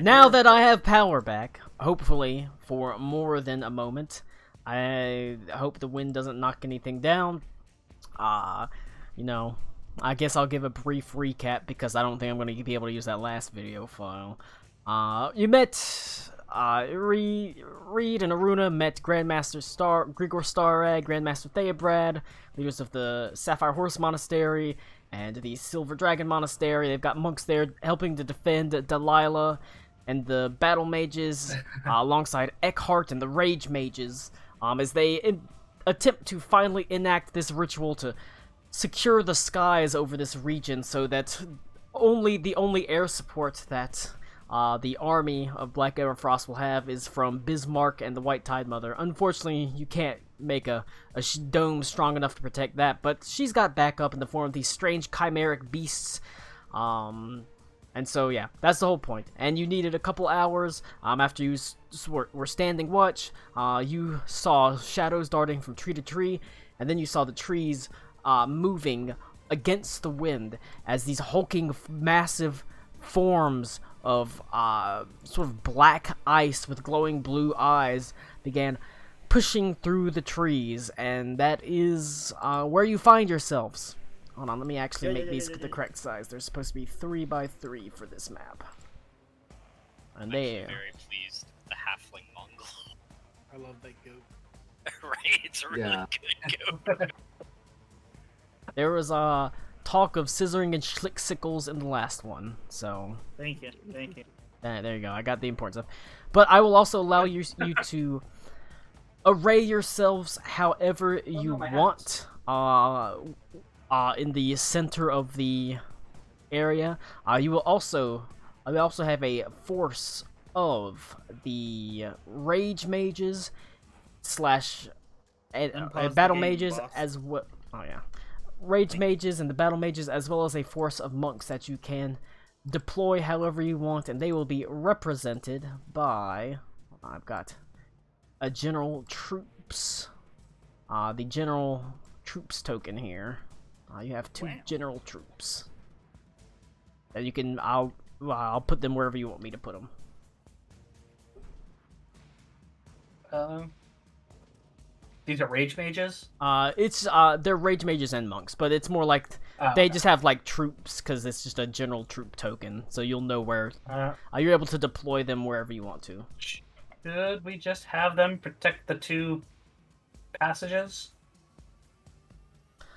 Now that I have power back, hopefully for more than a moment, I hope the wind doesn't knock anything down. You know, I guess I'll give a brief recap because I don't think I'm going to be able to use that last video file. You met, Reed and Aruna met Grandmaster Grigor Starrag, Grandmaster Theobrad, leaders of the Sapphire Horse Monastery, and the Silver Dragon Monastery. They've got monks there helping to defend Delilah and the Battle Mages, alongside Eckhart and the Rage Mages, as they attempt to finally enact this ritual to secure the skies over this region so that the only air support that the army of Black Everfrost will have is from Bismarck and the White Tide Mother. Unfortunately, you can't make a dome strong enough to protect that, but she's got backup in the form of these strange chimeric beasts. And so, yeah, that's the whole point. And you needed a couple hours after you were standing watch. You saw shadows darting from tree to tree, and then you saw the trees moving against the wind as these hulking, massive forms of sort of black ice with glowing blue eyes began pushing through the trees, and that is where you find yourselves. Hold on, let me actually make these the correct size. They're supposed to be 3 by 3 for this map. And I'm there. very pleased with the halfling Mongol. I love that goat. Right? It's a really good goat. There was talk of scissoring and schlick-sickles in the last one, so... Thank you, thank you. There you go, I got the important stuff. But I will also allow you to array yourselves however you want. In the center of the area, you will also have a force of the Rage Mages slash Battle Mages as well. Oh yeah, Rage Mages and the Battle Mages, as well as a force of monks that you can deploy however you want, and they will be represented by. I've got a General Troops, the General Troops token here. You have 2 General Troops. And you can, I'll put them wherever you want me to put them. These are Rage Mages? They're Rage Mages and monks, but it's more like, they just have, like, troops, because it's just a General Troop token, so you'll know where, you're able to deploy them wherever you want to. Should we just have them protect the 2 passages?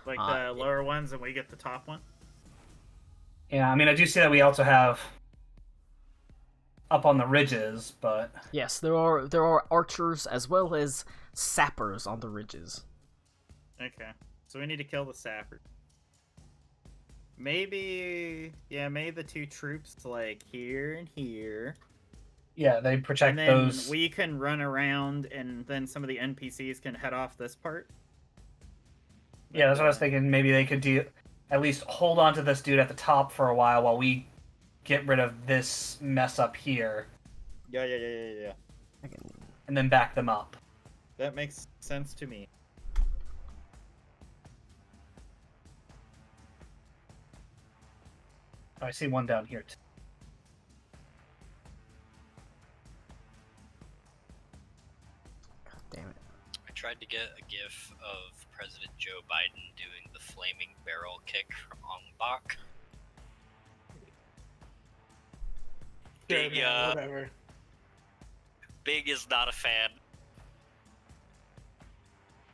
Like the lower ones, and we get the top one? Yeah, I mean, I do see that we also have up on the ridges, but... Yes, there are archers as well as sappers on the ridges. Okay, so we need to kill the sapper. Maybe the 2 troops, like, here and here. Yeah, they protect and then those. We can run around, and then some of the NPCs can head off this part. Yeah, that's what I was thinking. Maybe they could at least hold on to this dude at the top for a while we get rid of this mess up here. Yeah. And then back them up. That makes sense to me. Oh, I see one down here too. God damn it. I tried to get a gif of President Joe Biden doing the flaming barrel kick from Ong Bak. Big, whatever. Big is not a fan.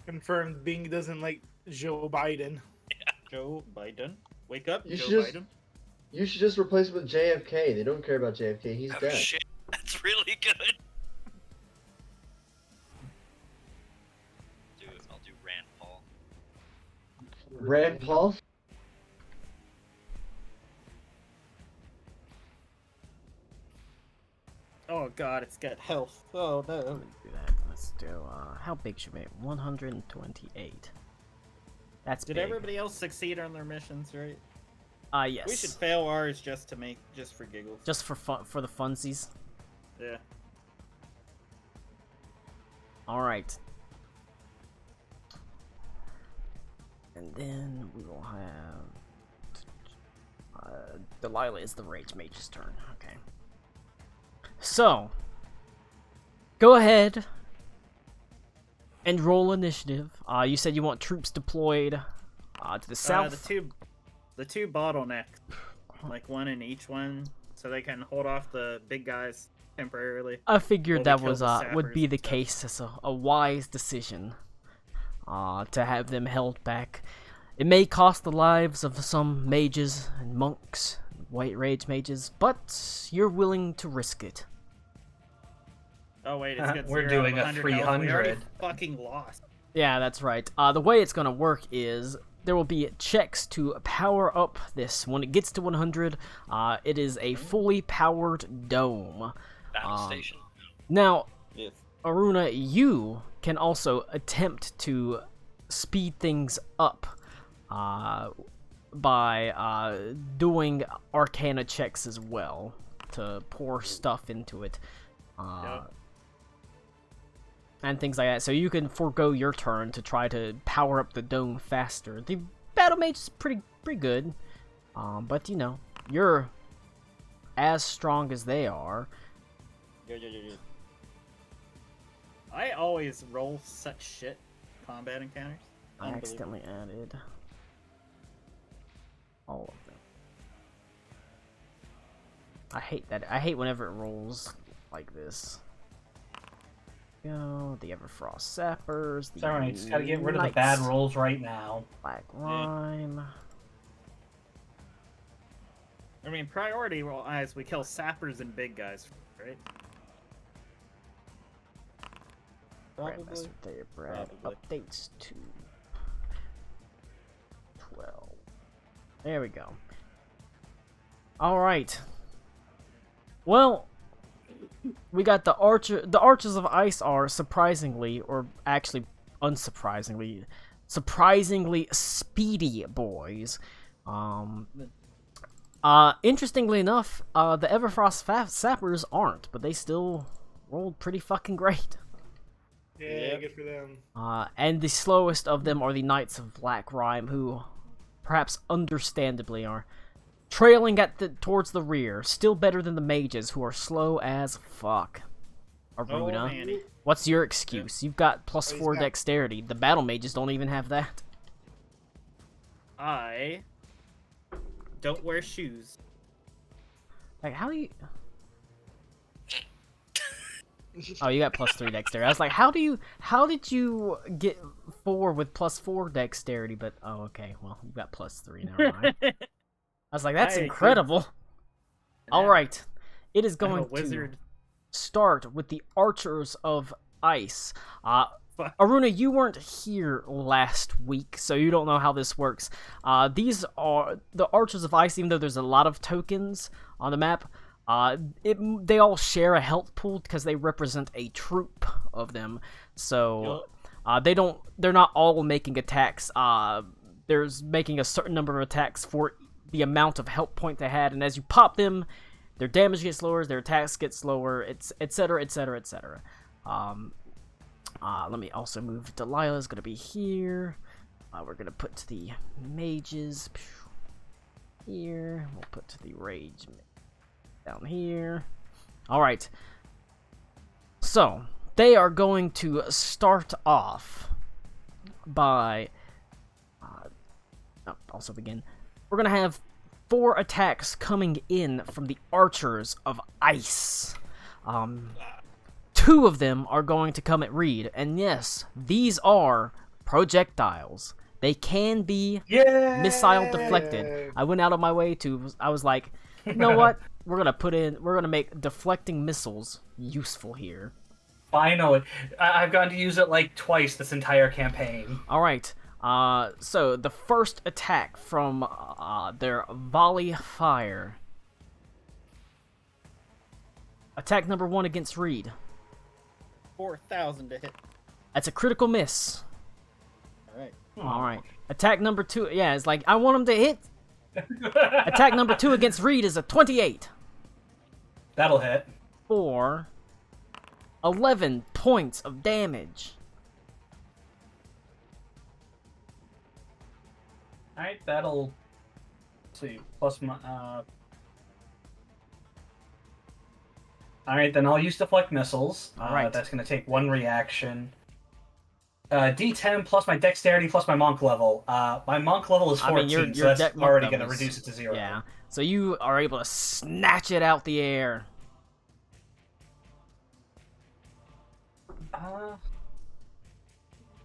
Confirmed Bing doesn't like Joe Biden. Yeah. Joe Biden? Wake up, You Joe should Biden. You should just replace him with JFK. They don't care about JFK. He's Oh dead. shit, that's really good. I'll do Rand Paul. Rand Paul? Oh god, it's got health. Oh no. Let's do that. Let's do, how big should we make? 128. That's Did big. everybody else succeed on their missions, right? Yes. We should fail ours just for giggles. Just for fun, for the funsies. Yeah. Alright. And then we will have... Delilah is the Rage Mage's turn. Okay. So, go ahead and roll initiative. You said you want troops deployed to the south. The two bottlenecks, like one in each one, so they can hold off the big guys temporarily. I figured Well, that we was killed the would be sappers the and stuff. case as a wise decision to have them held back. It may cost the lives of some mages and monks, white rage mages, but you're willing to risk it. Oh wait, it's got We're 0 doing out a of 100 health. We already 300. fucking lost. Yeah, that's right. The way it's gonna work is there will be checks to power up this. When it gets to 100, it is a fully powered dome. Battle station. Now, Yes. Aruna, you can also attempt to speed things up by doing arcana checks as well to pour stuff into it. And things like that. So you can forego your turn to try to power up the dome faster. The battle mage is pretty good. But you know, you're as strong as they are. Yeah. I always roll such shit combat encounters. I Unbelievable. accidentally added all of them. I hate that. I hate whenever it rolls like this. Go, the Everfrost Sappers. The It's alright, just gotta get rid of the bad Knights, rolls right now. Black Rime. I mean, priority wise, we kill sappers and big guys, right? Probably. Grandmaster there, Brad. Probably. Updates to 12. There we go. Alright. Well, we got the Archer. The Archers of Ice are surprisingly, or actually unsurprisingly, surprisingly speedy boys. Interestingly enough, the Everfrost Sappers aren't, but they still rolled pretty fucking great. Yeah, Yep. good for them. And the slowest of them are the Knights of Black Rime, who, perhaps understandably, are trailing towards the rear. Still better than the mages, who are slow as fuck. Aruna, Manny. what's your excuse? You've got plus Oh, he's 4 got- dexterity. The battle mages don't even have that. I don't wear shoes. Like, how do you... Oh, you got plus 3 dexterity. I was like, how did you get 4 with plus 4 dexterity? But, oh, okay, well, you got plus 3, never mind. I was like, that's Hey, incredible. Alright, it is I'm a going to wizard. start with the Archers of Ice. Fuck. Aruna, you weren't here last week, so you don't know how this works. These are the Archers of Ice, even though there's a lot of tokens on the map. They all share a health pool because they represent a troop of them. So they're not all making attacks. There's making a certain number of attacks for the amount of health point they had, and as you pop them, their damage gets lower, their attacks get slower, etc., etc., etc. Let me also move. Delilah's gonna be here. We're gonna put the mages here. We'll put the rage down here. Alright. So, they are going to start off by... also begin. We're going to have 4 attacks coming in from the Archers of Ice. 2 of them are going to come at Reed. And yes, these are projectiles. They can be missile deflected. I went out of my way to... I was like, you know what? We're gonna make deflecting missiles useful here. Finally, I've gotten to use it like twice this entire campaign. Alright, so the first attack from their volley fire. Attack number 1 against Reed. 4,000 to hit. That's a critical miss. Alright. Alright. Attack number 2, yeah, it's like, I want him to hit. Attack number 2 against Reed is a 28. That'll hit. For 11 points of damage. Alright, that'll... Let's see, plus my... All right, then I'll use deflect missiles. All right. That's going to take 1 reaction. D10 plus my dexterity plus my monk level. My monk level is 14, so that's deck monk already level going to is- reduce it to 0. Yeah. So you are able to snatch it out the air.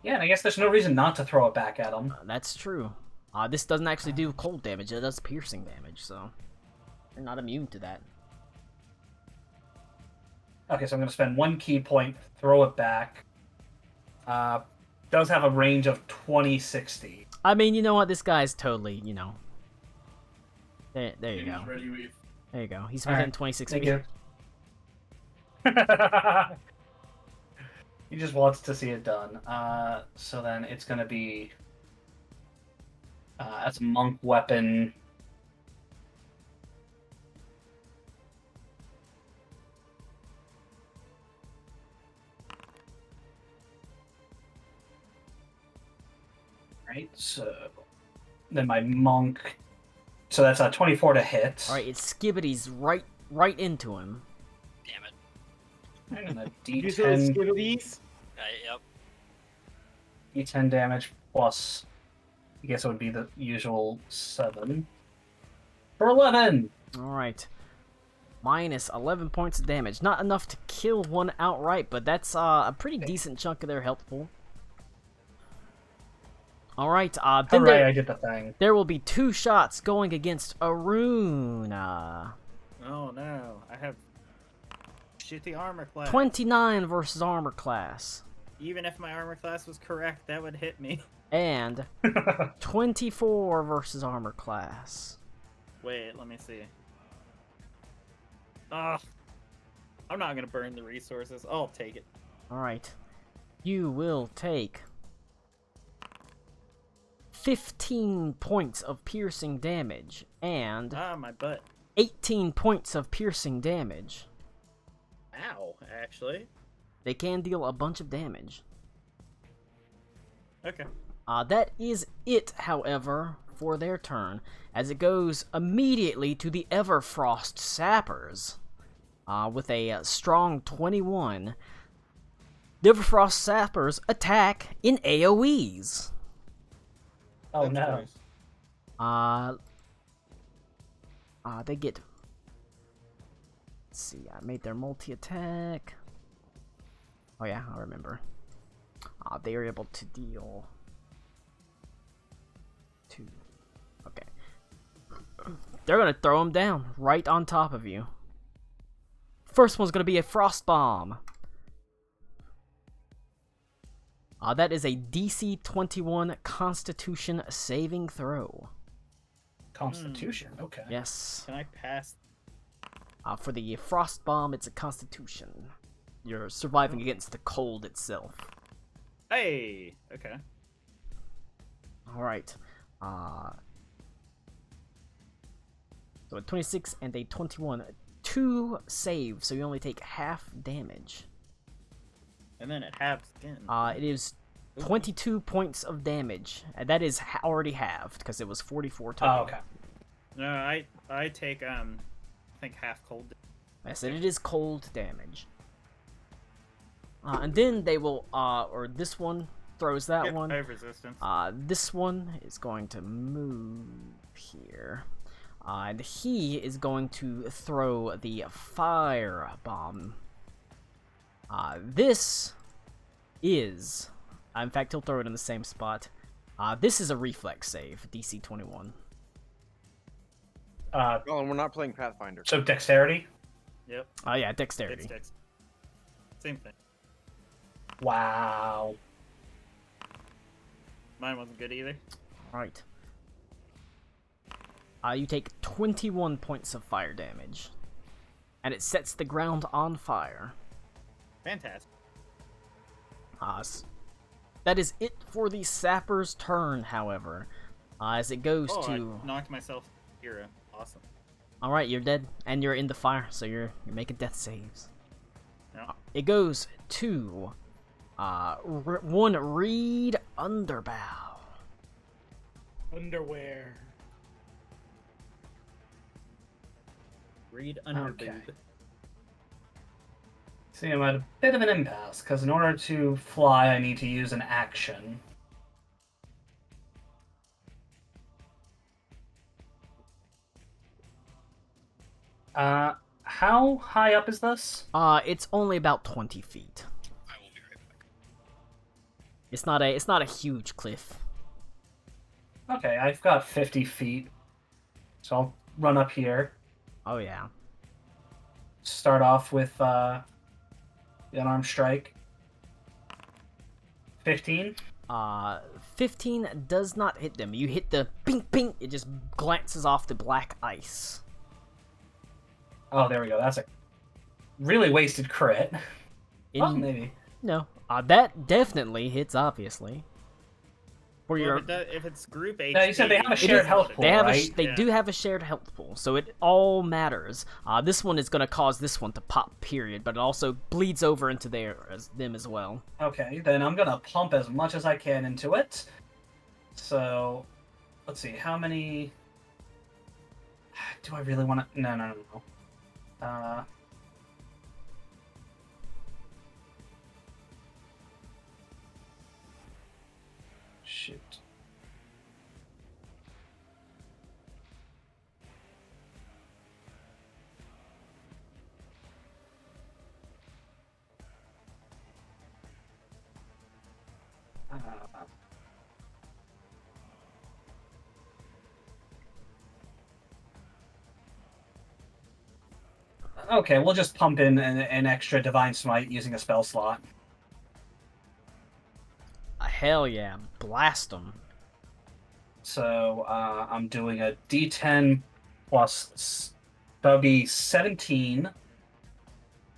Yeah, and I guess there's no reason not to throw it back at him. That's true. This doesn't actually do cold damage, it does piercing damage, so you're not immune to that. Okay, so I'm going to spend 1 key point, throw it back. Does have a range of 20-60. I mean, you know what? This guy's totally, you know. There you go. There you go. He's All within right, 26 Thank feet. you. He just wants to see it done. So then it's going to be... as a monk weapon... Right, so... Then my monk... So that's a 24 to hit. Alright, it skibbities right into him. Damn it. And a You said D10, skibbities? Yep. D10 damage plus... I guess it would be the usual 7. For 11! Alright. Minus 11 points of damage. Not enough to kill one outright, but that's a pretty decent chunk of their health pool. Alright, then Hooray, I did the thing. there will be 2 shots going against Aruna. Oh no, I have shitty armor class. 29 versus armor class. Even if my armor class was correct, that would hit me. And 24 versus armor class. Wait, let me see. Ugh. I'm not gonna burn the resources. I'll take it. Alright. You will take 15 points of piercing damage and Ah, my butt. 18 points of piercing damage. Ow, actually. They can deal a bunch of damage. Okay. That is it, however, for their turn, as it goes immediately to the Everfrost Sappers. With a strong 21, the Everfrost Sappers attack in AoEs. Oh That's no. nice. They get... Let's see, I made their multi-attack. Oh yeah, I remember. They are able to deal... 2. Okay. They're gonna throw them down, right on top of you. First one's gonna be a Frost Bomb. That is a DC 21 Constitution saving throw. Constitution, okay. Yes. Can I pass? For the Frost Bomb, it's a Constitution. You're surviving against the cold itself. Hey! Okay. Alright. So a 26 and a 21. 2 saves, so you only take half damage. And then it halves again. It is 22 points of damage. And that is already halved, because it was 44 total. Oh, okay. No, I take, I think half cold. I said it is cold damage. And then they will, or this one throws that Yep, one. I have resistance. This one is going to move here. And he is going to throw the fire bomb. This is... in fact, he'll throw it in the same spot. This is a reflex save, DC 21. Oh, and we're not playing Pathfinder. So dexterity? Yep. Yeah, It's dexterity. dex. Same thing. Wow. Mine wasn't good either. Right. You take 21 points of fire damage. And it sets the ground on fire. Fantastic. That is it for the Sapper's turn, however. As it goes Oh, to... I knocked myself hero. Awesome. Alright, you're dead, and you're in the fire, so you're making death saves. Yeah. It goes to... one Reed Underbow. Underwear. Read under Okay. See, I'm at a bit of an impasse, because in order to fly, I need to use an action. How high up is this? It's only about 20 feet. I will be right back. It's not a huge cliff. Okay, I've got 50 feet. So I'll run up here. Oh yeah. Start off with the unarmed strike. 15. 15 does not hit them. You hit the ping ping, it just glances off the black ice. Oh, there we go. That's a really wasted crit. Well, maybe. No, that definitely hits, obviously. For Well, your, if it's group HP, No, you said they have a It shared is- health pool, they have right? they Yeah. do have a shared health pool, so it all matters. This one is gonna cause this one to pop, period, but it also bleeds over into them as well. Okay, then I'm gonna pump as much as I can into it. So, let's see, how many... Do I really want to... No. Shoot. Okay, we'll just pump in an extra Divine Smite using a spell slot. Hell yeah, blast them. So I'm doing a D10 plus... That would be 17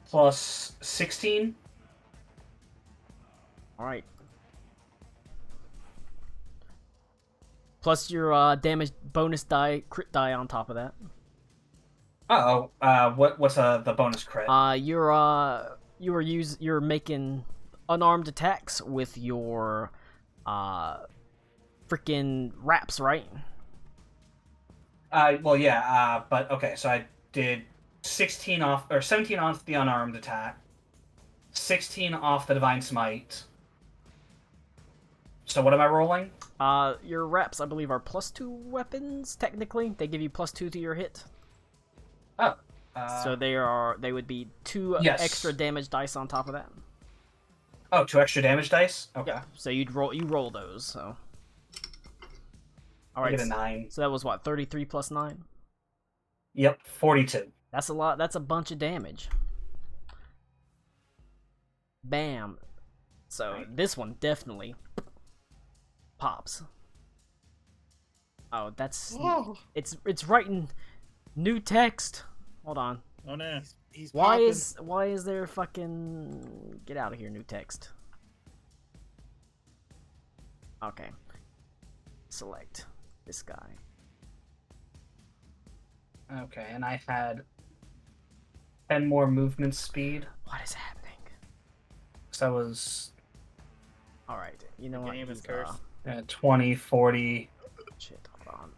plus 16. Alright. Plus your damage bonus die, crit die on top of that. What's the bonus crit? You're making unarmed attacks with your freaking wraps, right? Well, yeah, but okay, so I did 16 off, or 17 off the unarmed attack, 16 off the Divine Smite. So what am I rolling? Your wraps, I believe, are +2 weapons, technically. They give you +2 to your hit. Oh. So they would be 2 Yes. extra damage dice on top of that. Oh, 2 extra damage dice? Okay. So you roll those, so. I Alright, get a 9. so that was what, 33 plus 9? Yep, 42. That's a lot, that's a bunch of damage. Bam. So this one definitely pops. Oh, that's it's writing new text. Hold on. Oh no. He's Why popping. is there fucking get out of here new text? Okay. Select this guy. Okay, and I had 10 more movement speed. What is happening? So I was Alright, you know The what? game is He's, cursed. at 20, 40. Shit, hold on.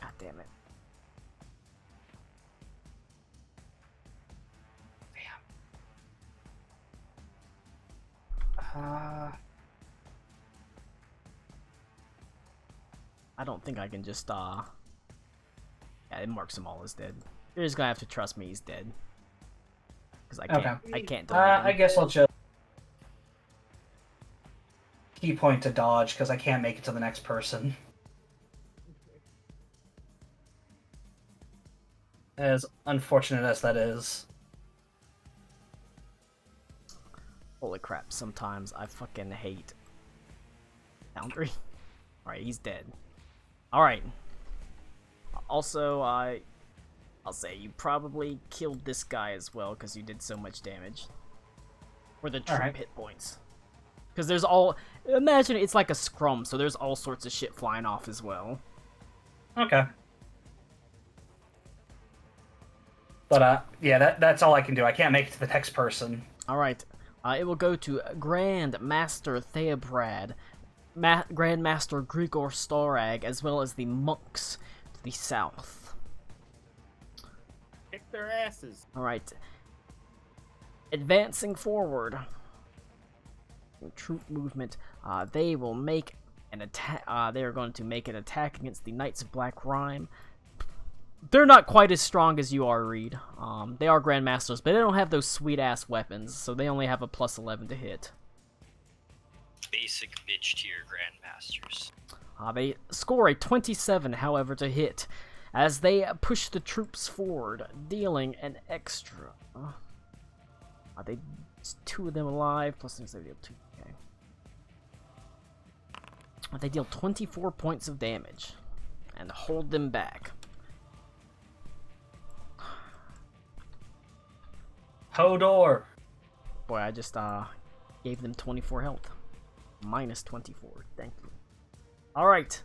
God damn it. I don't think I can just, yeah, it marks them all as dead. You're just gonna have to trust me he's dead. Because I can't, Okay. I can't delete him. I guess I'll just key point to dodge because I can't make it to the next person. As unfortunate as that is. Holy crap, sometimes I fucking hate Foundry. Alright, he's dead. Alright. Also, I'll say you probably killed this guy as well because you did so much damage. For the true Alright. hit points. Because there's all... Imagine it's like a scrum, so there's all sorts of shit flying off as well. Okay. But, yeah, that's all I can do. I can't make it to the next person. Alright. It will go to Grand Master Theobrad, Grand Master Grigor Starag, as well as the monks to the south. Kick their asses. Alright. advancing forward. Troop movement. They will make an attack. They are going to make an attack against the Knights of Black Rime. They're not quite as strong as you are, Reed. They are Grandmasters, but they don't have those sweet-ass weapons, so they only have a plus 11 to hit. Basic bitch tier Grandmasters. They score a 27, however, to hit, as they push the troops forward, dealing an extra. They 2 of them alive, plus things they deal 2. Okay. They deal 24 points of damage, and hold them back. Hodor. Boy, I just gave them 24 health. Minus 24. Thank you. Alright.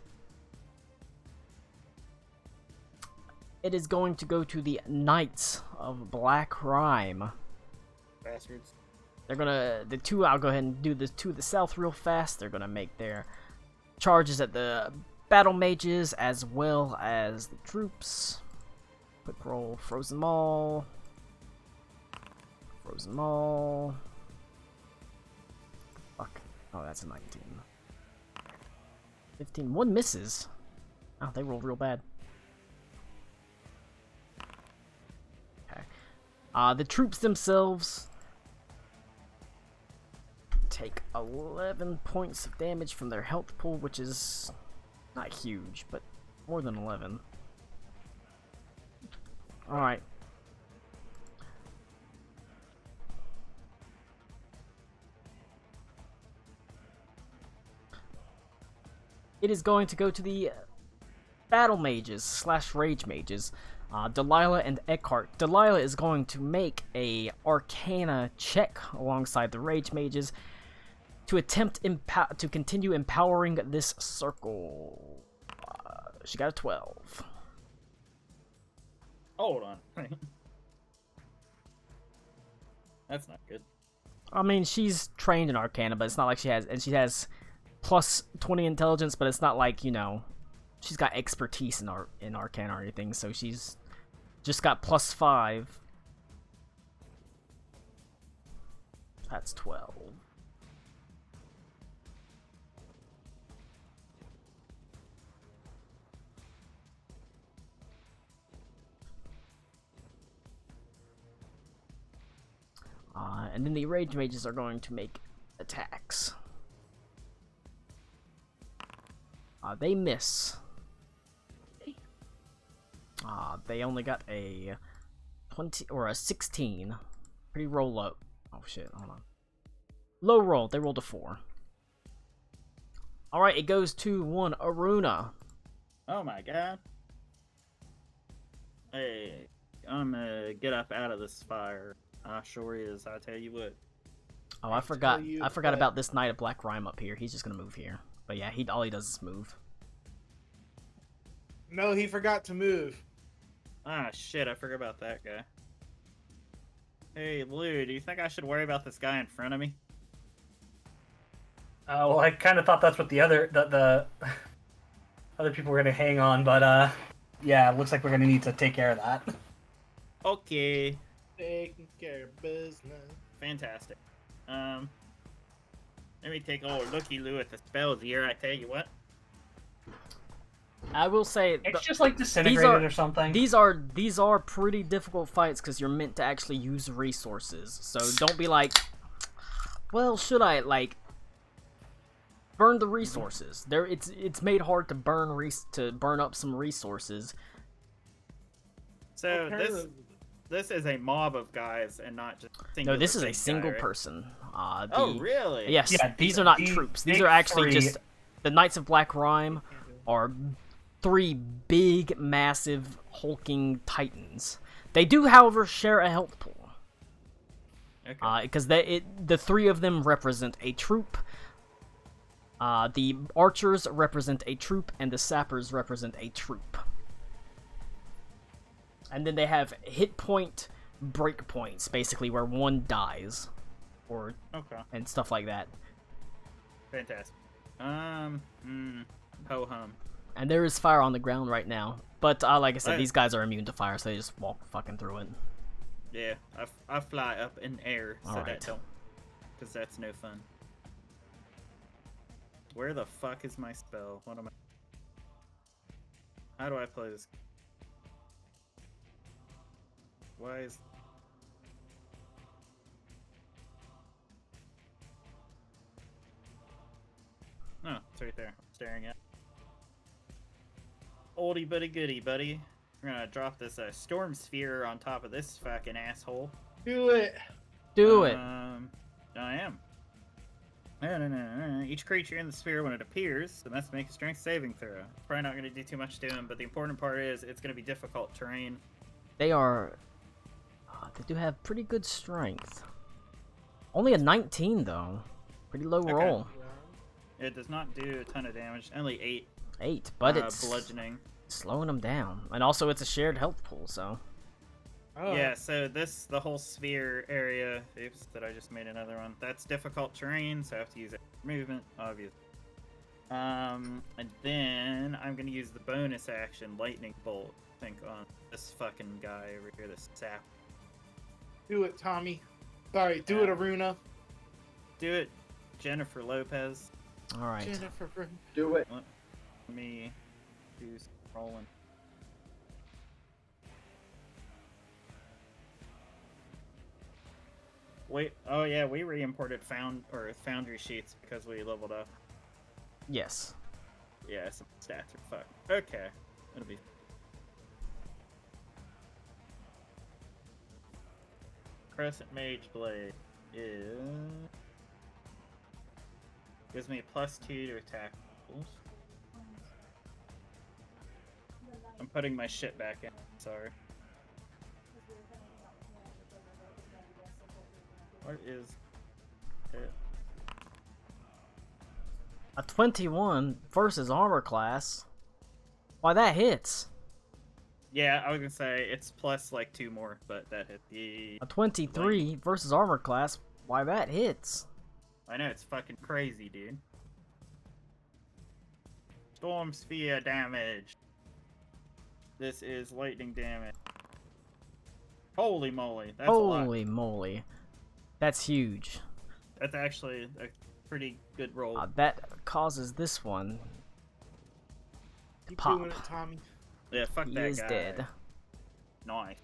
It is going to go to the Knights of Black Rime. Bastards. They're gonna... The 2... I'll go ahead and do the 2 to the south real fast. They're gonna make their charges at the battle mages as well as the troops. Quick roll. Frozen Maul. Frozen Maul. Fuck. Oh, that's a 19. 15. 1 misses. Oh, they rolled real bad. Okay. The troops themselves take 11 points of damage from their health pool, which is not huge, but more than 11. Alright. It is going to go to the battle mages / rage mages, Delilah and Eckhart. Delilah is going to make a Arcana check alongside the rage mages to attempt to continue empowering this circle. She got a 12. Hold on. That's not good. I mean, she's trained in Arcana, but it's not like she has plus 20 intelligence, but it's not like, you know, she's got expertise in Arcana or anything, so she's just got plus 5. That's 12. And then the rage mages are going to make attacks. They miss. They only got a 20 or a 16. Pretty roll low. Oh shit, hold on. Low roll, they rolled a 4. Alright, it goes to 1 Aruna. Oh my god. Hey, I'm gonna get up out of this fire. I sure is, I tell you what. Oh, I forgot about this Knight of Black Rime up here. He's just gonna move here. But yeah, all he does is move. No, he forgot to move. Ah, shit, I forgot about that guy. Hey, Lou, do you think I should worry about this guy in front of me? Well, I kind of thought that's what the other people were gonna hang on, but yeah, it looks like we're gonna need to take care of that. Okay. Taking care of business. Fantastic. Let me take a little looky-loo at the spells here, I tell you what. I will say It's just like disintegrated or something. these are pretty difficult fights because you're meant to actually use resources. So don't be like, well, should I like burn the resources? It's made hard to burn up some resources. So this is a mob of guys and not just a single. No, this is a big single guy, right? person. Oh, really? Yes, Yeah, these are not the troops. These big are actually three- just the Knights of Black Rime are 3 big, massive, hulking titans. They do, however, share a health pool. Okay. Because the 3 of them represent a troop. The archers represent a troop, and the sappers represent a troop. And then they have hit point break points, basically, where one dies, or Okay. and stuff like that. Fantastic. Ho-hum. And there is fire on the ground right now. But like I said, Right. these guys are immune to fire, so they just walk fucking through it. Yeah, I fly up in air, so Alright. that don't, because that's no fun. Where the fuck is my spell? What am I? How do I play this? Why is? Oh, it's right there. I'm staring at. Oldie buddy goodie, buddy. We're gonna drop this storm sphere on top of this fucking asshole. Do it. Do it. I am. Each creature in the sphere, when it appears, must make a strength saving throw. Probably not going to do too much to him, but the important part is it's going to be difficult terrain. They are. They do have pretty good strength. Only a 19 though. Pretty low Okay. roll. It does not do a ton of damage. Only 8. 8, but it's bludgeoning. slowing them down, and also it's a shared health pool. So Oh. Yeah, so the whole sphere area, oops, that I just made another one, that's difficult terrain, so I have to use movement, obviously. And then I'm going to use the bonus action, Lightning Bolt, I think, on this fucking guy over here, this sap. Do it, Tommy. Sorry, do it, Aruna. Do it, Jennifer Lopez. all right. Jennifer. Do it. Let me do some rolling. Wait, oh yeah, we re-imported foundry sheets because we leveled up. Yes. Yeah, some stats are fucked. Okay, it'll be. Crescent Mage Blade is gives me a +2 to attack rolls. I'm putting my shit back in. Sorry. What is it? A 21 versus armor class. Why, that hits. Yeah, I was gonna say it's plus like 2 more, but that hit the. A 23 versus armor class. Why, that hits. I know, it's fucking crazy, dude. Storm Sphere damage. This is lightning damage. Holy moly, that's a lot. Holy moly. That's huge. That's actually a pretty good roll. That causes this one to Keep pop. doing it, Tommy. Yeah, fuck He that is guy. dead. Nice.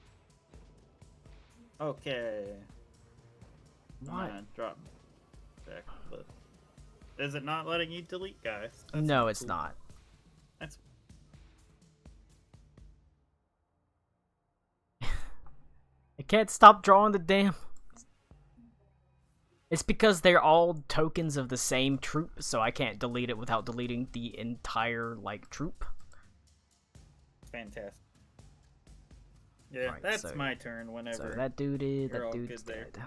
Okay. I'm What? gonna drop back, but is it not letting you delete guys? That's No, not it's cool. not. That's I can't stop drawing the damn. It's because they're all tokens of the same troop, so I can't delete it without deleting the entire, like, troop. fantastic. Yeah, Alright, that's so- my turn whenever. So that dude is, You're that all dude's good there. dead.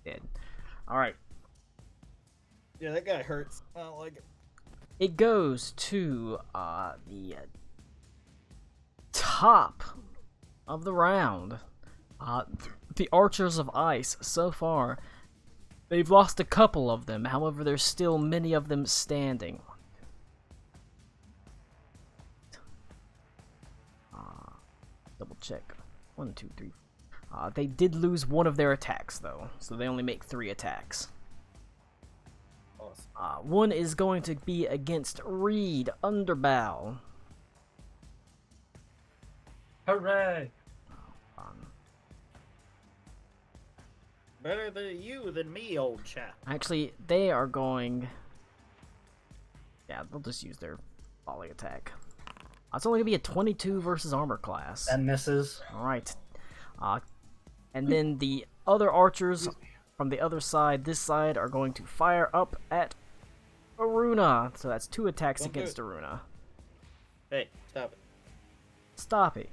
Dead. Alright. Yeah, that guy hurts. I don't like it. It goes to, the top of the round. The Archers of Ice, so far, they've lost a couple of them. However, there's still many of them standing. Double check. 1, 2, 3. They did lose one of their attacks, though, so they only make 3 attacks. Awesome. One is going to be against Reed Underbow. Hooray! Better than you than me, old chap. Actually, they are going... Yeah, they'll just use their volley attack. It's only going to be a 22 versus armor class. That misses. Alright. And then the other archers from the other side, this side, are going to fire up at Aruna. So that's 2 attacks Don't do against it. Aruna. Hey, stop it. Stop it.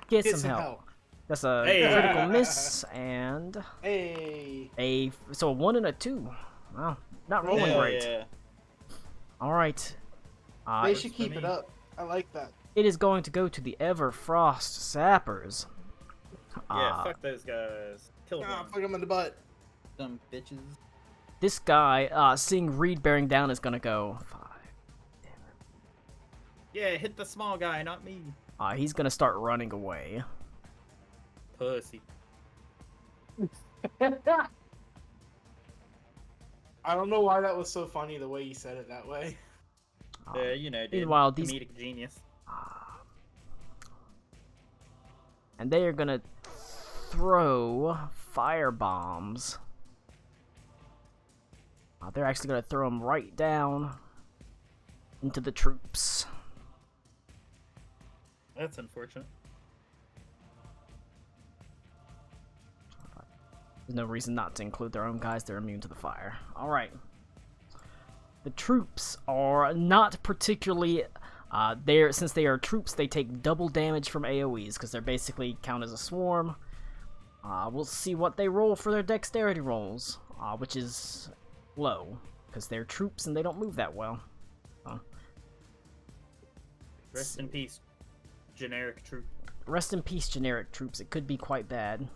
Get, Get some help. That's a Hey. critical miss, and Hey. so a 1 and a 2. Wow, not rolling Hell great. yeah. Alright. They should for keep me. it up. I like that. It is going to go to the Everfrost Sappers. Yeah, fuck those guys. Kill them. Ah, fuck him in the butt. Dumb bitches. This guy, seeing Reed bearing down, is going to go 5. Yeah, hit the small guy, not me. He's going to start running away. pussy. I don't know why that was so funny the way you said it that way. You know, dude. Meanwhile, these Comedic genius. and they are gonna throw fire bombs. They're actually gonna throw them right down into the troops. That's unfortunate. There's no reason not to include their own guys. They're immune to the fire. All right. The troops are not particularly. Since they are troops, they take double damage from AoEs because they're basically count as a swarm. We'll see what they roll for their dexterity rolls, which is low because they're troops and they don't move that well. Rest in peace, generic troop. Rest in peace, generic troops. It could be quite bad.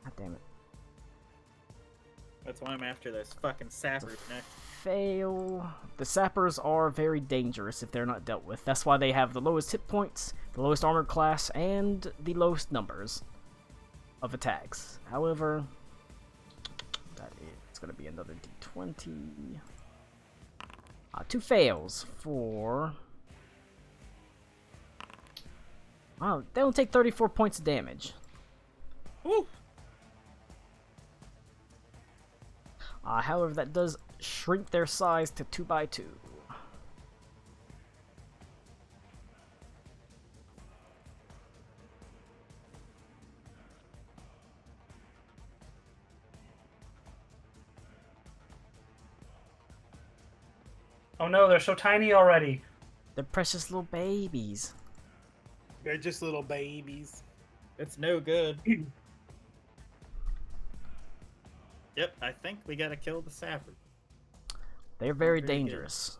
God damn it. That's why I'm after those fucking sappers next. Fail. The sappers are very dangerous if they're not dealt with. That's why they have the lowest hit points, the lowest armored class, and the lowest numbers of attacks. However, it's going to be another d20. 2 fails for... Wow, they don't take 34 points of damage. Woo! However, that does shrink their size to 2x2. Oh no, they're so tiny already. They're precious little babies. They're just little babies. It's no good. Yep, I think we gotta kill the sapper. They're very Very good. dangerous.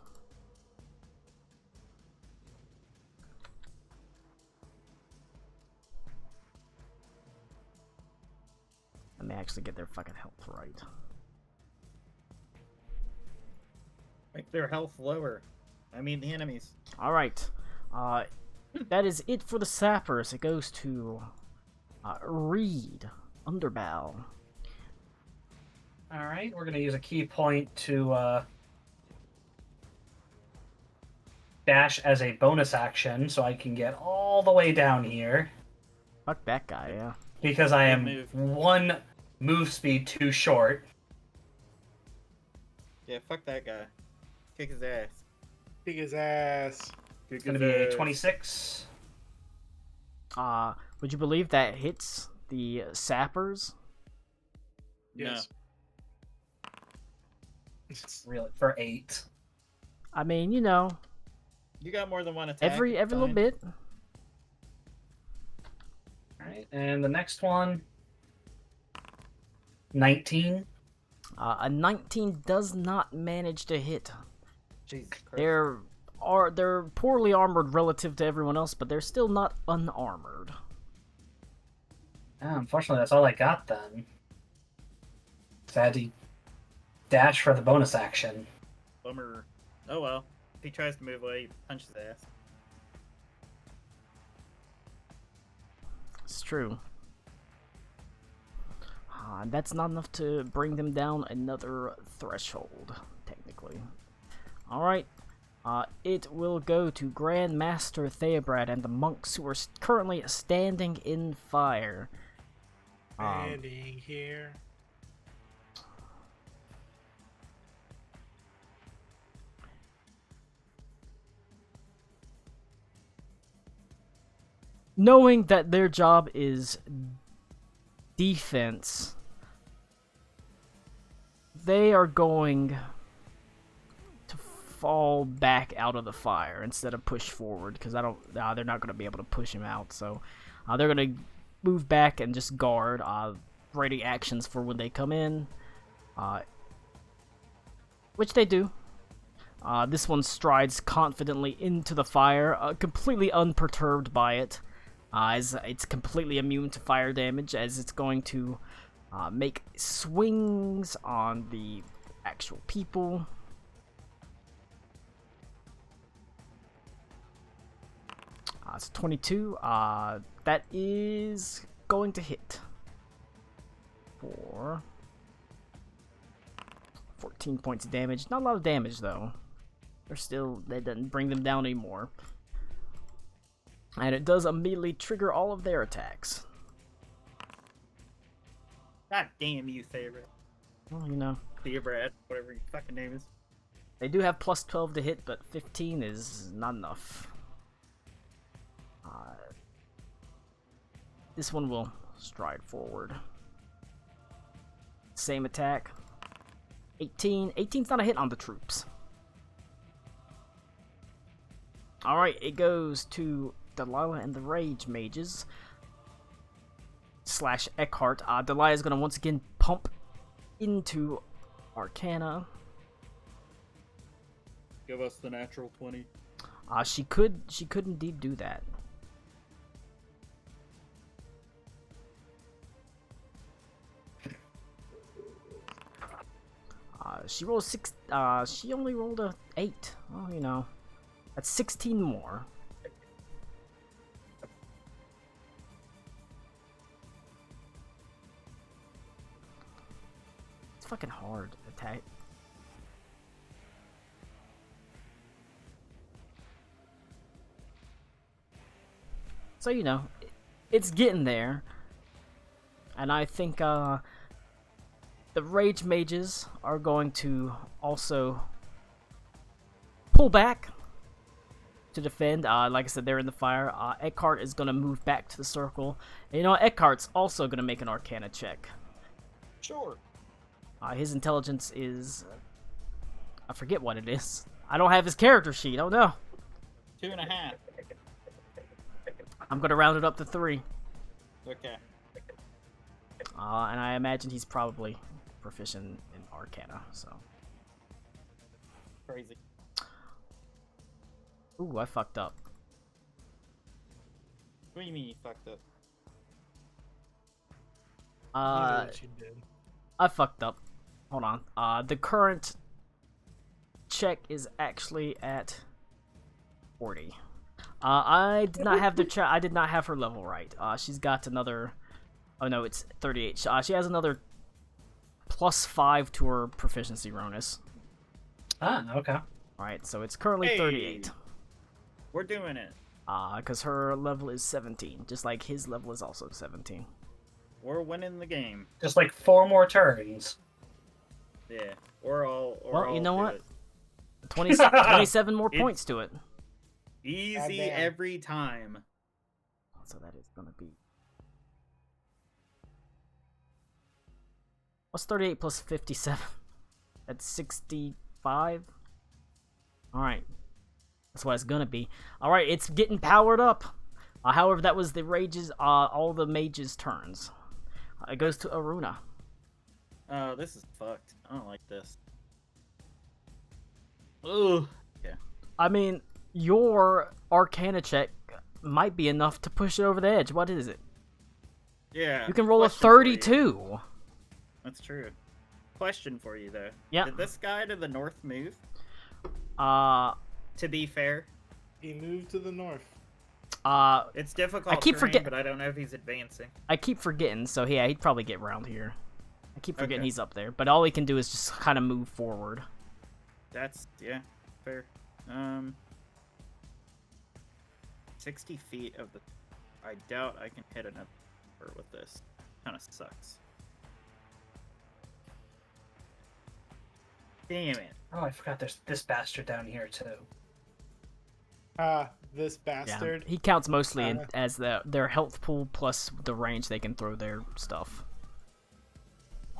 Let me actually get their fucking health right. Make their health lower. I mean the enemies. Alright. That is it for the sappers. It goes to Reed Underbow. Alright, we're gonna use a key point to dash as a bonus action so I can get all the way down here. Fuck that guy, yeah. Because I am Good move. 1 move speed too short. Yeah, fuck that guy. Kick his ass. Kick his ass. It's gonna be a 26. Would you believe that hits the sappers? Yes. Really, for 8. I mean, you know, You got more than one attack. every it's little fine. bit. Alright, and the next one, 19. A 19 does not manage to hit. Jesus Christ. They're poorly armored relative to everyone else, but they're still not unarmored. Unfortunately, that's all I got then. So I had to dash for the bonus action. Bummer. Oh well. If he tries to move away, you punch his ass. It's true. That's not enough to bring them down another threshold, technically. Alright. It will go to Grand Master Theobrad and the monks who are currently standing in fire. Standing here. Knowing that their job is defense, they are going to fall back out of the fire instead of push forward, because they're not going to be able to push him out. So they're going to move back and just guard, ready actions for when they come in, which they do. This one strides confidently into the fire, completely unperturbed by it, as it's completely immune to fire damage, as it's going to make swings on the actual people. It's 22. that is going to hit for 14 points of damage. Not a lot of damage though. That doesn't bring them down anymore. And it does immediately trigger all of their attacks. God damn you, favorite. Well, you know. Theobrat, whatever your fucking name is. They do have plus 12 to hit, but 15 is not enough. This one will stride forward. Same attack. 18. 18's not a hit on the troops. Alright, it goes to Delilah and the Rage Mages. / Eckhart. Delilah is going to once again pump into Arcana. Give us the natural 20. She could indeed do that. She rolled 6. She only rolled a 8. Well, you know, that's 16 more. It's fucking hard attack. So, you know, it's getting there. And I think, the Rage Mages are going to also pull back to defend. Like I said, they're in the fire. Eckhart is going to move back to the circle. And, you know, Eckhart's also going to make an Arcana check. Sure. His intelligence is... I forget what it is. I don't have his character sheet. Oh, no. 2.5. I'm going to round it up to 3. Okay. And I imagine he's probably proficient in Arcana, so... Crazy. Ooh, I fucked up. What do you mean you fucked up? You know what you did. I fucked up. Hold on. The current check is actually at 40. I did not have I did not have her level right. She's got another... Oh no, it's 38. She has another +5 to her proficiency bonus. Okay. Alright, so it's currently 38. We're doing it. Because her level is 17, just like his level is also 17. We're winning the game. Just like 4 more turns. Yeah. Well, You know what? 27 more points to it. Easy Goddamn. every time. So that is gonna be... What's 38 plus 57? That's 65? Alright. That's what it's gonna be. Alright, it's getting powered up. However, that was the Rage's, all the Mages' turns. It goes to Aruna. Oh, this is fucked. I don't like this. Ugh. Yeah. I mean, your Arcana check might be enough to push it over the edge. What is it? Yeah. You can roll a question for you. 32. That's true. Question for you, though. Yeah. Did this guy to the north move? To be fair, He moved to the north. it's difficult. I keep terrain, forget- but I don't know if he's advancing. I keep forgetting, so yeah, he'd probably get around here. I keep forgetting Okay. he's up there, but all he can do is just kind of move forward. That's fair. 60 feet of the. I doubt I can hit another with this. Kind of sucks. Damn it. Oh, I forgot there's this bastard down here too. This bastard. Yeah, he counts mostly Uh, as their health pool plus the range they can throw their stuff.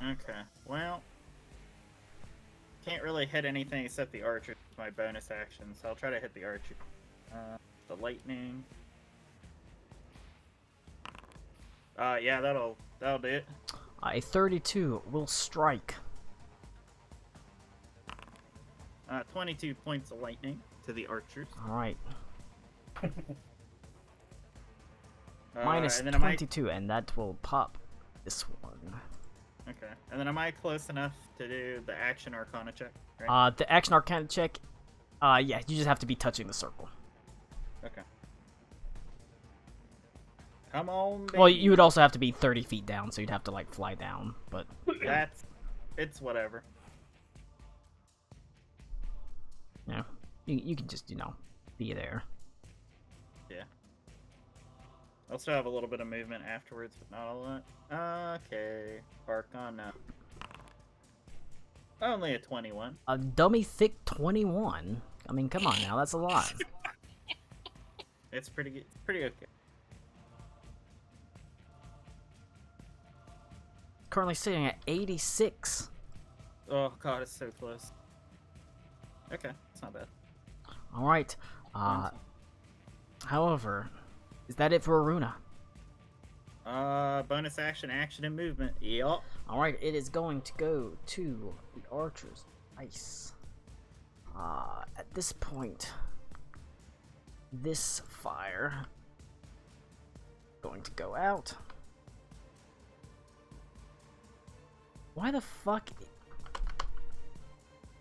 Okay. Well, can't really hit anything except the archer. It's my bonus action, so I'll try to hit the archer. The lightning. Yeah, that'll do it. A 32 will strike. 22 points of lightning to the archers. All right, Uh, minus and then am I 22, and that will pop this one. okay? And then am I close enough to do the action Arcana check? Right? The action Arcana check. Yeah, you just have to be touching the circle. Okay. Come on, baby. Well, you would also have to be 30 feet down, so you'd have to like fly down. But It's whatever. yeah, you can just be there. Yeah. I'll still have a little bit of movement afterwards, but not a lot. Okay. Park on now. Only a 21. A dummy thick 21. I mean, come on now, that's a lot. It's pretty good. It's pretty okay. Currently sitting at 86. Oh god, it's so close. Okay, it's not bad. All right. However, is that it for Aruna? Bonus action, action, and movement. Yup. All right, it is going to go to the Archers of Ice. At this point, this fire going to go out. Why the fuck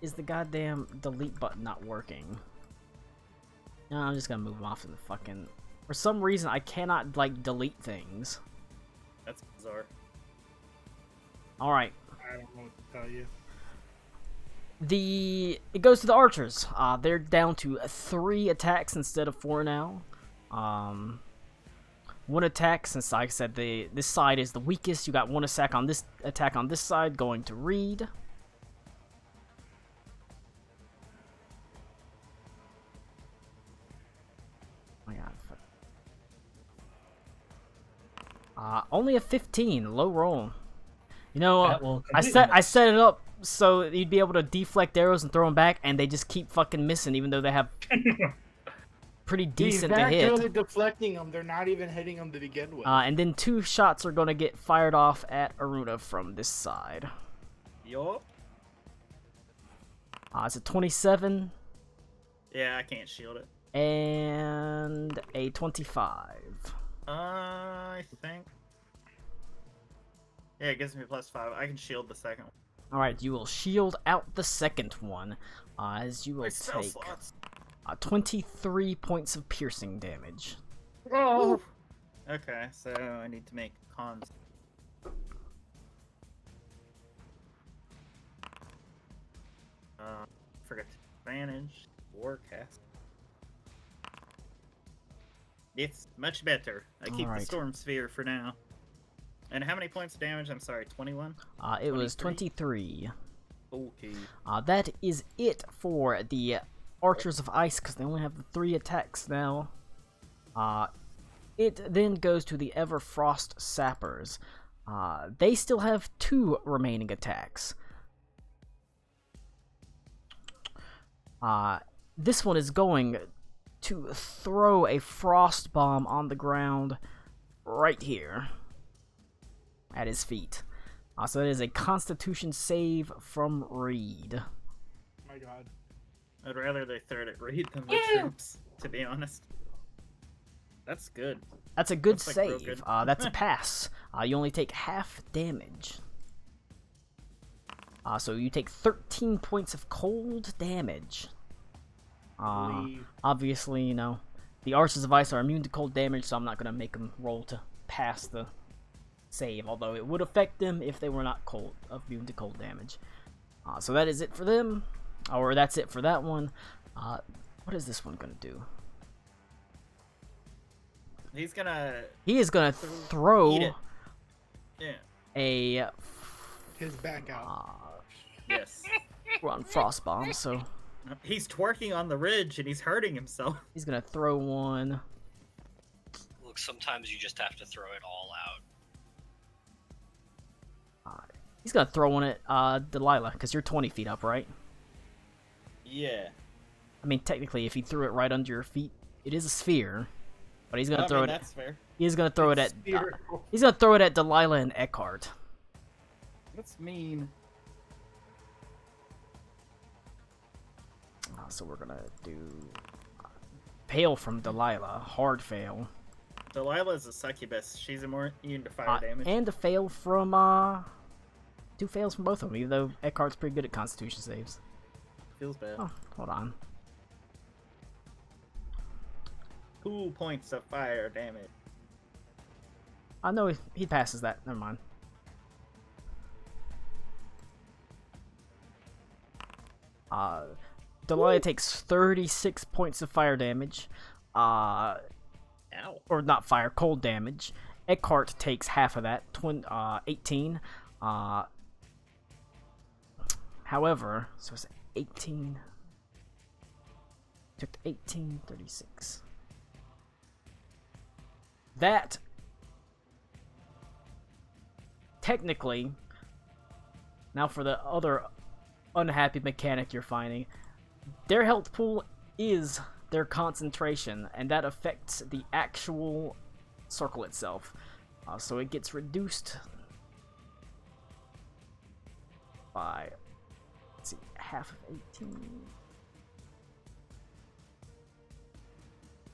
is the goddamn delete button not working? No, I'm just gonna move off in the fucking... For some reason, I cannot, like, delete things. That's bizarre. Alright. I don't know what to tell you. It goes to the Archers. They're down to 3 attacks instead of 4 now. 1 attack, since like I said this side is the weakest. You got 1 attack on this side going to Reed. Oh my god. Only a 15, low roll. You know, I set it up so you'd be able to deflect arrows and throw them back, and they just keep fucking missing, even though they have pretty decent to hit. He's deflecting them. They're not even hitting them to begin with. And then 2 shots are going to get fired off at Aruna from this side. Yup. It's a 27 Yeah, I can't shield it. and a 25. I think. Yeah, it gives me +5. I can shield the second one. Alright, you will shield out the second one, as you will My spell take slots. 23 points of piercing damage. Oh. Okay, so I need to make cons. Forget advantage. Warcast. It's much better. I keep the Alright. storm sphere for now. And how many points of damage? I'm sorry, 21? It was 23? 23. Okay. That is it for the Archers of Ice, because they only have the 3 attacks now. It then goes to the Everfrost Sappers. They still have 2 remaining attacks. This one is going to throw a frost bomb on the ground right here at his feet. So that is a Constitution save from Reed. Oh my god. I'd rather they throw it at Reed than the troops, to be honest. That's good. That's a good That's, like, real save. good. That's a pass. You only take half damage. So you take 13 points of cold damage. Leave. Obviously, you know, the Archers of Ice are immune to cold damage, so I'm not going to make them roll to pass the save, although it would affect them if they were not immune to cold damage. So that is it for them, or that's it for that one. What is this one going to do? He's gonna... He is going to Eat throw it. Yeah. a His back out. Yes. we're on frost bomb, so He's twerking on the ridge and he's hurting himself. he's going to throw one. Look, sometimes you just have to throw it all out. He's going to throw one at Delilah, because you're 20 feet up, right? Yeah. I mean, technically, if he threw it right under your feet, it is a sphere. But he's gonna throw it. That's fair. He's gonna throw it at. Spherical. He's gonna throw it at Delilah and Eckhart. That's mean. So we're gonna do fail from Delilah, hard fail, Delilah's a succubus. She's immune to fire damage. and a fail from 2 fails from both of them. Even though Eckhart's pretty good at Constitution saves. Feels bad. Oh, hold on. 2 points of fire damage. I know he passes that. Never mind. Delilah takes 36 points of fire damage. Ow. Or not fire, cold damage. Eckhart takes half of that, 18. However, so it's 18. Took 18, 36. That technically, now for the other unhappy mechanic you're finding, their health pool is their concentration, and that affects the actual circle itself. So it gets reduced by, let's see, half of 18.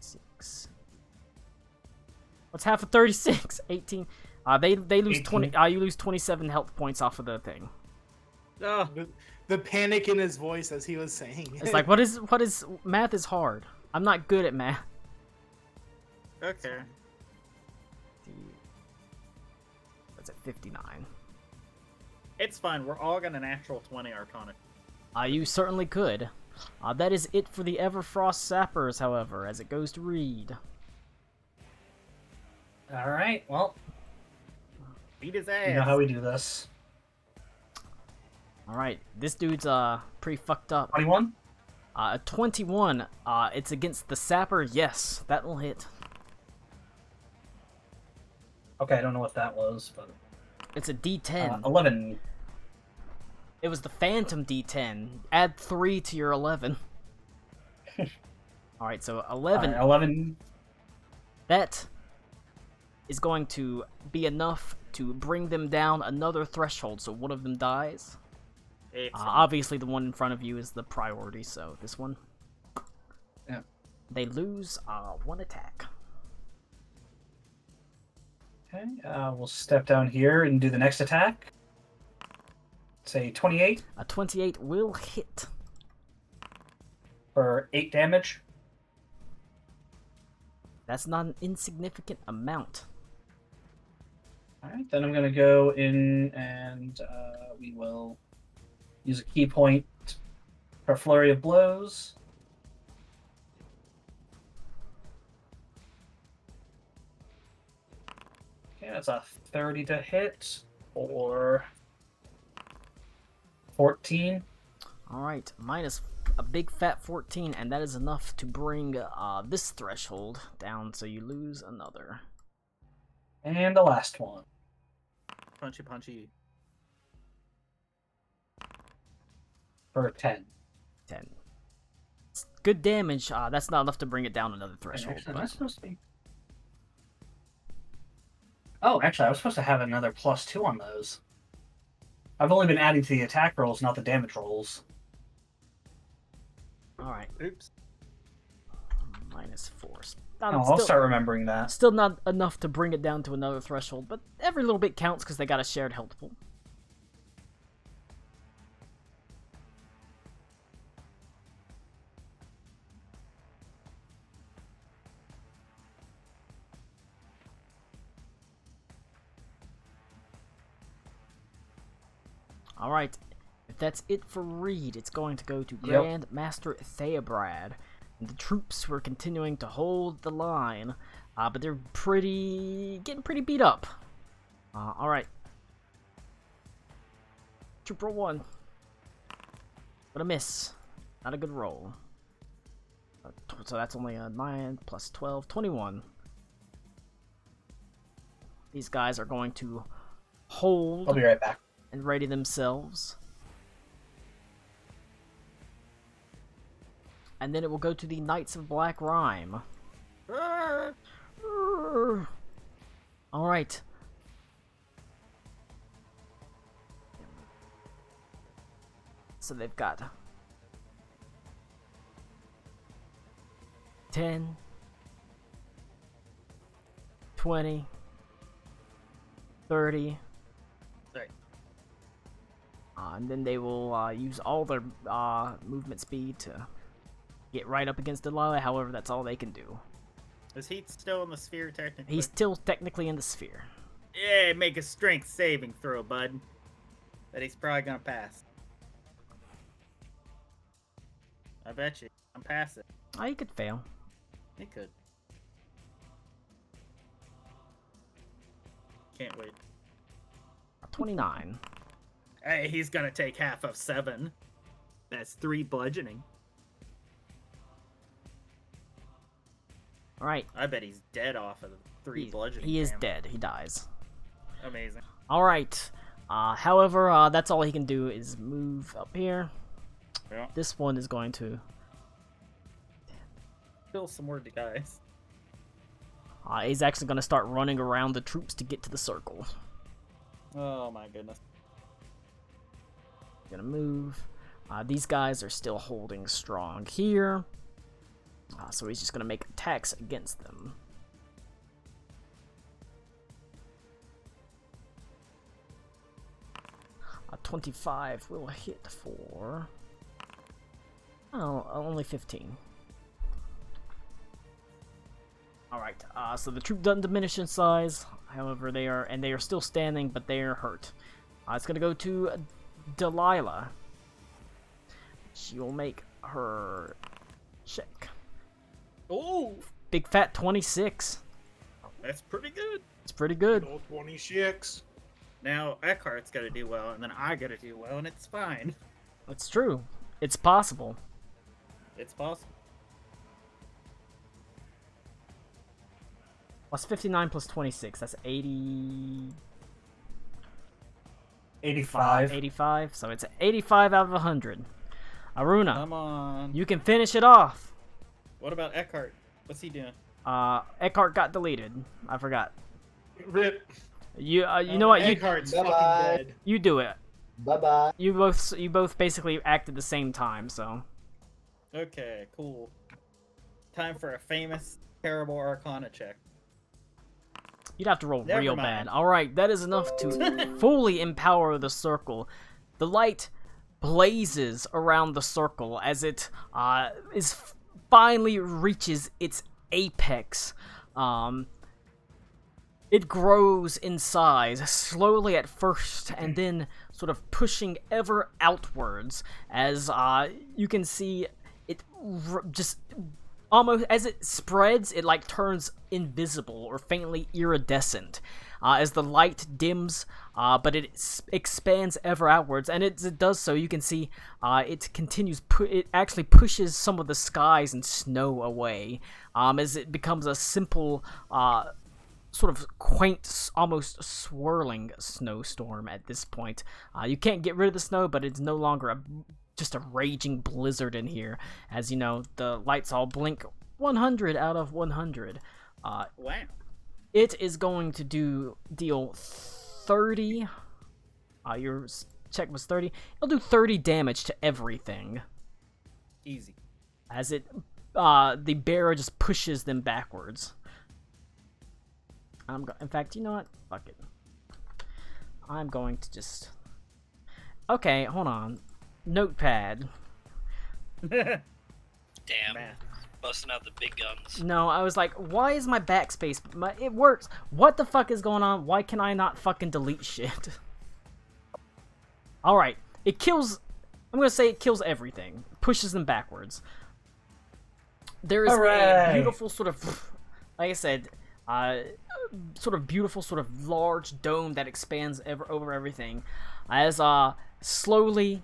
6. What's half of 36? 18. They lose 18. 20. You lose 27 health points off of the thing. Oh, The panic in his voice as he was saying. It's like, what is math is hard. I'm not good at math. okay. That's at 59. It's fine. We're all gonna natural 20 Arcana. You certainly could. That is it for the Everfrost Sappers, however, as it goes to Reed. All right. Well, Beat his ass. you know how we do this. Alright, this dude's pretty fucked up. 21. 21. It's against the Sapper. Yes, that will hit. Okay, I don't know what that was, but It's a D10. 11. It was the Phantom D10. Add 3 to your 11. Alright, so 11. 11. That is going to be enough to bring them down another threshold, so one of them dies. Excellent. Obviously, the one in front of you is the priority, so this one. Yeah. They lose 1 attack. Okay, we'll step down here and do the next attack. Say 28 A 28 will hit. for 8 damage. That's not an insignificant amount. Alright, then I'm going to go in and we will use a key point for Flurry of Blows. Okay, that's a 30 to hit or 14. Alright, minus a big fat 14, and that is enough to bring this threshold down, so you lose another. And the last one. Punchy, punchy. For 10. 10. It's good damage. That's not enough to bring it down another threshold. Actually, But that's supposed to be... Oh, actually, I was supposed to have another +2 on those. I've only been adding to the attack rolls, not the damage rolls. alright, Oops. minus 4. I'll start remembering that. Still not enough to bring it down to another threshold, but every little bit counts because they got a shared health pool. Alright, if that's it for Reed, it's going to go to Grand Master Theobrad. And the troops were continuing to hold the line, but they're getting pretty beat up. Alright. Troop roll 1. But a miss. Not a good roll. So that's only a 9 plus 12, 21. These guys are going to hold I'll be right back. and ready themselves. And then it will go to the Knights of Black Rime. Alright. So they've got 10, 20, 30. Right. And then they will use all their movement speed to get right up against Delilah. However, that's all they can do. Is he still in the sphere technically? He's still technically in the sphere. Yeah, make a strength saving throw, bud. But he's probably gonna pass. I bet you. I'm passing. Oh, you could fail. He could. Can't wait. 29. Hey, he's gonna take half of 7. That's 3 bludgeoning. All right. I bet he's dead off of the 3 bludgeoning. He is damage. dead. He dies. Amazing. All right. However, that's all he can do is move up here. Yeah. This one is going to. Kill some more guys. He's actually going to start running around the troops to get to the circle. Oh my goodness. Gonna move. These guys are still holding strong here. So he's just gonna make attacks against them. A 25 will hit for... Oh, only 15. Alright, so the troop doesn't diminish in size. However, they are still standing, but they are hurt. It's gonna go to Delilah. She will make her check. Oh, Big fat 26. that's pretty good. It's pretty good. Old 26. Now Eckhart's gotta do well, and then I gotta do well, and it's fine. It's true. It's possible. It's possible. What's 59 plus 26? That's 80... 85. 85. So it's 85 out of 100. Aruna, Come on. you can finish it off. What about Eckhart? What's he doing? Eckhart got deleted. I forgot. Rip. You know what? Eckhart's fucking Bye-bye. dead. You do it. Bye bye. You both basically act at the same time. So Okay, cool. Time for a famous, terrible Arcana check. you'd have to roll Never real mind. bad. All right, that is enough to fully empower the circle. The light blazes around the circle as it finally reaches its apex. It grows in size, slowly at first, and then sort of pushing ever outwards as you can see it just almost as it spreads, it like turns invisible or faintly iridescent as the light dims, but it expands ever outwards, and it does so. You can see it continues. It actually pushes some of the skies and snow away as it becomes a simple. Sort of quaint, almost swirling snowstorm at this point. You can't get rid of the snow, but it's no longer just a raging blizzard in here. As you know, the lights all blink 100 out of 100. Wow. It is going to deal 30. Your check was 30. It'll do 30 damage to everything. Easy. As it, the bearer just pushes them backwards. In fact, you know what? Fuck it. I'm going to just... Okay, hold on. Notepad. Damn. Math. Busting out the big guns. No, I was like, why is my backspace... It works. What the fuck is going on? Why can I not fucking delete shit? Alright. It kills... I'm gonna say it kills everything. Pushes them backwards. There is a Hooray! beautiful sort of... Like I said... sort of beautiful, sort of large dome that expands over everything, as slowly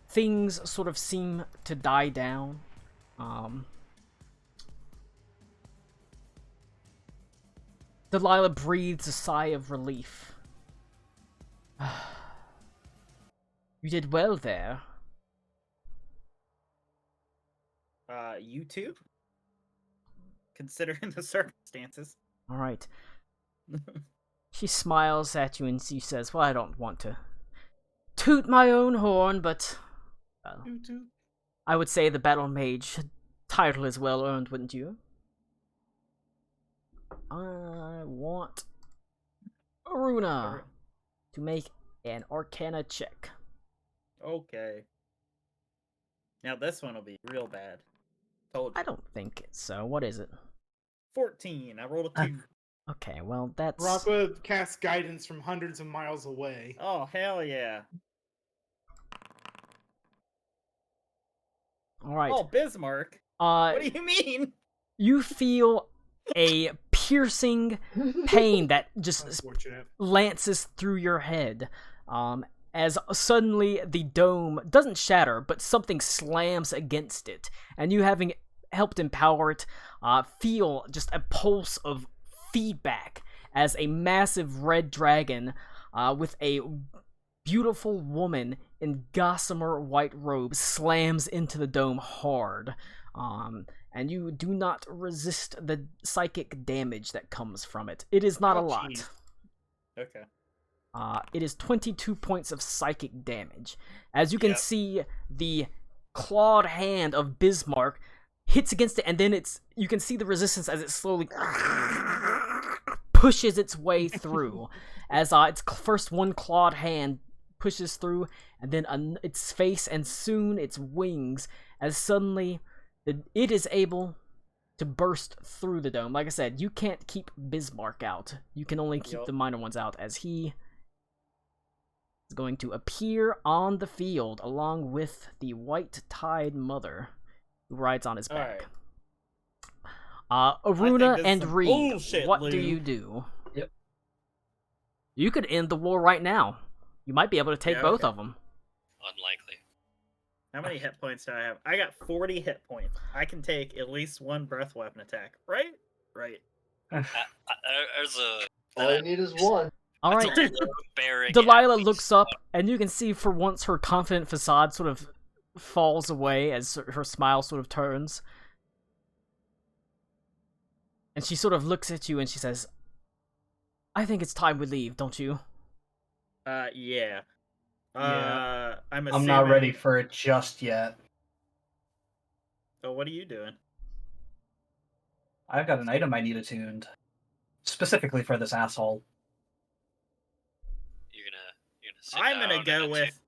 things sort of seem to die down. Delilah breathes a sigh of relief. You did well there. You too? Considering the circumstances. All right. She smiles at you and she says, well, I don't want to toot my own horn, but I would say the Battle Mage title is well earned, wouldn't you? I want Aruna to make an Arcana check. Okay. Now this one will be real bad. Told you. I don't think so. What is it? 14. I rolled a 2. Okay, well, that's... Rappa casts guidance from hundreds of miles away. Oh, hell yeah. Alright. Oh, Bismarck. What do you mean? You feel a piercing pain that just Unfortunate. lances through your head. As suddenly the dome doesn't shatter, but something slams against it. And you, having helped empower it, feel just a pulse of feedback as a massive red dragon with a beautiful woman in gossamer white robes slams into the dome hard. And you do not resist the psychic damage that comes from it. It is not a lot. Jeez. Okay. It is 22 points of psychic damage. As you can see, the clawed hand of Bismarck hits against it, and then you can see the resistance as it slowly pushes its way through. As its first one clawed hand pushes through, and then its face and soon its wings, as suddenly it is able to burst through the dome. Like I said, you can't keep Bismarck out. You can only keep the minor ones out, as he is going to appear on the field along with the White Tide Mother, who rides on his back. Aruna and Reed, what do you do? Yep. You could end the war right now. You might be able to take both of them. Unlikely. How many hit points do I have? I got 40 hit points. I can take at least one breath weapon attack. Right? Right. There's a... All you need is one. All right. Delilah looks up, and you can see for once her confident facade sort of falls away as her smile sort of turns. And she sort of looks at you and she says, I think it's time we leave, don't you? Yeah. I'm not ready for it just yet. So what are you doing? I've got an item I need attuned. Specifically for this asshole. You're gonna sit I'm down gonna go and with...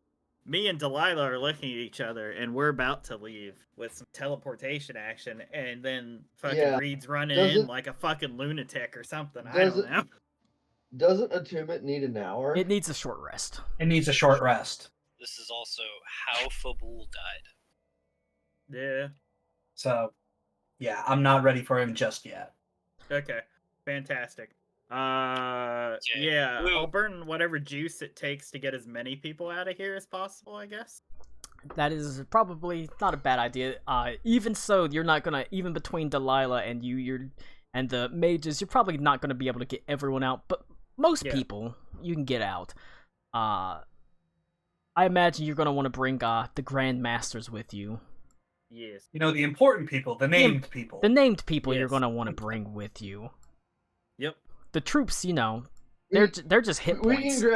Me and Delilah are looking at each other, and we're about to leave with some teleportation action, and then fucking Reed's running in like a fucking lunatic or something. I don't know. Doesn't attunement need an hour? It needs a short rest. It needs a short rest. This is also how Fabul died. Yeah. So, yeah, I'm not ready for him just yet. Okay. Fantastic. Okay. Yeah, I'll burn whatever juice it takes to get as many people out of here as possible, I guess. That is probably not a bad idea. Even so, you're not gonna, even between Delilah and you, and the mages, you're probably not gonna be able to get everyone out, but most people you can get out. I imagine you're gonna want to bring the Grand Masters with you. Yes. You know, the important people, the named people. The named people you're gonna want to bring with you. Yep. The troops, you know, they're just hit points. We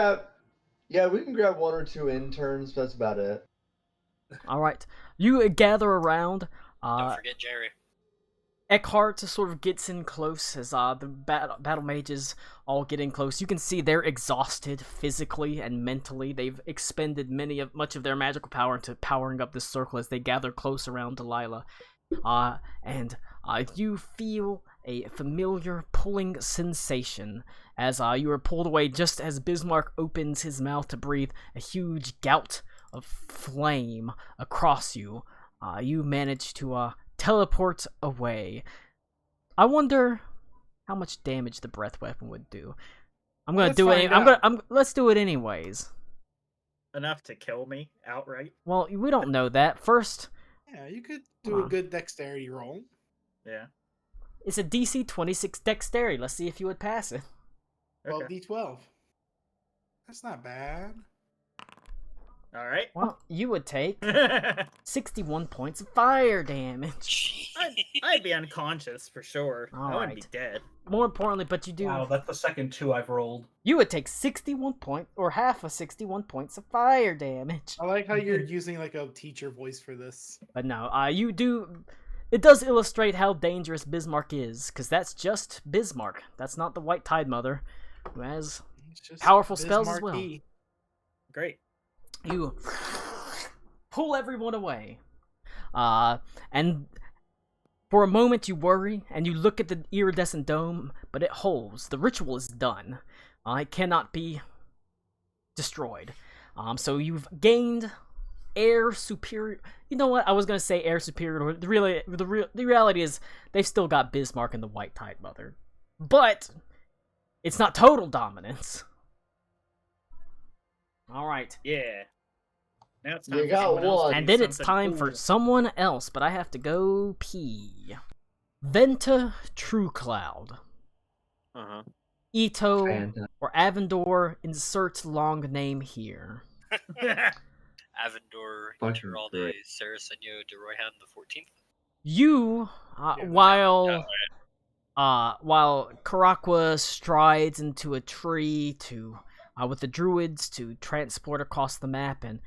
can grab one or two interns. That's about it. All right, you gather around. Don't forget Jerry. Eckhart sort of gets in close as the battle mages all get in close. You can see they're exhausted physically and mentally. They've expended much of their magical power into powering up this circle as they gather close around Delilah. And you feel a familiar pulling sensation as you are pulled away just as Bismarck opens his mouth to breathe a huge gout of flame across you. You manage to teleport away. I wonder how much damage the breath weapon would do. I'm gonna do it. Let's do it anyways. Enough to kill me outright. Well, we don't know that. First, yeah, you could do a good dexterity roll. Yeah. It's a DC 26 dexterity. Let's see if you would pass it. Well, D12. That's not bad. All right. Well, you would take 61 points of fire damage. I'd be unconscious for sure. I wouldn't be dead. More importantly, but you do. Wow, that's the second 2 I've rolled. You would take 61 half of 61 points of fire damage. I like how you're using like a teacher voice for this. But no, you do. It does illustrate how dangerous Bismarck is, because that's just Bismarck. That's not the White Tide Mother, who has powerful spells as well. Great. For a moment you worry, and you look at the iridescent dome, but it holds. The ritual is done. It cannot be destroyed. So you've gained air superior. You know what? I was gonna say air superior. The reality is they've still got Bismarck and the White Tide Mother, but it's not total dominance. All right. Yeah. Now it's You time for got someone else to one. And do then it's something time for cool. someone else, but I have to go pee. Venta True Cloud. Uh-huh. Ito Fantastic. or Avendor, insert long name here. Avendor Fucking Geraldi great. Sarasenio de Royhan the 14th. You, while Karakwa strides into a tree to, with the druids to transport across the map, and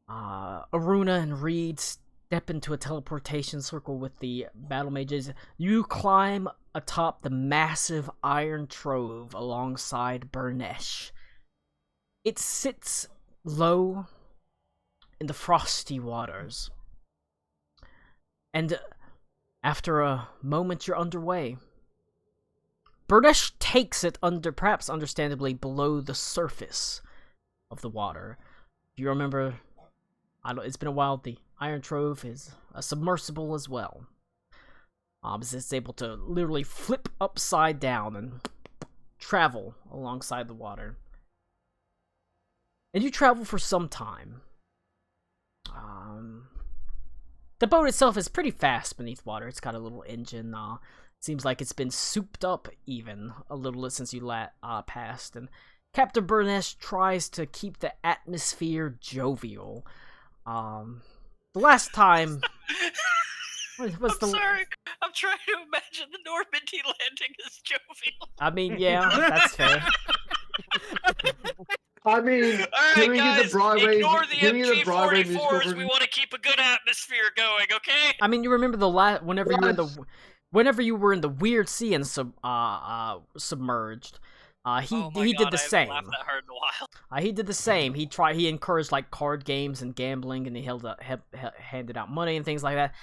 Aruna and Reed step into a teleportation circle with the battle mages, you climb atop the massive iron trove alongside Burnesh. It sits low in the frosty waters. And after a moment, you're underway. Burnesh takes it perhaps understandably, below the surface of the water. If you remember, it's been a while, the Iron Trove is a submersible as well. It's able to literally flip upside down and travel alongside the water. And you travel for some time. The boat itself is pretty fast beneath water. It's got a little engine. Seems like it's been souped up even a little since you passed. And Captain Burnesh tries to keep the atmosphere jovial. The last time... Sorry, I'm trying to imagine the Normandy landing as jovial. I mean, yeah, that's fair. I mean, Alright, can we get guys, the Broadway? ignore the Give me the Broadway musical MG44s. We version. want to keep a good atmosphere going, okay? I mean, you remember whenever you were in the weird sea and submerged. He did the same. I haven't laughed that hard in a while. He did the same. He encouraged like card games and gambling, and he handed out money and things like that.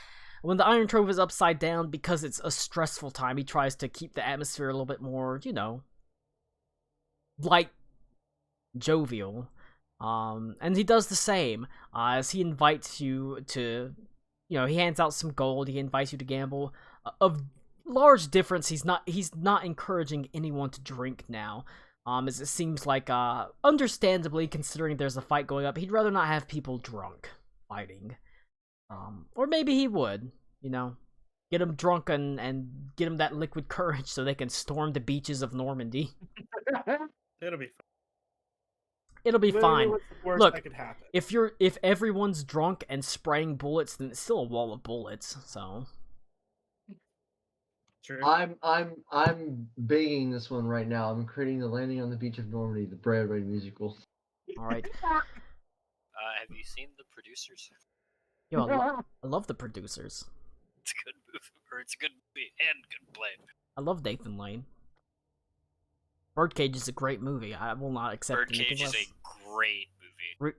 When the Iron Trove is upside down, because it's a stressful time, he tries to keep the atmosphere a little bit more, light, jovial. And he does the same, as he invites you to, he hands out some gold, he invites you to gamble. Of large difference, he's not encouraging anyone to drink now. As it seems like, understandably, considering there's a fight going up, he'd rather not have people drunk fighting. Or maybe he would, get them drunk and get them that liquid courage so they can storm the beaches of Normandy. It'll be fun. It'll be Literally, fine. what's the worst Look, that could happen? if everyone's drunk and spraying bullets, then it's still a wall of bullets. So True. I'm begging this one right now. I'm creating the Landing on the Beach of Normandy, the Broadway musical. all right, Have you seen The Producers? yo, I love the producers. It's a good movie, or it's a good movie and good play. I love Nathan Lane. Birdcage is a great movie. I will not accept Birdcage anything is less. a great movie.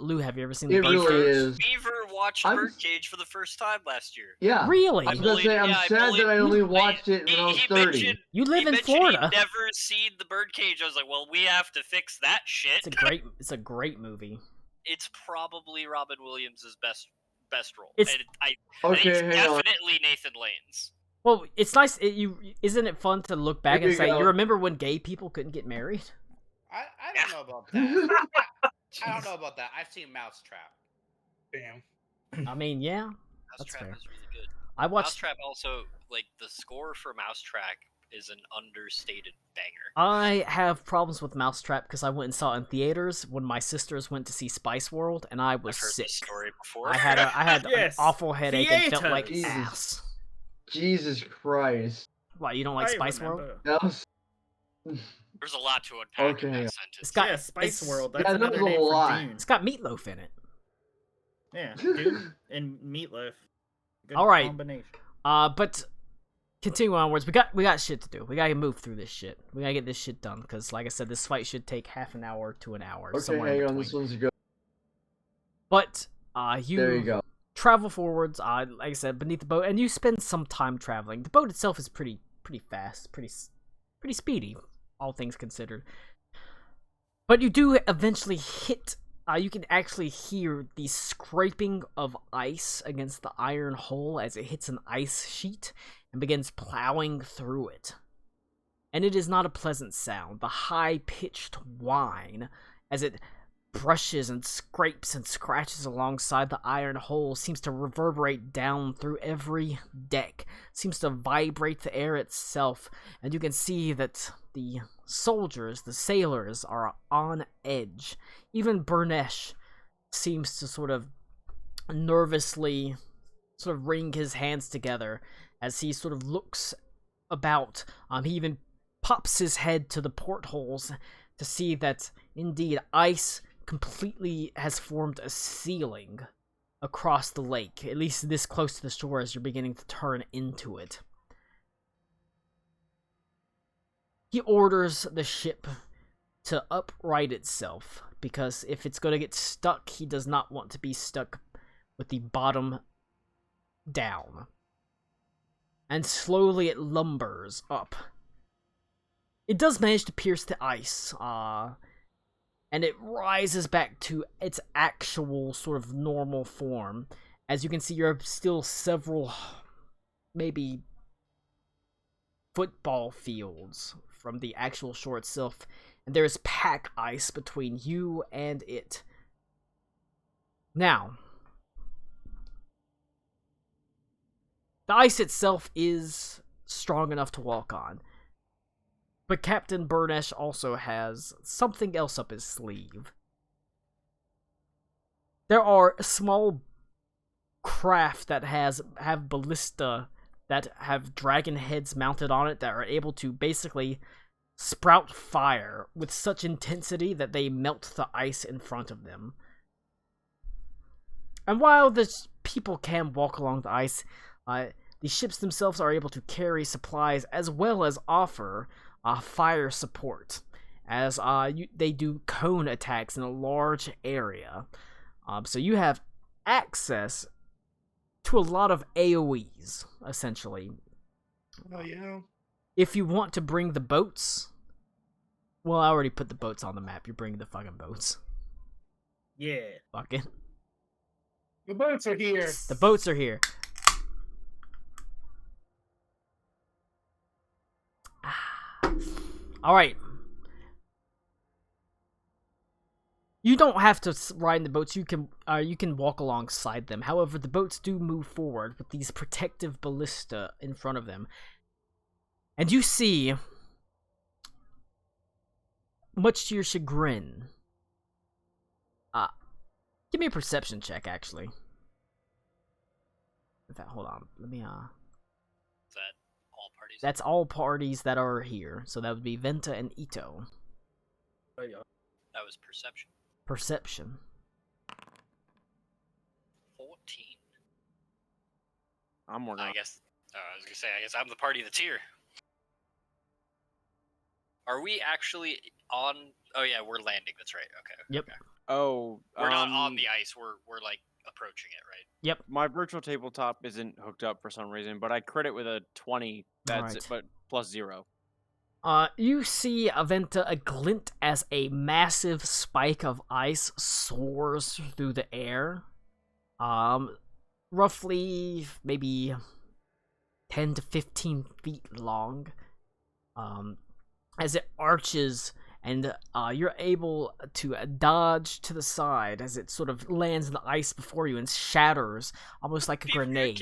Lou, have you ever seen It the really Birdcage? is. Beaver watched I'm- Birdcage for the first time last year. Yeah. Really? I was gonna say, I'm I sad that I only watched it when I was 30. mentioned, You live he in mentioned Florida. He'd never seen the Birdcage. I was like, well, we have to fix that shit. It's a great movie. It's probably Robin Williams' best role. It's- And I Okay, think it's hang on. definitely Nathan Lane's. Well, it's nice. Isn't it fun to look back Here and you say, go. you remember when gay people couldn't get married? I don't know about that. I don't know about that. I've seen Mousetrap. Damn. I mean, yeah. That's Mousetrap fair. is really good. I watched. Mousetrap also, like, the score for Mousetrap is an understated banger. I have problems with Mousetrap because I went and saw it in theaters when my sisters went to see Spice World, and I was I've heard sick. this story before. I had Yes. an awful headache and felt Theaters. like Jesus. ass. Jesus Christ. What, you don't like I Spice World? remember. That was. There's a lot to unpack Okay, in hang that on. sentence. It's got Yeah, Spice it's- World. That's Yeah, another that was a name for lot. Dune. It's got meatloaf in it. Yeah, Dune and Meatloaf. Good All right. combination. But continue onwards. We got shit to do. We gotta move through this shit. We gotta get this shit done because, like I said, this fight should take half an hour to an hour. Okay, somewhere in hang on. between. This one's good. But There you go. travel forwards, like I said, beneath the boat, and you spend some time traveling. The boat itself is pretty fast, pretty speedy, all things considered. But you do eventually hit. You can actually hear the scraping of ice against the iron hull as it hits an ice sheet and begins plowing through it. And it is not a pleasant sound. The high-pitched whine as it brushes and scrapes and scratches alongside the iron hull seems to reverberate down through every deck, seems to vibrate the air itself, and you can see that the soldiers, the sailors, are on edge. Even Burnesh seems to sort of nervously sort of wring his hands together as he sort of looks about. He even pops his head to the portholes to see that indeed ice completely has formed a ceiling across the lake, at least this close to the shore as you're beginning to turn into it. He orders the ship to upright itself, because if it's going to get stuck, he does not want to be stuck with the bottom down. And slowly it lumbers up. It does manage to pierce the ice, and it rises back to its actual sort of normal form. As you can see, you're still several, maybe, football fields from the actual shore itself, and there is pack ice between you and it. Now, the ice itself is strong enough to walk on, but Captain Burnesh also has something else up his sleeve. There are small craft that have ballista that have dragon heads mounted on it that are able to basically sprout fire with such intensity that they melt the ice in front of them. And while the people can walk along the ice, the ships themselves are able to carry supplies as well as offer fire support, as they do cone attacks in a large area. So you have access to a lot of AoEs, essentially. Oh, yeah. If you want to bring the boats, well, I already put the boats on the map. You bring the fucking boats. Yeah. Fuck it. The boats are here. The boats are here. Alright. You don't have to ride in the boats. You can walk alongside them. However, the boats do move forward with these protective ballista in front of them. And you see, much to your chagrin, give me a perception check, actually. In fact, hold on. Let me, Is that all parties? That's all parties that are here. So that would be Venta and Ito. That was perception. Perception. 14. I'm working on I guess I'm the party that's here. Are we actually on? Oh yeah, we're landing. That's right. Okay. Yep. Okay. Oh, We're not on the ice. We're like approaching it, right? Yep. My virtual tabletop isn't hooked up for some reason, but I crit it with a 20. That's Alright. it, but plus 0. You see Aventa a glint as a massive spike of ice soars through the air. Roughly maybe 10 to 15 feet long. As it arches and you're able to dodge to the side as it sort of lands in the ice before you and shatters almost like a grenade.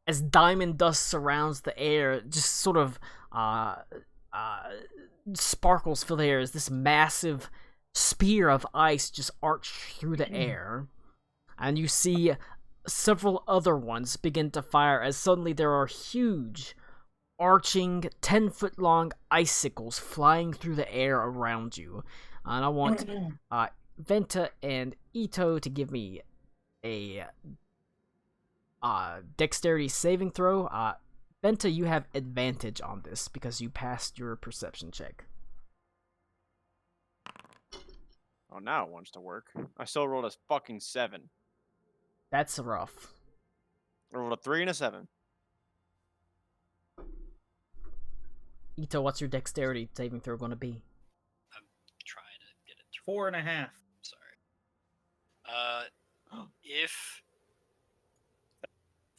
As diamond dust surrounds the air, just sort of sparkles fill the air as this massive spear of ice just arch through the air. And you see several other ones begin to fire as suddenly there are huge, arching, 10-foot-long icicles flying through the air around you. And I want Venta and Ito to give me a dexterity saving throw. Venta, you have advantage on this because you passed your perception check. Oh, now it wants to work. I still rolled a fucking 7. That's rough. I rolled a 3 and a 7. Ito, what's your dexterity saving throw going to be? I'm trying to get it. 4.5. Sorry. If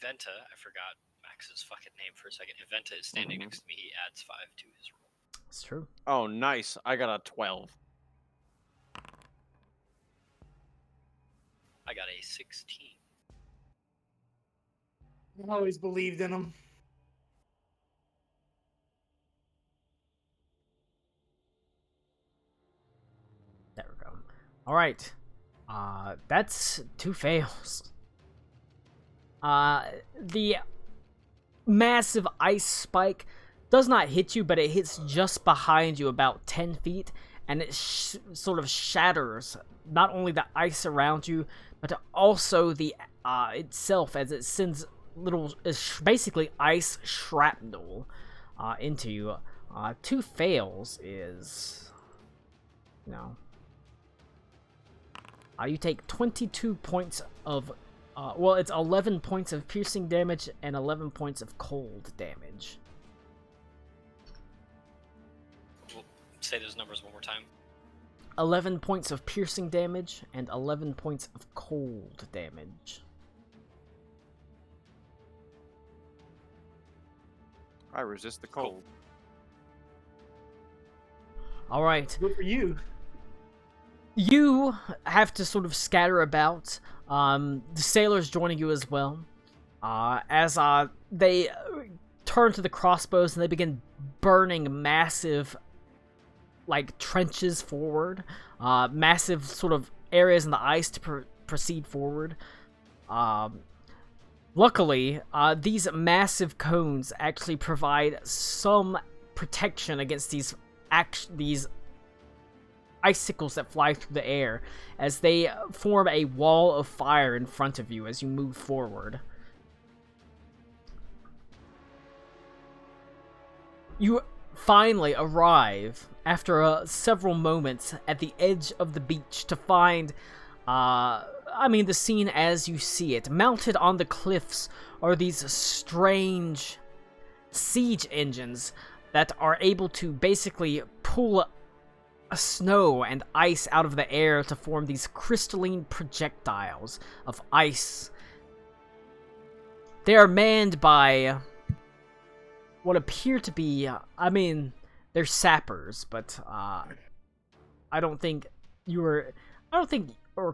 Venta, I forgot Max's fucking name for a second. If Venta is standing next to me, he adds 5 to his roll. It's true. Oh, nice. I got a 12. I got a 16. I always believed in him. There we go. All right. That's 2 fails. The massive ice spike does not hit you, but it hits just behind you about 10 feet, and it sort of shatters not only the ice around you, but also the itself, as it sends little, basically ice shrapnel into you. 2 fails is, you take 22 points of, well, it's 11 points of piercing damage and 11 points of cold damage. We'll say those numbers one more time. 11 points of piercing damage and 11 points of cold damage. I resist the cold. All right. Good for you. You have to sort of scatter about. The sailors joining you as well. As they turn to the crossbows and they begin burning massive, like, trenches forward. Massive sort of areas in the ice to proceed forward. Luckily, these massive cones actually provide some protection against these icicles that fly through the air, as they form a wall of fire in front of you as you move forward. You finally arrive, after several moments, at the edge of the beach to find, the scene as you see it. Mounted on the cliffs are these strange siege engines that are able to basically pull snow and ice out of the air to form these crystalline projectiles of ice. They are manned by what appear to be, they're sappers, but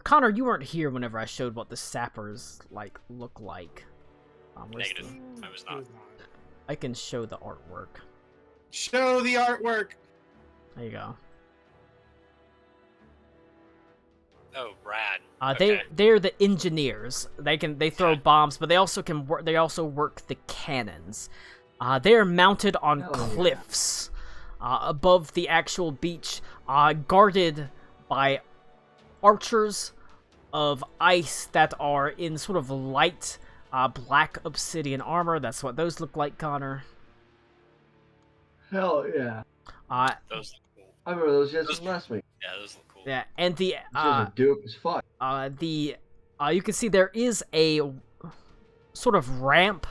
Connor, you weren't here whenever I showed what the sappers look like. Negative. I was not. I can show the artwork. Show the artwork. There you go. Oh, rad. Okay. They're the engineers. They throw bombs, but they also work the cannons. They are mounted on cliffs above the actual beach, guarded by archers of ice that are in sort of light black obsidian armor. That's what those look like, Connor. Hell yeah. Those look cool. I remember those guys from last week. Yeah, those look cool. Yeah, and the These guys are dope as fuck. you can see there is a sort of ramp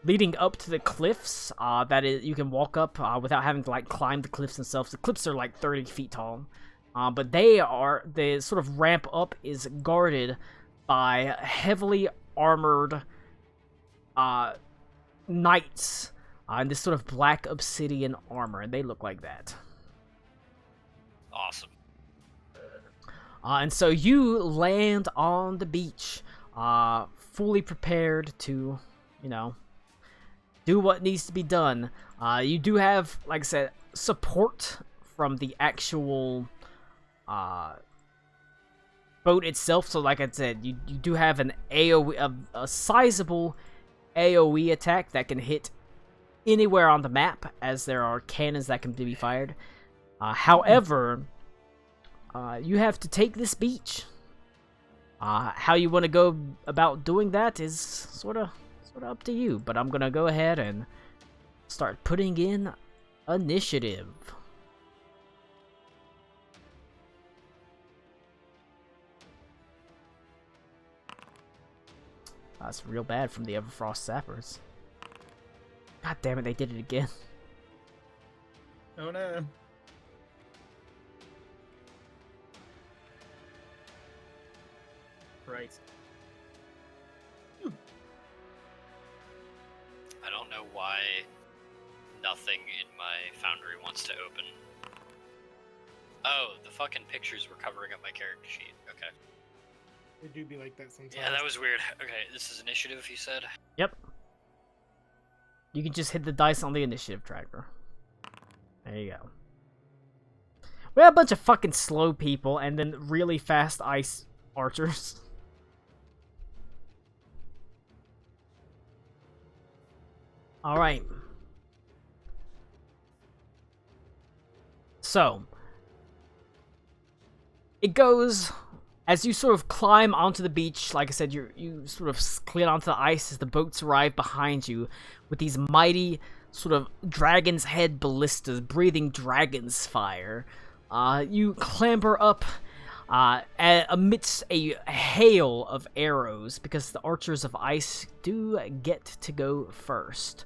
leading up to the cliffs that you can walk up without having to climb the cliffs themselves. The cliffs are 30 feet tall, but the sort of ramp up is guarded by heavily armored knights in this sort of black obsidian armor, and they look like that. Awesome. And so you land on the beach, fully prepared to, do what needs to be done. You do have, like I said, support from the actual boat itself. So, like I said, you do have an AoE, a sizable AoE attack that can hit anywhere on the map, as there are cannons that can be fired. However, you have to take this beach. How you want to go about doing that is sort of up to you, but I'm gonna go ahead and start putting in initiative. That's real bad from the Everfrost Sappers. God damn it, they did it again. Oh no. Christ. I don't know why nothing in my foundry wants to open. Oh, the fucking pictures were covering up my character sheet. Okay. It do be like that sometimes. Yeah, that was weird. Okay, this is initiative, you said? Yep. You can just hit the dice on the initiative tracker. There you go. We have a bunch of fucking slow people and then really fast ice archers. Alright. So, it goes, as you sort of climb onto the beach, like I said, you sort of skid onto the ice as the boats arrive behind you with these mighty sort of dragon's head ballistas breathing dragon's fire. You clamber up amidst a hail of arrows because the archers of ice do get to go first.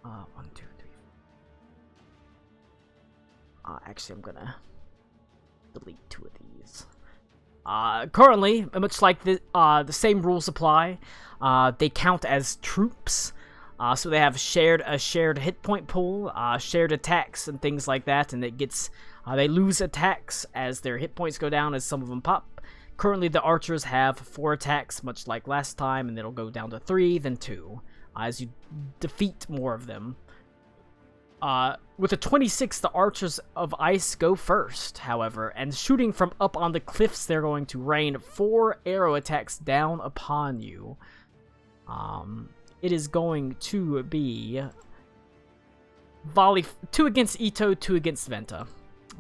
1, 2, 3. Actually, I'm gonna delete 2 of these. Currently, much like the same rules apply. They count as troops. So they have a shared hit point pool, shared attacks and things like that, and it gets they lose attacks as their hit points go down as some of them pop. Currently, the archers have 4 attacks, much like last time, and it'll go down to 3, then 2, as you defeat more of them. With a 26, the archers of ice go first, however, and shooting from up on the cliffs, they're going to rain 4 arrow attacks down upon you. It is going to be volley 2 against Ito, 2 against Venta.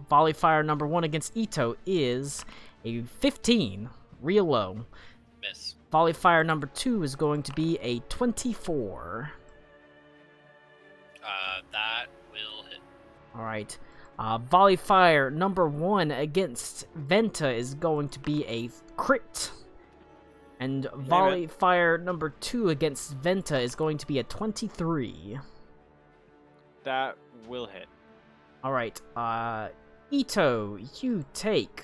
Volley fire number 1 against Ito is a 15, real low. Miss. Volley fire number 2 is going to be a 24. That will hit. Alright. Volley fire number 1 against Venta is going to be a crit. And volley fire number 2 against Venta is going to be a 23. That will hit. Alright, Ito, you take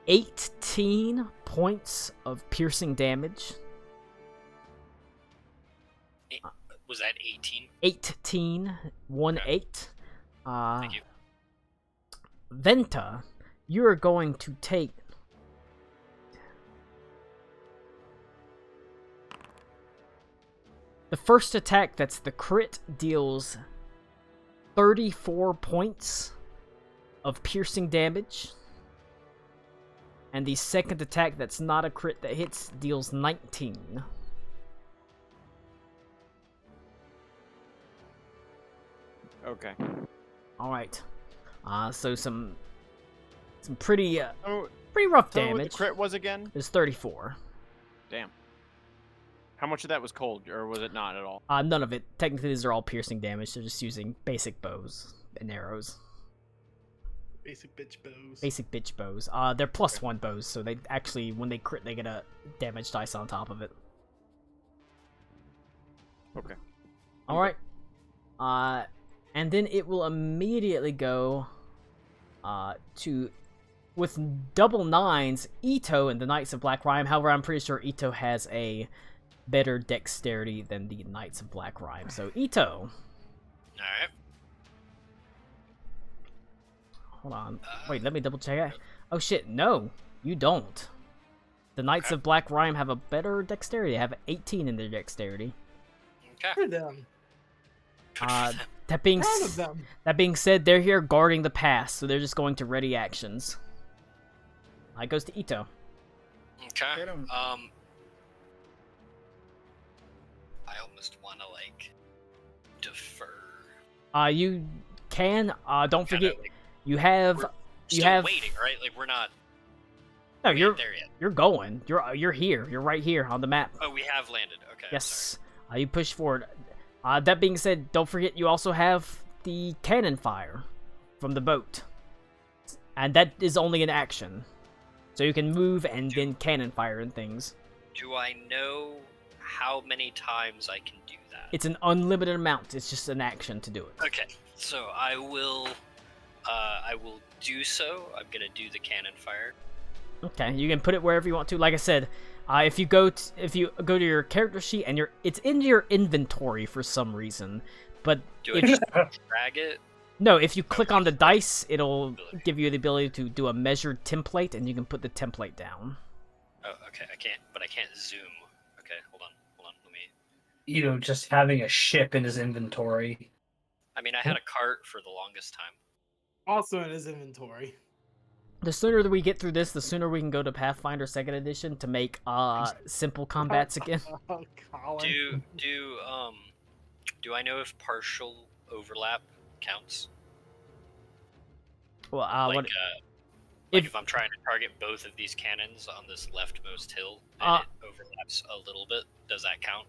18 points of piercing damage. Was that 18? 18, 1 Okay. 8. Thank you. Venta, you are going to take the first attack, that's the crit, deals 34 points of piercing damage. And the second attack, that's not a crit that hits, deals 19. Okay. Alright. So some pretty Oh, pretty rough tell me what damage. the crit was again? It's 34. Damn. How much of that was cold, or was it not at all? None of it. Technically, these are all piercing damage. They're just using basic bows and arrows. Basic bitch bows. Basic bitch bows. They're +1 bows, so they actually, when they crit, they get a damage dice on top of it. Okay. Alright. And then it will immediately go to, with double 9s, Ito and the Knights of Black Rime. However, I'm pretty sure Ito has a better dexterity than the Knights of Black Rime. So, Ito. Alright. Hold on. Wait, let me double check. Oh shit, no, you don't. The Knights of Black Rime have a better dexterity. They have 18 in their dexterity. Okay. For them. Good for them. Proud of them. That being said, they're here guarding the pass, so they're just going to ready actions. It goes to Ito. Okay. Hit 'em. I almost want to, like, defer. You can. Don't Kinda, forget, like, you have. we're You still have. waiting, right? Like, we're not No, we you're ain't there yet. you're going. You're here. You're right here on the map. Oh, we have landed. Okay. Sorry. Yes. You push forward. That being said, don't forget you also have the cannon fire from the boat, and that is only an action, so you can move and then cannon fire and things. Do I know how many times I can do that? It's an unlimited amount. It's just an action to do it. Okay, so I will do so. I'm gonna do the cannon fire. Okay, you can put it wherever you want to. Like I said, if you go to your character sheet and it's in your inventory for some reason, but Do I if just drag it? no, if you click on the dice, it'll give you the ability to do a measured template, and you can put the template down. Oh, okay. I can't zoom. Okay, hold on. Let me. You know, just having a ship in his inventory. I mean, I had a cart for the longest time. Also in his inventory. The sooner that we get through this, the sooner we can go to Pathfinder 2nd Edition to make simple combats again. Oh, Colin. Do I know if partial overlap counts? Well, Like if I'm trying to target both of these cannons on this leftmost hill and it overlaps a little bit, does that count?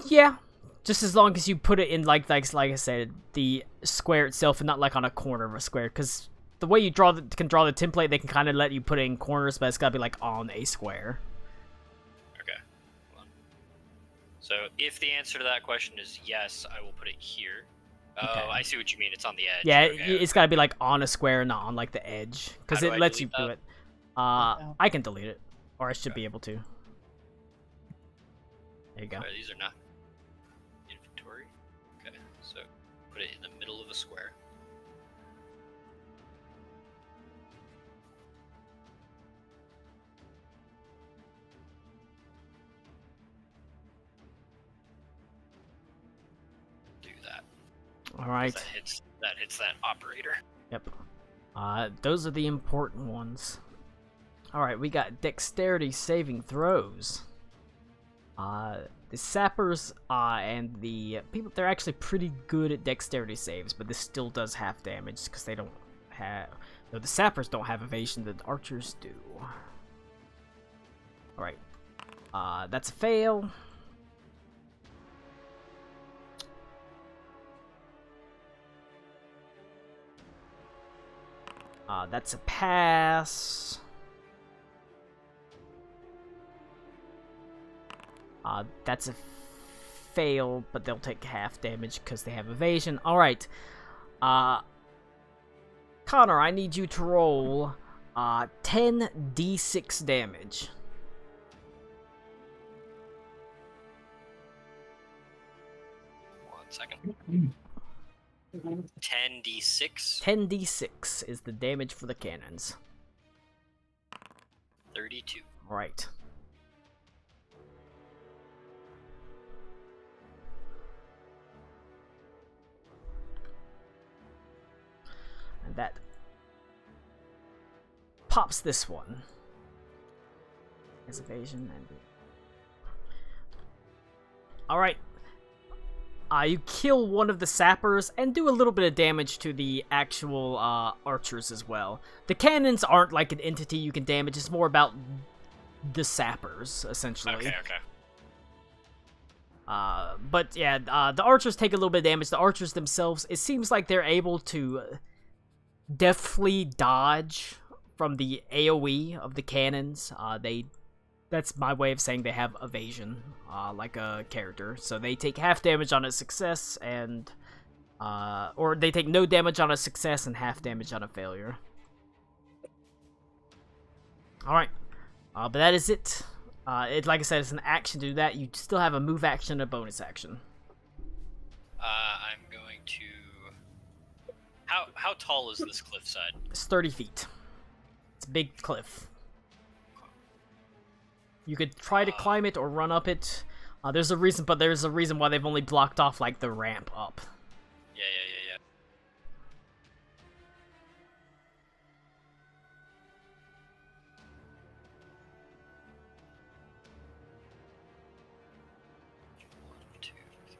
Yeah, just as long as you put it in like I said, the square itself, and not like on a corner of a square. Because the way you can draw the template, they can kind of let you put it in corners, but it's gotta be like on a square. Okay. Hold on. So if the answer to that question is yes, I will put it here. Oh, Okay. I see what you mean. It's on the edge. Yeah, Okay, it's gotta be like on a square, not on like the edge, because How it do I lets you delete do that? it. I can delete it, or I should be able to. There you go. Sorry, these are not inventory. Okay, so put it in the middle of a square. Do that. All right. That hits that operator. Yep. Those are the important ones. Alright, we got dexterity saving throws. The sappers and the people, they're actually pretty good at dexterity saves, but this still does half damage because they don't have... No, the sappers don't have evasion, the archers do. Alright. That's a fail. That's a pass. That's a fail, but they'll take half damage because they have evasion. Alright. Connor, I need you to roll 10d6 damage. One second. 10d6. 10d6 is the damage for the cannons. 32. Right. And that pops this one. His evasion and... Alright. You kill one of the sappers and do a little bit of damage to the actual archers as well. The cannons aren't like an entity you can damage, it's more about the sappers, essentially. Okay. But yeah, the archers take a little bit of damage. The archers themselves, it seems like they're able to deftly dodge from the AoE of the cannons. That's my way of saying they have evasion, like a character. So they take half damage on a success, and or they take no damage on a success and half damage on a failure. All right, but that is it. Like I said, it's an action to do that. You still have a move action and a bonus action. I'm going to... How tall is this cliffside? It's 30 feet. It's a big cliff. You could try to climb it or run up it. There's a reason why they've only blocked off like the ramp up. Yeah. One, two, three,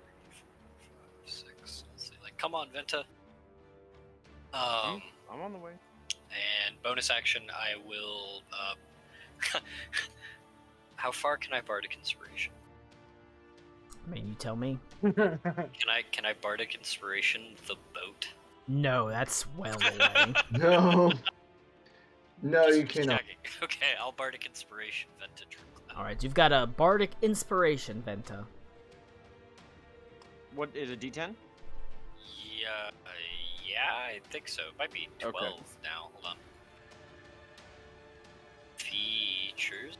four, 5, 6. Let's see, like, come on, Venta. I'm on the way. And bonus action, I will. How far can I Bardic Inspiration? I mean, you tell me. Can I Bardic Inspiration the boat? No, that's well away. No. No, Just you cannot. checking. Okay, I'll Bardic Inspiration Venta True Cloud. Alright, you've got a Bardic Inspiration, Venta. What is a D10? Yeah, I think so. It might be 12 now. Hold on. Features.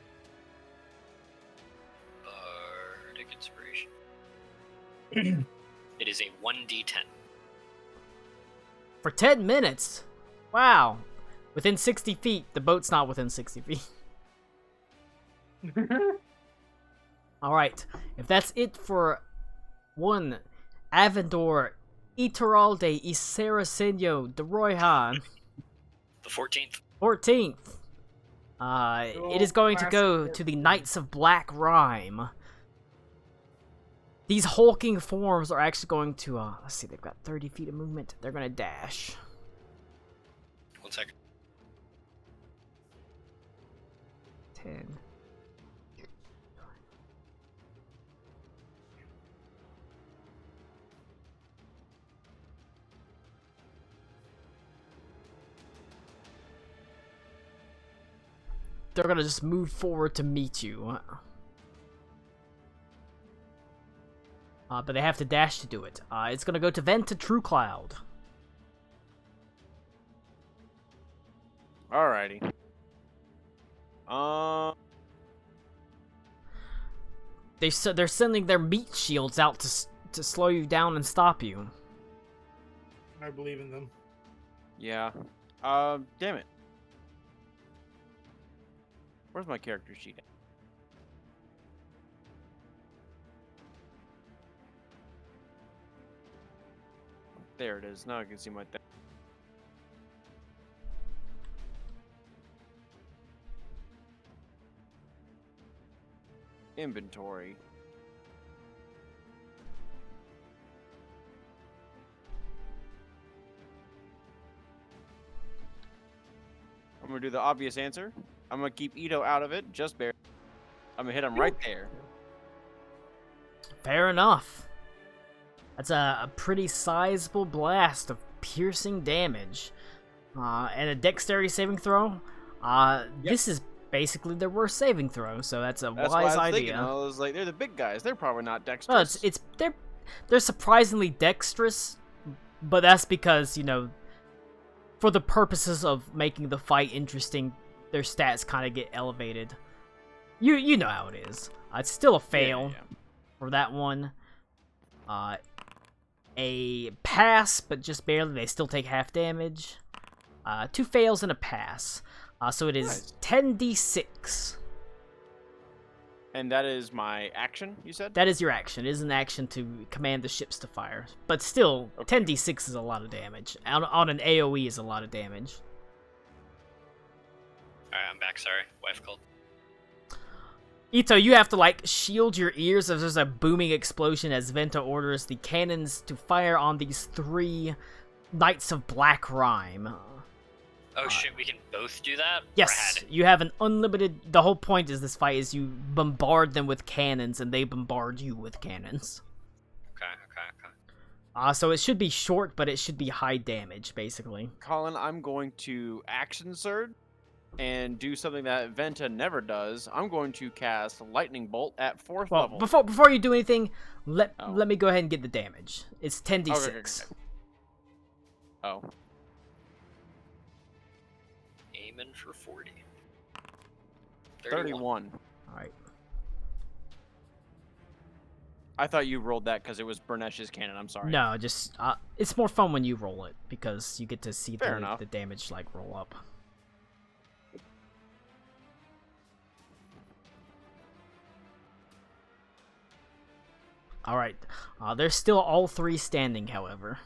Bardic Inspiration. It is a 1d10. For 10 minutes? Wow. Within 60 feet. The boat's not within 60 feet. Alright, if that's it for one Avendor Ituralde Iserasenyo de Royhan, The 14th. 14th. It is going to go to the Knights of Black Rime. These hulking forms are actually going to, let's see, they've got 30 feet of movement. They're going to dash. 1 second. 10. They're gonna just move forward to meet you. But they have to dash to do it. It's gonna go to Venta True Cloud. Alrighty. They're sending their meat shields out to slow you down and stop you. I believe in them. Yeah. Damn it. Where's my character sheet at? There it is. Now I can see my thing. Inventory. I'm gonna do the obvious answer. I'm gonna keep Ito out of it, just barely. I'm gonna hit him right there. Fair enough. That's a pretty sizable blast of piercing damage. And a dexterity saving throw. This is basically their worst saving throw, so that's a That's wise what I was idea. thinking. I was like, they're the big guys. They're probably not No, dexterous. they're surprisingly dexterous, but that's because, you know, for the purposes of making the fight interesting, their stats kind of get elevated. You know how it is. It's still a fail for that one. A pass, but just barely. They still take half damage. 2 fails and a pass. So it is Nice. 10d6. And that is my action, you said? That is your action. It is an action to command the ships to fire. But still, Okay. 10d6 is a lot of damage. On an AoE is a lot of damage. Alright, I'm back. Sorry. Wife called. Ito, you have to, like, shield your ears as there's a booming explosion as Venta orders the cannons to fire on these 3 Knights of Black Rime. Oh shit, we can both do that? Yes, Rad. you have an unlimited... The whole point is this fight is you bombard them with cannons, and they bombard you with cannons. Okay. So it should be short, but it should be high damage, basically. Colin, I'm going to action surge and do something that Venta never does. I'm going to cast Lightning Bolt at 4th Well, level. before you do anything, let Oh. me go ahead and get the damage. It's 10d6. Okay. Oh. Aiming for 40. 31. Alright. I thought you rolled that because it was Burnesh's cannon. I'm sorry. No, just it's more fun when you roll it because you get to see Fair enough. the damage like roll up. All right, they're still all 3 standing. However,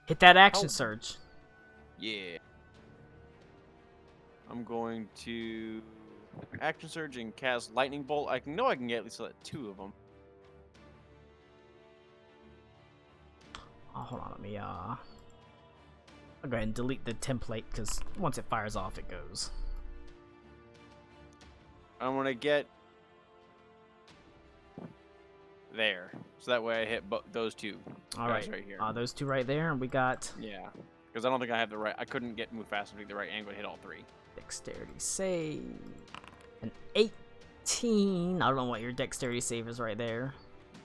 hit that action Oh. surge. Yeah. I'm going to action surge and cast Lightning Bolt. I can get at least 2 of them. Oh, hold on, let me I'll go ahead and delete the template because once it fires off, it goes. I'm gonna get there, so that way I hit those 2 All guys right, right here. those 2 right there, and we got Yeah, Because I don't think I have the right. I couldn't move fast enough to the right angle to hit all 3. Dexterity save. An 18. I don't know what your dexterity save is right there.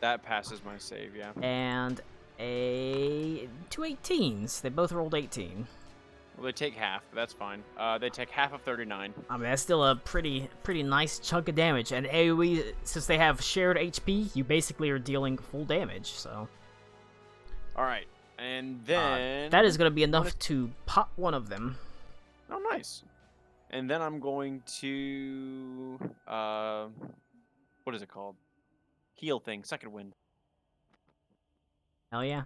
That passes my save, yeah. And two 18s. They both rolled 18. Well, they take half, but that's fine. They take half of 39. I mean, that's still a pretty nice chunk of damage. And AoE, since they have shared HP, you basically are dealing full damage. So. All right, and then that is going to be enough to pop one of them. Oh, nice. And then I'm going to what is it called? Heal thing, second wind. Hell yeah.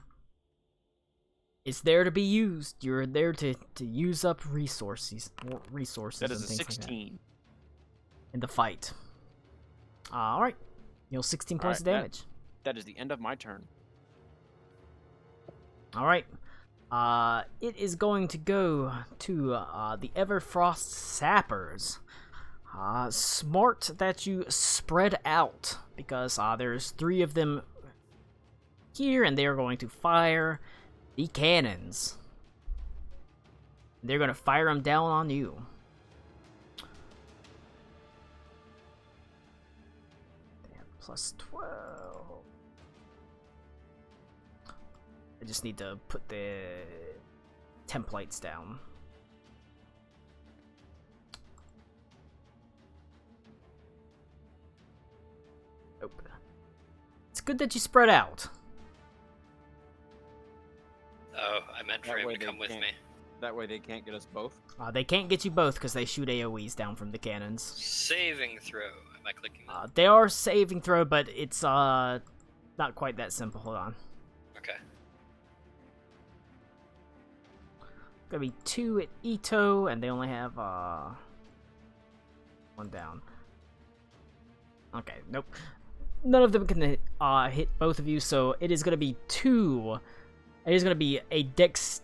It's there to be used. You're there to use up resources. That is a 16. Like that in the fight. Alright. You'll 16 points of damage. That is the end of my turn. Alright. It is going to go to the Everfrost Sappers. Smart that you spread out, because there's 3 of them here, and they are going to fire the cannons. They're going to fire them down on you. Damn, plus 12. I just need to put the templates down. Nope. It's good that you spread out. Oh, I meant for him to come with me. That way they can't get us both? They can't get you both because they shoot AoEs down from the cannons. Saving throw. Am I clicking that? They are saving throw, but it's not quite that simple. Hold on. Okay. Gonna be 2 at Ito, and they only have 1 down. Okay, nope. None of them can hit both of you, so it is gonna be 2. It is gonna be a dexterity,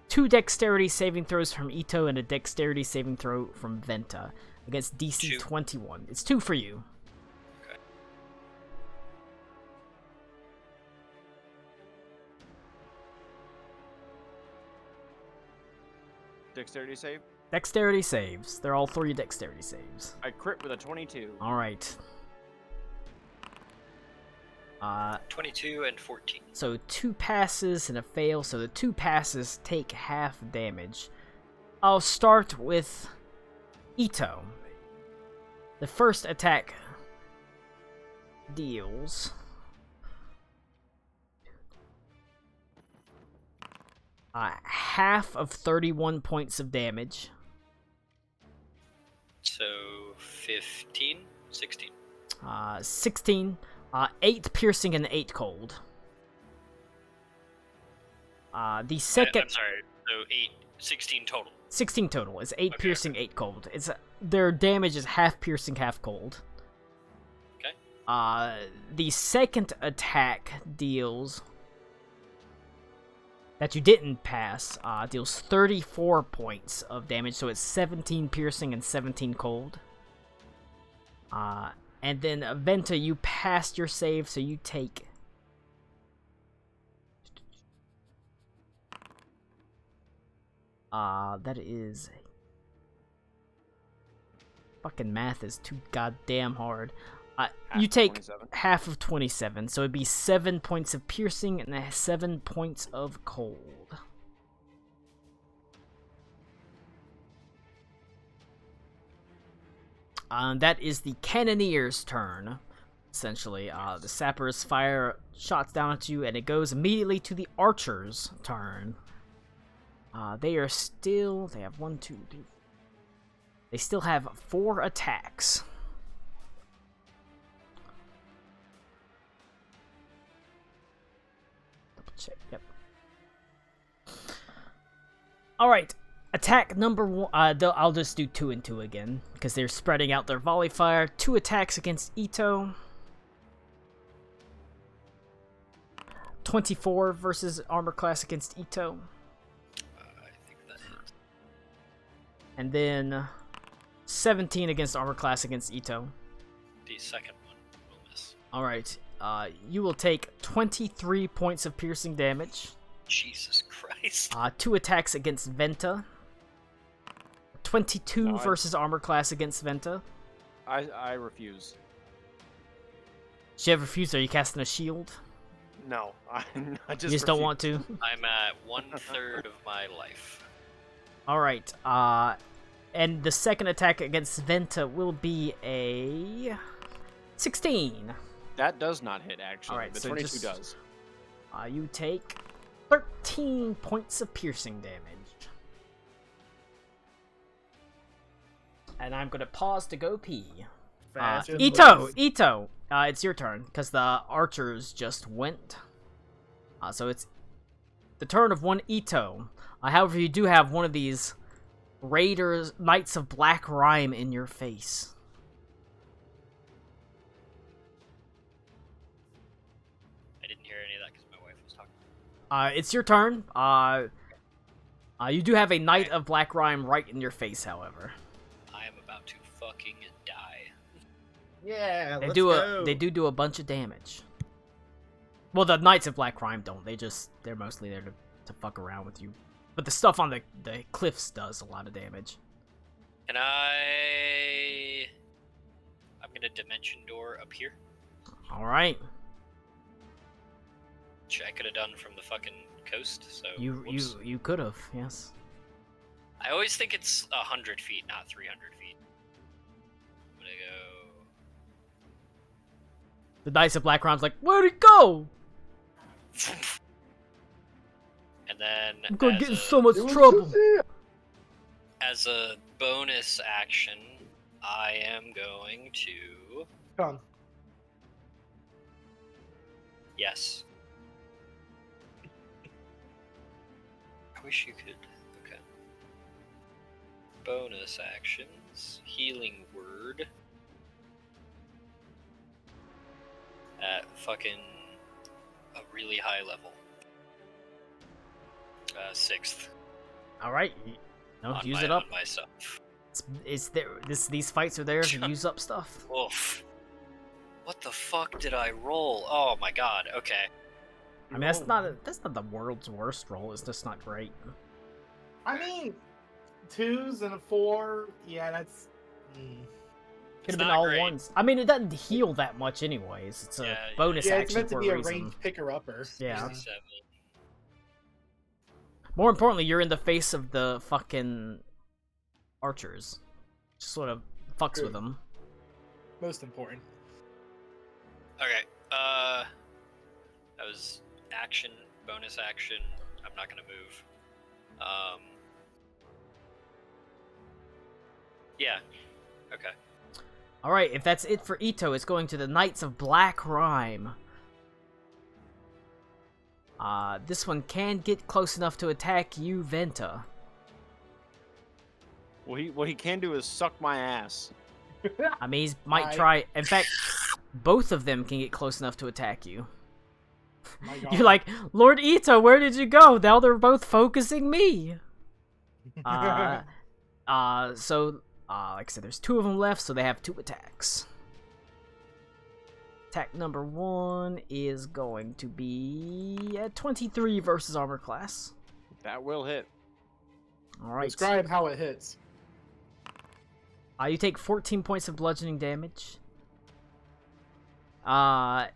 2 dexterity saving throws from Ito and a dexterity saving throw from Venta against DC 21. It's 2 for you. Okay. Dexterity save? Dexterity saves. They're all 3 dexterity saves. I crit with a 22. Alright. 22 and 14. So 2 passes and a fail, so the 2 passes take half damage. I'll start with Ito. The first attack deals half of 31 points of damage. So 15, 16. 16. 8 piercing and 8 cold. The second. I'm sorry. So 16 total. 16 total. It's 8 Okay. piercing, 8 cold. It's their damage is half piercing, half cold. Okay. The second attack deals that you didn't pass. Deals 34 points of damage, so it's 17 piercing and 17 cold. And then Venta, you passed your save, so you take. That is. Fucking math is too goddamn hard. You take 27. half of 27, so it'd be 7 points of piercing and 7 points of cold. That is the Cannoneer's turn, essentially. The Sappers fire shots down at you, and it goes immediately to the Archer's turn. They have 1, 2, 3. They still have 4 attacks. Double check, yep. Alright. Attack number 1, I'll just do 2 and 2 again, because they're spreading out their volley fire. 2 attacks against Ito. 24 versus armor class against Ito. I think that hits. And then 17 against armor class against Ito. The second one will miss. Alright, you will take 23 points of piercing damage. Jesus Christ. 2 attacks against Venta. 22 No, versus armor class against Venta. I refuse. She have refused. Are you casting a shield? No, I just You just don't refuse. want to? I'm at 1/3 of my life. Alright, and the second attack against Venta will be a 16. That does not hit, actually. Alright, the so 22 just- does. You take 13 points of piercing damage. And I'm gonna pause to go pee. Fast and Ito! loose. Ito! It's your turn, because the archers just went. So it's the turn of one Ito. However, you do have one of these Raiders, Knights of Black Rime in your face. I didn't hear any of that because my wife was talking. It's your turn. You do have a Knight of Black Rime right in your face, however. I am about to fucking die. Yeah, let's They go. do a bunch of damage. Well, the Knights of Black Rime don't. They're mostly there to fuck around with you. But the stuff on the cliffs does a lot of damage. I'm gonna dimension door up here, All right, which I could have done from the fucking coast. So you could have, yes. I always think it's 100 feet, not 300 feet. I'm gonna go. The Knights of Black Rime's like, where'd it go? And then I'm gonna as get in a- so much It was trouble. just here. as a bonus action, I am going to. Come. Yes. I wish you could. Okay. Bonus actions. Healing word. At fucking a really high level. 6th. All right, use it up. On myself. It's there. These fights are there to use up stuff. Oof. What the fuck did I roll? Oh my god. Okay. I mean, that's not the world's worst roll. It's just not great. I mean, 2s and a 4. Yeah, that's. Could have It's been not all great. ones. I mean, it doesn't heal that much, anyways. It's a Yeah, bonus Yeah, it's action meant to for be a a reason. range picker upper. Yeah. 67. More importantly, you're in the face of the fucking archers. Just sort of fucks True. with them. Most important. Okay. That was action, bonus action. I'm not gonna move. Yeah. Okay. All right, if that's it for Ito, it's going to the Knights of Black Rime. This one can get close enough to attack you, Venta. What he can do is suck my ass. I mean, he might I- try. In fact, both of them can get close enough to attack you. My God. You're like, Lord Ito, where did you go? Now they're both focusing me. So, like I said, there's 2 of them left, so they have 2 attacks. Attack number 1 is going to be at 23 versus armor class. That will hit. All right. Describe how it hits. You take 14 points of bludgeoning damage.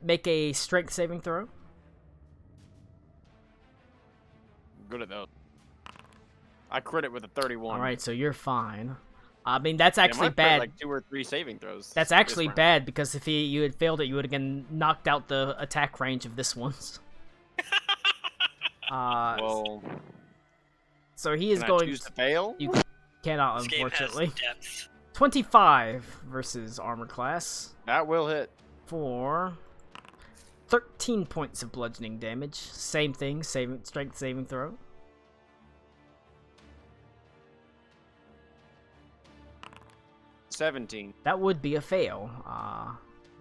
Make a strength saving throw. Good at those. I crit it with a 31. All right, so you're fine. I mean, that's Yeah, actually mine failed, bad. Like 2 or 3 saving throws. That's this actually round. bad because if you had failed it, you would have been knocked out the attack range of this one's. Well, So he is can I going. choose to fail? You cannot, This game has unfortunately. depth. 25 versus armor class That will hit. for 13 points of bludgeoning damage. Same thing, strength saving throw. 17. That would be a fail. Oh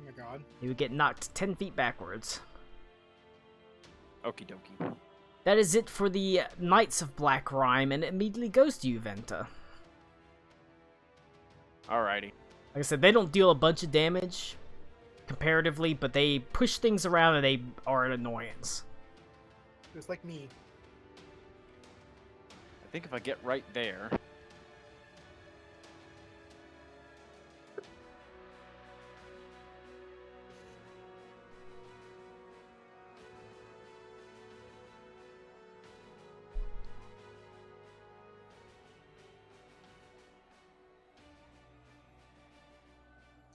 my God. You would get knocked 10 feet backwards. Okie dokie. That is it for the Knights of Black Rime, and it immediately goes to you, Venta. Alrighty. Like I said, they don't deal a bunch of damage comparatively, but they push things around and they are an annoyance. Just like me. think if I get right there.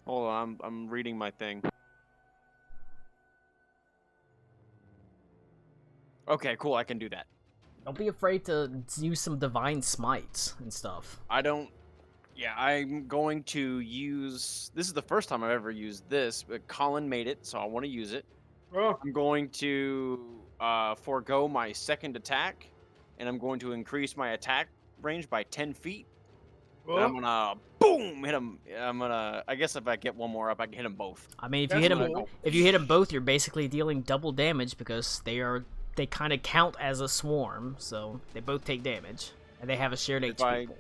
Hold on, I'm reading my thing. Okay, cool, I can do that. Don't be afraid to use some divine smites and stuff. I don't... Yeah, I'm going to use... This is the first time I've ever used this, but Colin made it, so I want to use it. Oh, I'm going to forego my second attack, and I'm going to increase my attack range by 10 feet. And I'm gonna boom hit him. I guess if I get one more up, I can hit them both. I mean, if That's you hit them, cool. if you hit them both, you're basically dealing double damage because they kind of count as a swarm, so they both take damage and they have a shared HP pool.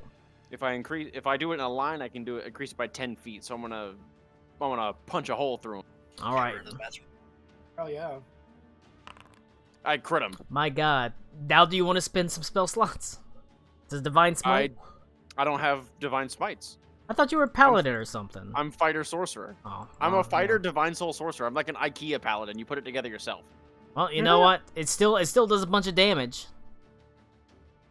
If I do it in a line, I can do it increase it by 10 feet. So I'm gonna punch a hole through him. All right, hell yeah. I crit him. my God. Now, do you want to spend some spell slots? Does divine smite? I don't have divine smites. I thought you were a paladin or something. I'm fighter sorcerer. Oh, I'm well, a fighter yeah. divine soul sorcerer. I'm like an IKEA paladin. You put it together yourself. Well, you know what? It still does a bunch of damage.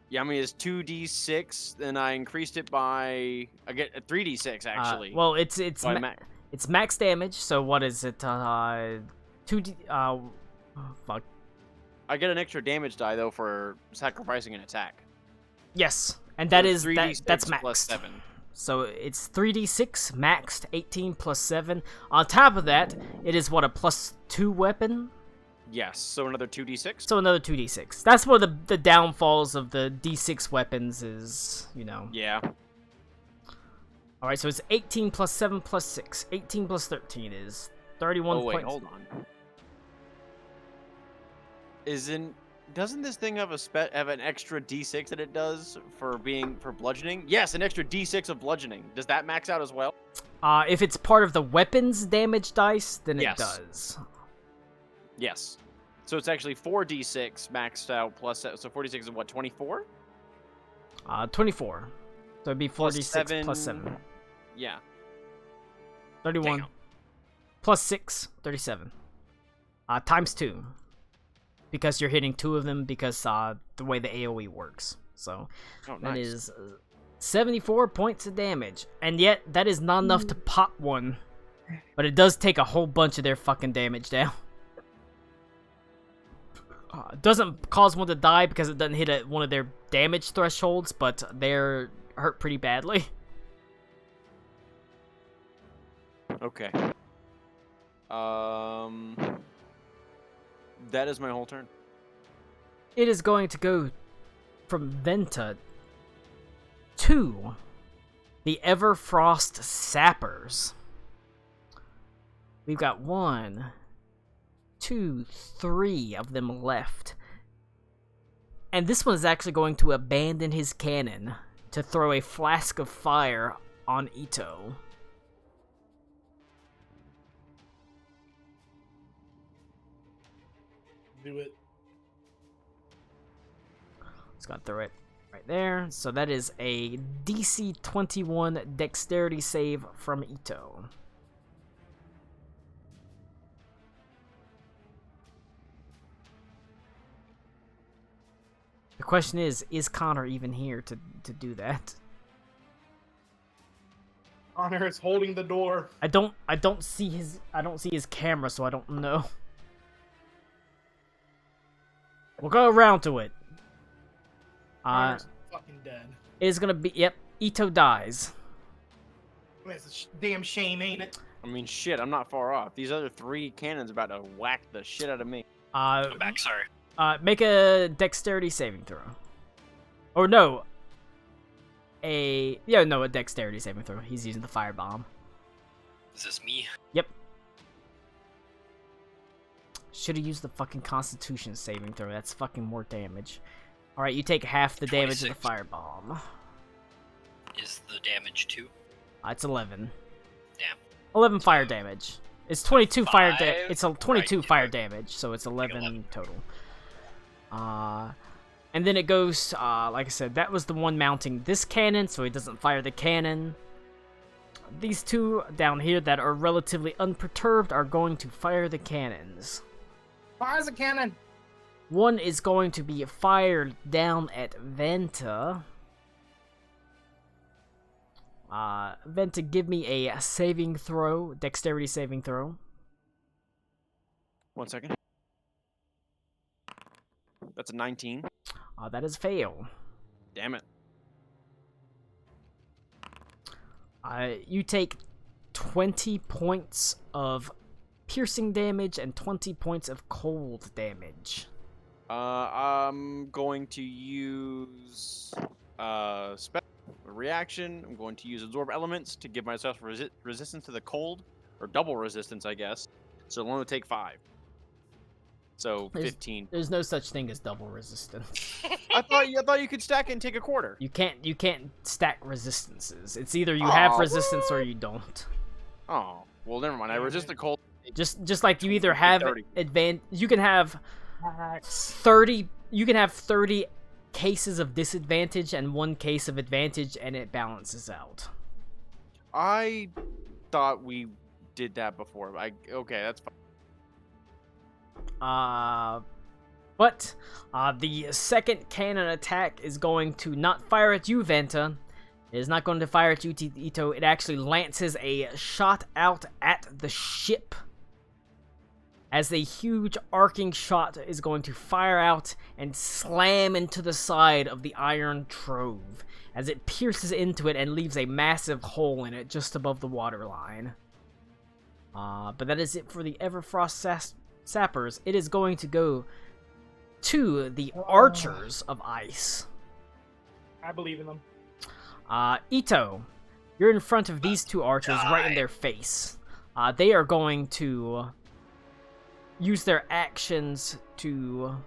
Yeah, I mean it's 2d6, and I increased it by I get a 3d6 actually. Well, it's by it's max damage. So what is it? 2d. Fuck. I get an extra damage die though for sacrificing an attack. Yes, and that So is 3d6 that's plus maxed. 7. So it's 3d6 maxed, 18 plus 7. On top of that, it is what, a +2 weapon. Yes, so another 2d6. So another 2d6. That's one of the downfalls of the d6 weapons is, you know. Yeah. All right, so it's 18 plus 7 plus 6. 18 plus 13 is 31 Oh wait, points. hold on. Doesn't this thing have have an extra d6 that it does for bludgeoning? Yes, an extra d6 of bludgeoning. Does that max out as well? If it's part of the weapons damage dice, then Yes. it does. Yes. So it's actually 4d6 maxed out plus so 46 is what, 24? 24. So it'd be 46 7. plus 7. Yeah. 31. Damn. Plus 6, 37. Times 2. Because you're hitting 2 of them because the way the AoE works. So Oh, that nice. is 74 points of damage. And yet, that is not enough to pop one. But it does take a whole bunch of their fucking damage down. It doesn't cause one to die because it doesn't hit one of their damage thresholds, but they're hurt pretty badly. Okay. That is my whole turn. It is going to go from Venta to the Everfrost Sappers. We've got 1, 2, 3 of them left. And this one is actually going to abandon his cannon to throw a flask of fire on Ito. Do it. Just gonna throw it right there. So that is a DC 21 dexterity save from Ito. The question is Connor even here to do that? Connor is holding the door. I don't see his camera, so I don't know. We'll go around to it. Connor's fucking dead. It's gonna be, yep, Ito dies. That's a damn shame, ain't it? I mean, shit, I'm not far off. These other 3 cannons about to whack the shit out of me. I'm back, sorry. Make a dexterity saving throw. Or no. A dexterity saving throw. He's using the firebomb. Is this me? Yep. Should have used the fucking Constitution saving throw. That's fucking more damage. Alright, you take half the damage of the 26. firebomb. Is the damage 2? It's 11. Damn. 11 fire damage. It's 22 fire Five, it's a 22 right, fire yeah. damage, so it's 11 total. And then it goes, like I said, that was the one mounting this cannon, so it doesn't fire the cannon. These two down here that are relatively unperturbed are going to fire the cannons. Fires a cannon. One is going to be fired down at Venta. Venta, give me a saving throw, dexterity saving throw. 1 second. That's a 19. That is fail. Damn it. You take 20 points of piercing damage and 20 points of cold damage. I'm going to use reaction. I'm going to use absorb elements to give myself resistance to the cold, or double resistance, I guess. So I'm going to take 5. So 15. There's no such thing as double resistance. I thought you could stack it and take a quarter. You can't stack resistances. It's either you have resistance or you don't. Oh, well, never mind. I resist the cold. Just like you either have you can have 30. You can have 30 cases of disadvantage and 1 case of advantage, and it balances out. I thought we did that before. Okay, that's fine. But the second cannon attack is going to not fire at you, Venta. It is not going to fire at you, Ito. It actually lances a shot out at the ship, as a huge arcing shot is going to fire out and slam into the side of the iron trove, as it pierces into it and leaves a massive hole in it just above the waterline. But that is it for the Everfrost Sappers. It is going to go to the Archers of Ice. I believe in them. Ito, you're in front of these two archers right in their face. They are going to use their actions to...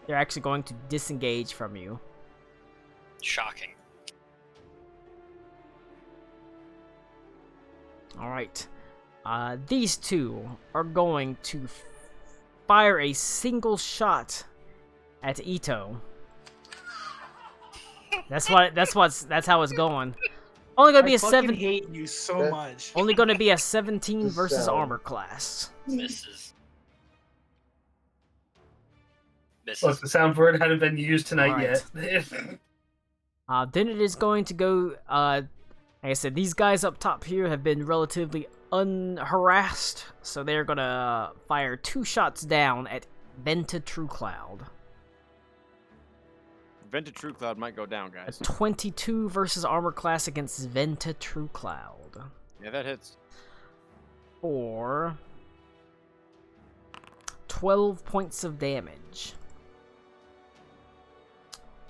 They're actually going to disengage from you. Shocking. Alright. These two are going to fire a single shot at Ito. That's how it's going. Only gonna be a 7. I hate you so much. Only gonna be a 17 versus armor class. Misses. Look, the soundboard hadn't been used tonight yet. Then it is going to go. Like I said, these guys up top here have been relatively unharassed, so they're gonna fire 2 shots down at Venta Truecloud. Venta Truecloud might go down, guys. A 22 versus armor class against Venta Truecloud. Yeah, that hits. For 12 points of damage.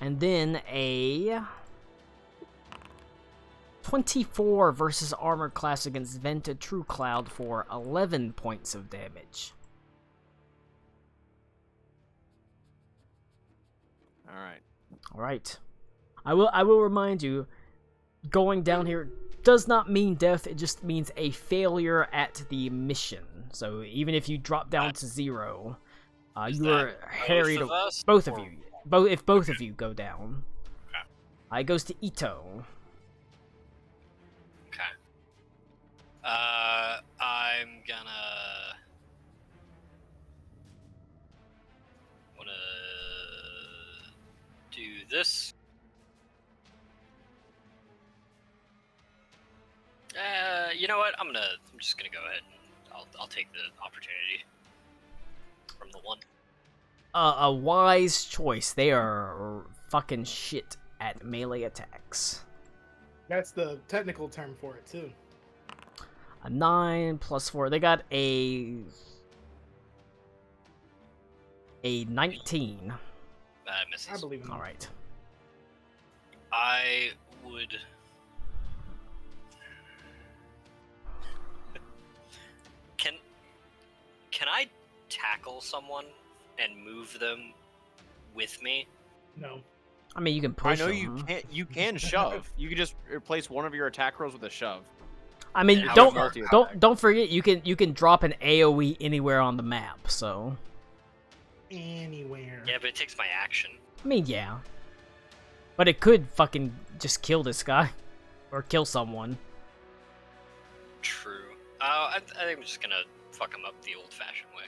And then a 24 versus armor class against Venta Truecloud for 11 points of damage. Alright. Alright. I will remind you, going down here does not mean death, it just means a failure at the mission. So even if you drop down to 0, you are harried. Both of you. If both of you go down. It goes to Ito. Okay. I'm gonna do this. You know what? I'm just gonna go ahead and I'll take the opportunity from the one. A wise choice. They are fucking shit at melee attacks. That's the technical term for it too. A 9 plus 4. They got a 19. Misses. I believe in them. All right. I would. Can I tackle someone and move them with me? No. I mean, you can push. I know them. you can shove. You can just replace one of your attack rolls with a shove. I mean, And don't forget you can drop an AoE anywhere on the map. So anywhere. Yeah, but it takes my action. I mean, yeah. But it could fucking just kill this guy. Or kill someone. True. I think I'm just gonna fuck him up the old-fashioned way.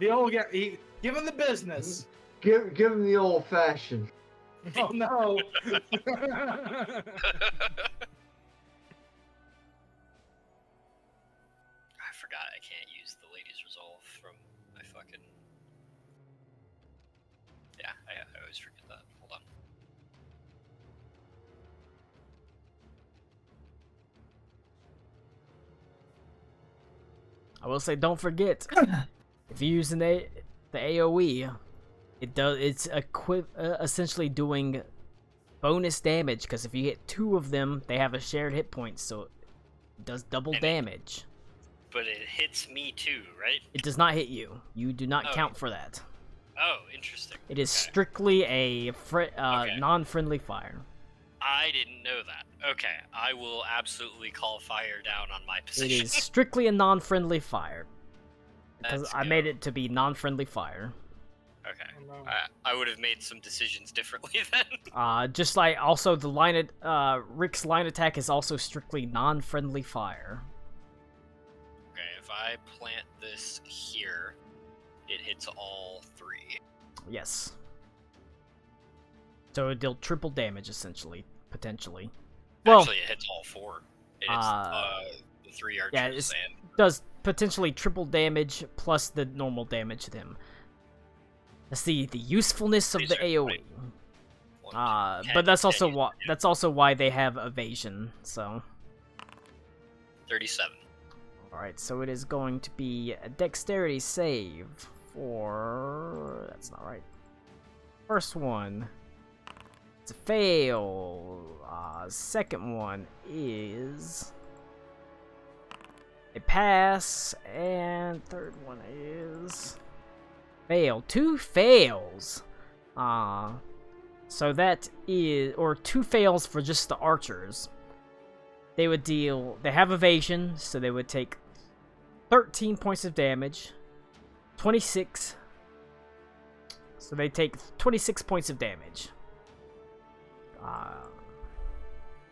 The old guy, give him the business. Give him the old fashioned. Oh no. I forgot I can't use the Lady's Resolve from my fucking... Yeah, I always forget that. Hold on. I will say, don't forget, if you're using the AoE, it's essentially doing bonus damage, because if you hit 2 of them, they have a shared hit point, so it does double damage. But it hits me too, right? It does not hit you. You do not count for that. Oh, interesting. It is Okay. strictly a Okay. non-friendly fire. I didn't know that. Okay, I will absolutely call fire down on my position. It is strictly a non-friendly fire. Because Let's I go. made it to be non-friendly fire. Okay. Oh, no. I would have made some decisions differently then. Just like also the Rick's line attack is also strictly non-friendly fire. Okay, if I plant this here, it hits all 3. Yes. So it deal triple damage essentially, potentially. Well, Actually, it hits all 4. It hits the 3 archers yeah, it's- and... does potentially triple damage plus the normal damage to them. Let's see the usefulness of These the are AoE. quite- 1, But 10, that's also 10, why they have evasion. So 37. all right, so it is going to be a dexterity save for that's not right. First one, it's a fail. Second one is a pass, and third one is fail. 2 fails. So that is, or 2 fails for just the archers. They have evasion, so they would take 13 points of damage. 26. So they take 26 points of damage.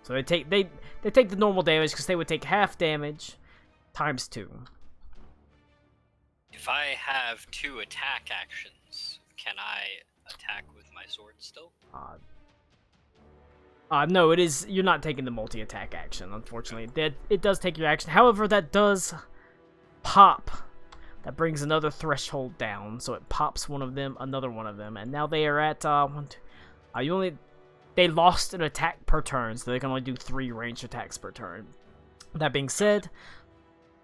So they take the normal damage because they would take half damage times 2. If I have 2 attack actions, can I attack with my sword still? No, it is. You're not taking the multi-attack action, unfortunately. It does take your action. However, that does pop. That brings another threshold down, so it pops another one of them, and now they are at they lost an attack per turn, so they can only do 3 ranged attacks per turn. That being said,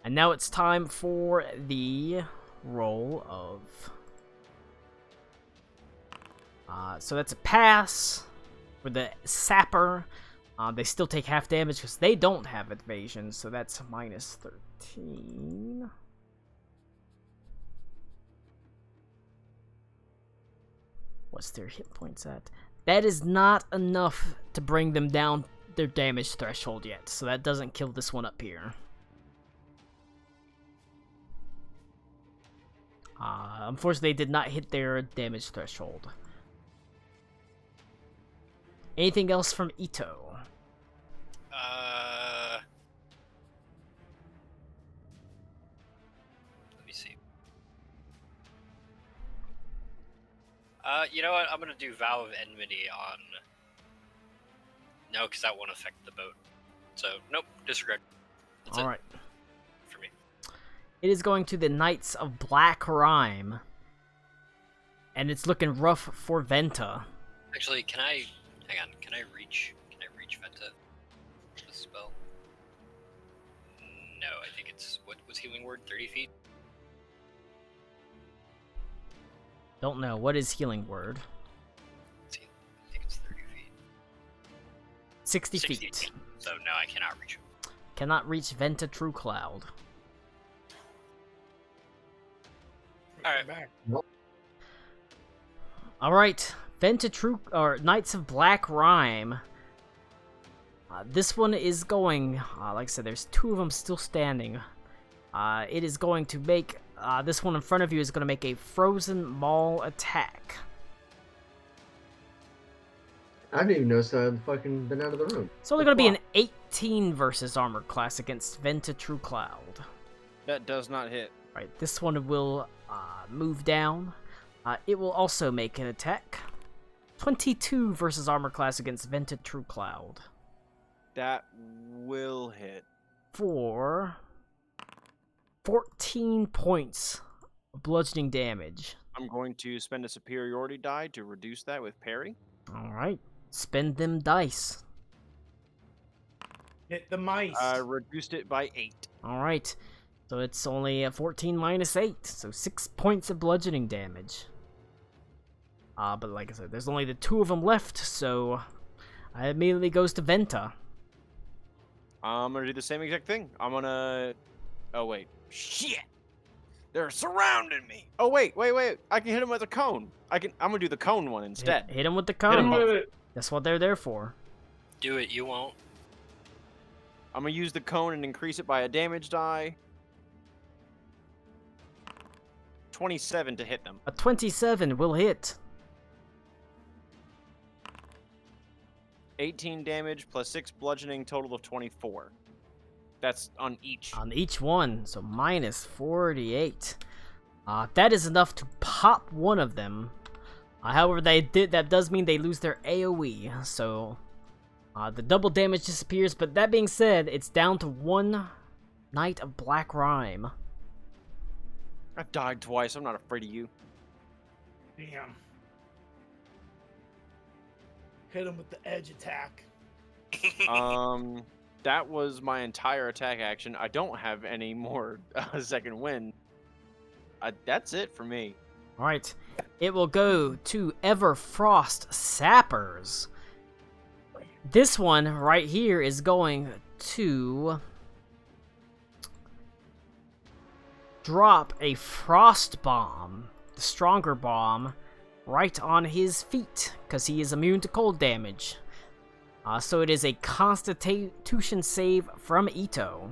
and now it's time for the roll of. So that's a pass. For the sapper, they still take half damage because they don't have evasion, so that's minus 13. What's their hit points at? That is not enough to bring them down their damage threshold yet, so that doesn't kill this one up here. Unfortunately, they did not hit their damage threshold. Anything else from Ito? Let me see. You know what? I'm gonna do Vow of Enmity on... No, because that won't affect the boat. So, nope, disregard. That's Alright. for me. It is going to the Knights of Black Rime. And it's looking rough for Venta. Actually, can I... Hang on, can I reach Venta? The spell? No, I think it's... What was Healing Word? 30 feet? Don't know. What is Healing Word? Let's see. I think it's 30 feet. 60 60 feet. So, no, I cannot reach him. Cannot reach Venta True Cloud. Alright. Back. Alright. Venta True... or Knights of Black Rime. This one is going... like I said, there's 2 of them still standing. It is going to make this one in front of you is going to make a Frozen Maul attack. I didn't even notice I had fucking been out of the room. It's only going to be an 18 versus armor class against Venta True Cloud. That does not hit. Right, this one will move down. It will also make an attack. 22 versus armor class against Venta True Cloud. That will hit. For 14 points of bludgeoning damage. I'm going to spend a superiority die to reduce that with parry. Alright, spend them dice. Hit the mice. I reduced it by 8. Alright, so it's only a 14 minus 8, so 6 points of bludgeoning damage. But like I said, there's only the 2 of them left, so it immediately goes to Venta. I'm gonna do the same exact thing. I'm gonna... Oh, wait. Shit! They're surrounding me! Oh, wait. I can hit them with a cone. I'm gonna do the cone one instead. Hit him with the Hit 'em cone. both. That's what they're there for. Do it, you won't. I'm gonna use the cone and increase it by a damage die. 27 to hit them. A 27 will hit. 18 damage plus 6 bludgeoning, total of 24. That's on each. On each one, so minus 48. That is enough to pop one of them. However, that does mean they lose their AoE, so the double damage disappears. But that being said, it's down to 1 Knight of Black Rime. I've died twice. I'm not afraid of you. Damn. Hit him with the edge attack. That was my entire attack action. I don't have any more second wind. That's it for me. Alright, it will go to Everfrost Sappers. This one right here is going to drop a Frost Bomb, the stronger bomb, right on his feet, because he is immune to cold damage. So it is a Constitution save from Ito.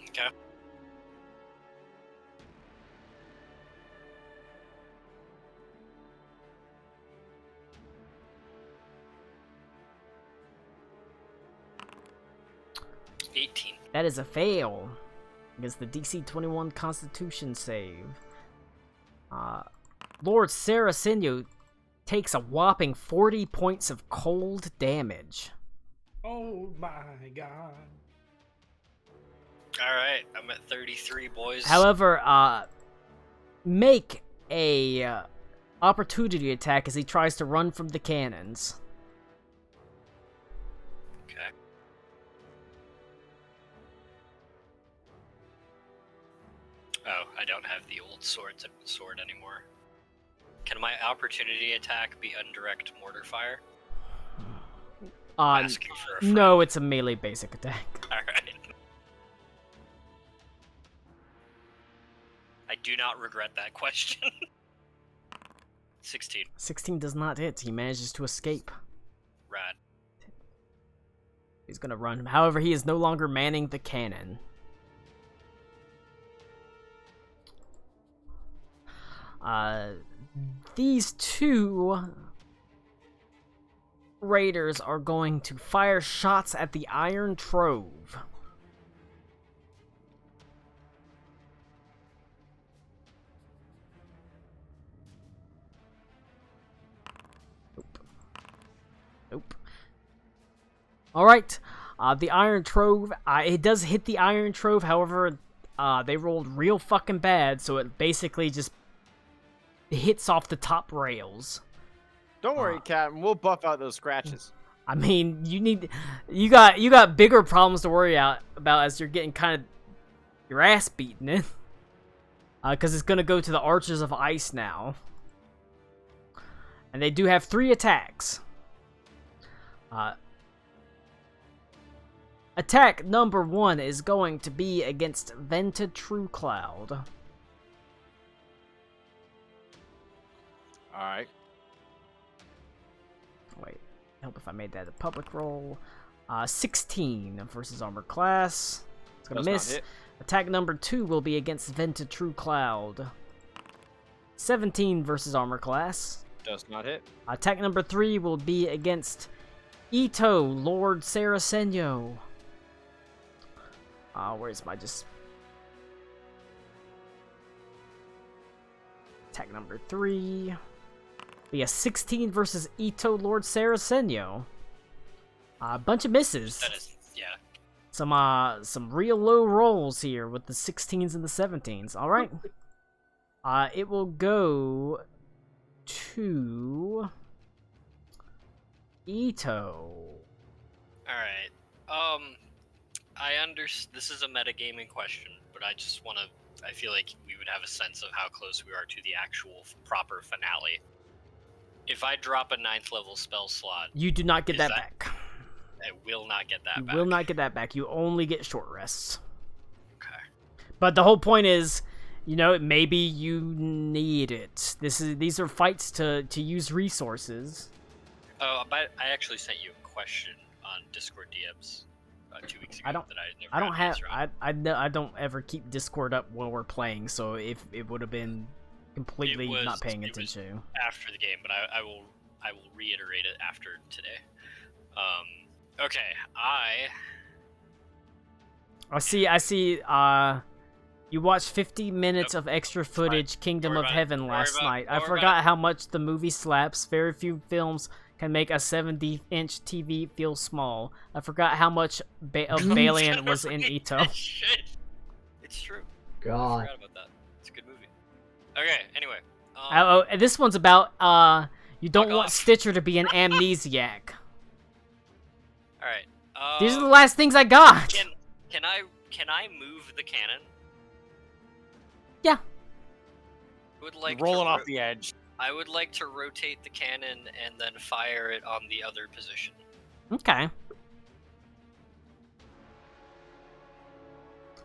Okay. That is a fail. Against the DC 21 Constitution save. Lord Sarasenio takes a whopping 40 points of cold damage. Oh my god. Alright, I'm at 33, boys. However, make a opportunity attack as he tries to run from the cannons. Okay. Oh, I don't have the old sword anymore. Can my opportunity attack be undirect mortar fire? Asking for a friend. No, it's a melee basic attack. Alright. I do not regret that question. 16. 16 does not hit. He manages to escape. Rad. He's gonna run. However, he is no longer manning the cannon. These two raiders are going to fire shots at the Iron Trove. Nope. Alright, the Iron Trove, it does hit the Iron Trove, however, they rolled real fucking bad, so it basically just hits off the top rails. Don't worry, Captain. We'll buff out those scratches. I mean, you got bigger problems to worry about as you're getting kind of your ass beaten in. Because it's gonna go to the Archers of Ice now. And they do have 3 attacks. Attack number 1 is going to be against Venta True Cloud. Alright. Wait, help if I made that a public roll. 16 versus armor class. It's gonna Does not miss. hit. Attack number 2 will be against Vented True Cloud. 17 versus armor class. Does not hit. Attack number 3 will be against Ito, Lord Sarasenyo. Where's my just... Attack number 3. Be a 16 versus Ito, Lord Sarasenyo. A bunch of misses. That is, yeah. Some real low rolls here with the 16s and the 17s. All right. It will go to Ito. Alright. I understand this is a metagaming question, but I just want to. I feel like we would have a sense of how close we are to the actual proper finale. If I drop a 9th level spell slot, You do not get Is that that- back. I will not get that You back. will not get that back. You only get short rests. Okay. But the whole point is, you know, maybe you need it. These are fights to use resources. Oh, but I actually sent you a question on Discord DMs 2 weeks ago I don't- that I never I don't got an have answer on. I don't ever keep Discord up while we're playing, so if it would have been completely It was- not paying it was- attention. after the game, but I will reiterate it after today. Okay, I see. You watched 50 minutes of extra footage, Kingdom worry of about it. Heaven Don't last worry about it. night. Don't I worry about forgot it. how much the movie slaps. Very few films can make a 70-inch TV feel small. I forgot how much of Valiant was in Ito. Shit. It's true. I God. forgot about that. It's a good movie. Okay, anyway. And this one's about you don't Fuck want off. Stitcher to be an amnesiac. Alright. These are the last things I got. Can I move the cannon? Yeah. I would like Rolling to off the edge. I would like to rotate the cannon and then fire it on the other position. Okay.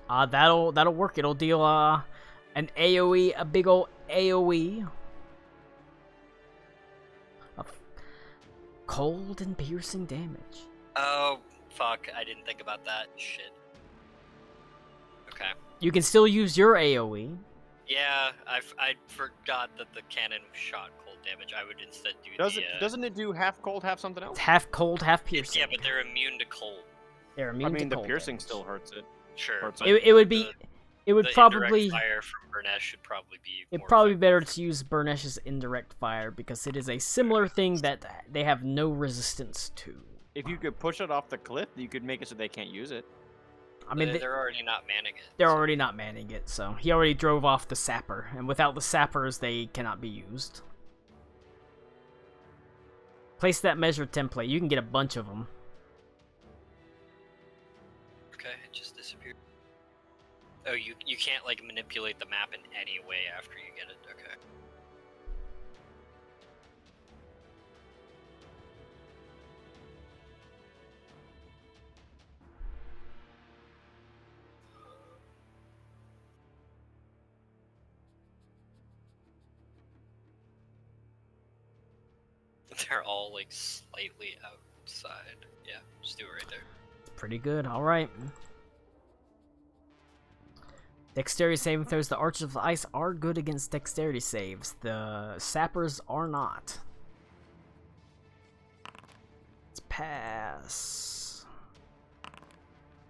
That'll work. It'll deal an AoE, a big ol' AoE. Of cold and piercing damage. Oh, fuck. I didn't think about that. Shit. Okay. You can still use your AoE. Yeah, I forgot that the cannon shot cold damage. I would instead do Doesn't it do half cold, half something else? It's half cold, half piercing. Yeah, but they're immune to cold. They're I immune mean, to the cold piercing damage. still hurts it. Sure. Hurts but It would be. It would the probably. indirect fire from Burnesh should probably be. It'd more probably be effective. better to use Burnesh's indirect fire because it is a similar thing that they have no resistance to. If you could push it off the cliff, you could make it so they can't use it. I mean, they're already not manning it. they're so- already not manning it, so he already drove off the sapper, and without the sappers, they cannot be used. Place that measure template. You can get a bunch of them. Okay, it just disappeared. Oh, you can't like manipulate the map in any way after you get it. Okay. They're all like slightly outside. Yeah, just do it right there. Pretty good. All right. Dexterity saving throws. The Archers of Ice are good against dexterity saves. The sappers are not. Let's pass.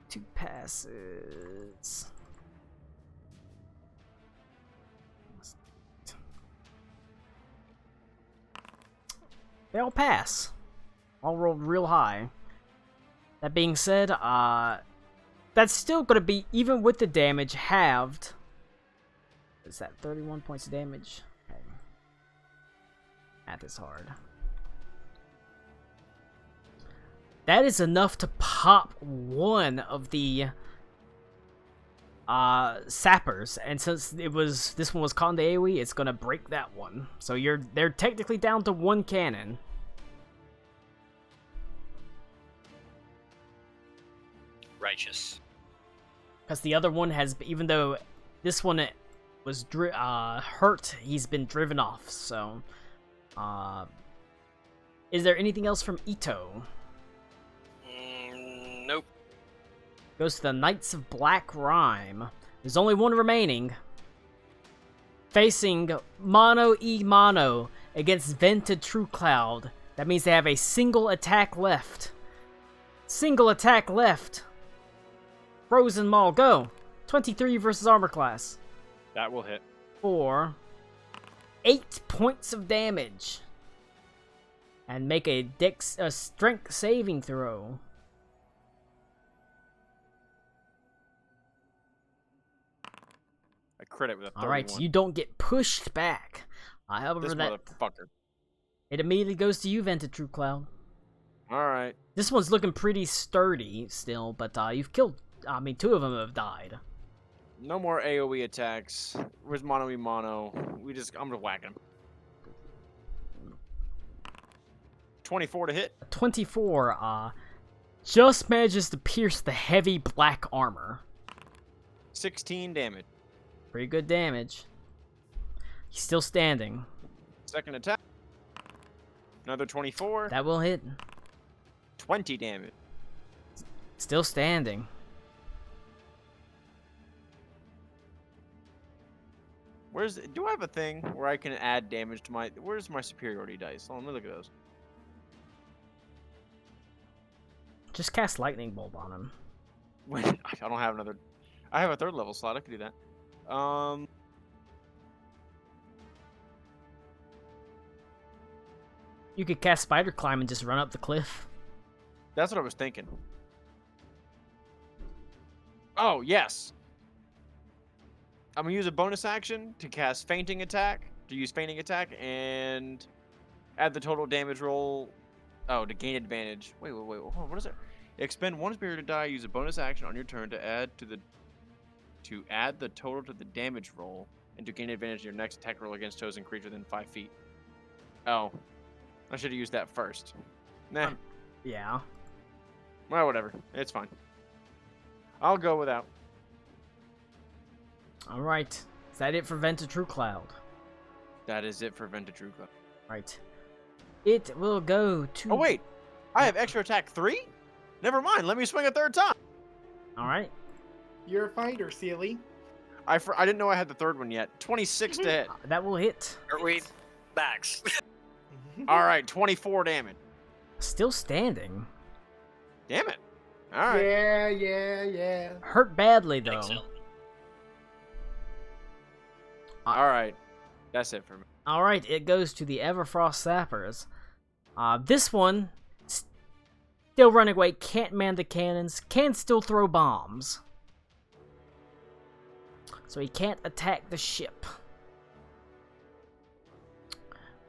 2 passes. They all pass. All rolled real high. That being said, that's still going to be, even with the damage, halved. Is that 31 points of damage? Okay. Math is hard. That is enough to pop one of the sappers, and since this one was caught in the AoE, it's gonna break that one. So they're technically down to 1 cannon. Righteous. Because the other one has, even though this one was hurt, he's been driven off. So, is there anything else from Ito? Nope. goes to the Knights of Black Rime. There's only one remaining. Facing Mono E Mono against Vented True Cloud. That means they have a single attack left. Single attack left. Frozen Maul, go. 23 versus armor class. That will hit. For 8 points of damage. And make a strength saving throw. I crit it with a 31. Alright, you don't get pushed back. However, This that motherfucker. it immediately goes to you, Vented True Cloud. Alright. This one's looking pretty sturdy still, but you've killed. I mean, 2 of them have died. No more AoE attacks. Where's Mono E Mono? I'm gonna whack him. 24 to hit. 24 just manages to pierce the heavy black armor. 16 damage. Pretty good damage. He's still standing. Second attack. Another 24. That will hit. 20 damage. Still standing. Do I have a thing where I can add damage to my... Where's my superiority dice? Hold on, let me look at those. Just cast Lightning Bolt on him. Wait, I don't have another... I have a 3rd level slot, I could do that. You could cast Spider Climb and just run up the cliff. That's what I was thinking. Oh, yes! I'm gonna use a bonus action to cast Fainting Attack, and add the total damage roll. Oh, to gain advantage. Wait, hold on, what is it? Expend 1 spirit die, use a bonus action on your turn to add the total to the damage roll, and to gain advantage of your next attack roll against chosen creature within 5 feet. Oh. I should have used that first. Nah. Yeah. Well, whatever. It's fine. I'll go without. Alright. Is that it for Vented True Cloud? That is it for Vented True Cloud. Right. It will go to... Oh, wait! I have extra attack 3? Never mind, let me swing a 3rd time! Alright. You're a fighter, Sealy. I didn't know I had the 3rd one yet. 26 to hit. That will hit. Are we backs? Alright, 24 damage. Still standing. Damn it. Alright. Yeah. Hurt badly, though. Alright. That's it for me. Alright, it goes to the Everfrost Sappers. This one, still running away, can't man the cannons, can still throw bombs. So he can't attack the ship.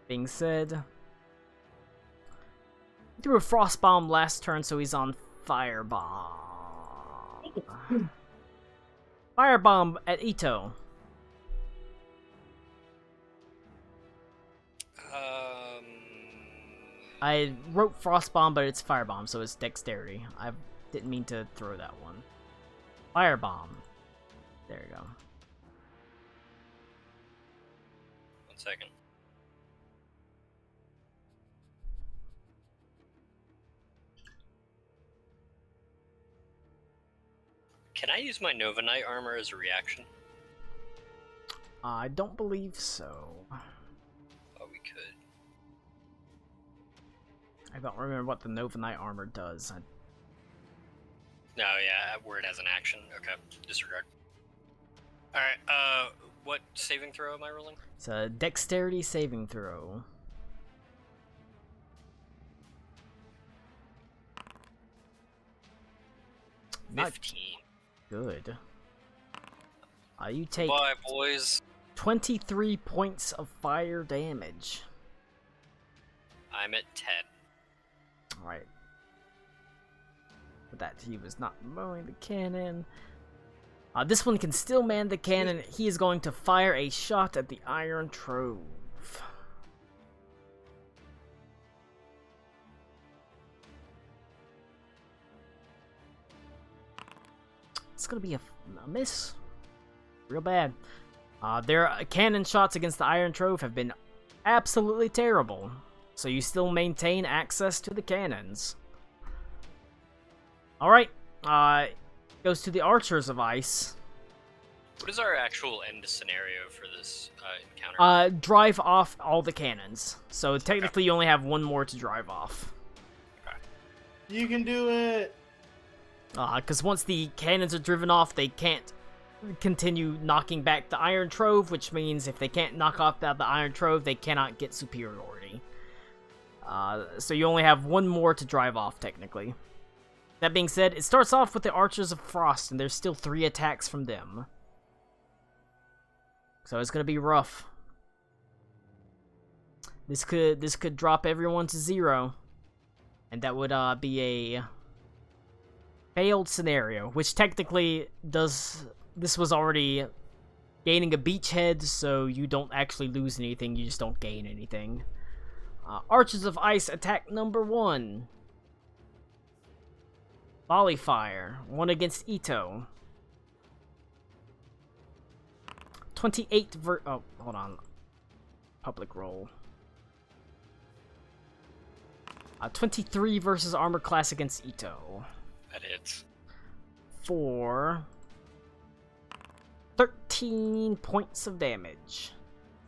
Being said, he threw a frost bomb last turn, so he's on firebomb. Firebomb at Ito. I wrote Frostbomb, but it's Firebomb, so it's Dexterity. I didn't mean to throw that one. Firebomb. There you go. 1 second. Can I use my Nova Knight armor as a reaction? I don't believe so. Oh, we could. I don't remember what the Nova Knight armor does. No, yeah, word as an action. Okay, disregard. Alright, what saving throw am I rolling? It's a Dexterity saving throw. Not 15. good. You take Bye, boys. 23 points of fire damage. I'm at 10. Alright. But that he was not mowing the cannon. This one can still man the cannon. He is going to fire a shot at the Iron Trove. It's gonna be a miss. Real bad. Their cannon shots against the Iron Trove have been absolutely terrible. So you still maintain access to the cannons. Alright. goes to the Archers of Ice. What is our actual end scenario for this encounter? Drive off all the cannons. So technically you only have one more to drive off. You can do it. Because once the cannons are driven off, they can't continue knocking back the Iron Trove, which means if they can't knock off the Iron Trove, they cannot get superiority. So you only have one more to drive off, technically. That being said, it starts off with the Archers of Frost, and there's still 3 attacks from them. So it's gonna be rough. This could drop everyone to 0. And that would be a failed scenario, which technically does... This was already gaining a beachhead, so you don't actually lose anything, you just don't gain anything. Archers of Ice attack number 1. Volley Fire, 1 against Ito. 28 oh, hold on. Public roll. 23 versus armor class against Ito. That hits. For 13 points of damage.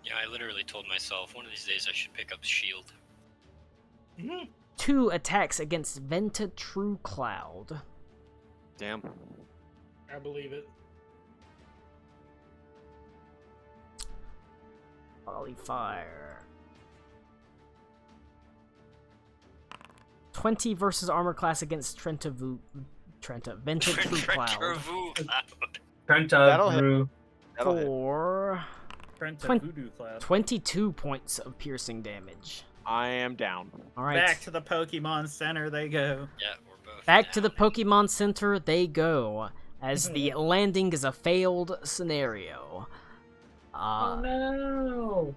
Yeah, I literally told myself one of these days I should pick up the shield. 2 attacks against Venta True Cloud. Damn. I believe it. Volley Fire. 20 versus armor class against Venta True Cloud. That'll hit. Trenta, For Trenta Voodoo Cloud. 22 points of piercing damage. I am down. Alright. Back to the Pokemon Center they go. Yeah, we're both Back to the down. Pokemon Center they go, as the landing is a failed scenario. Oh no!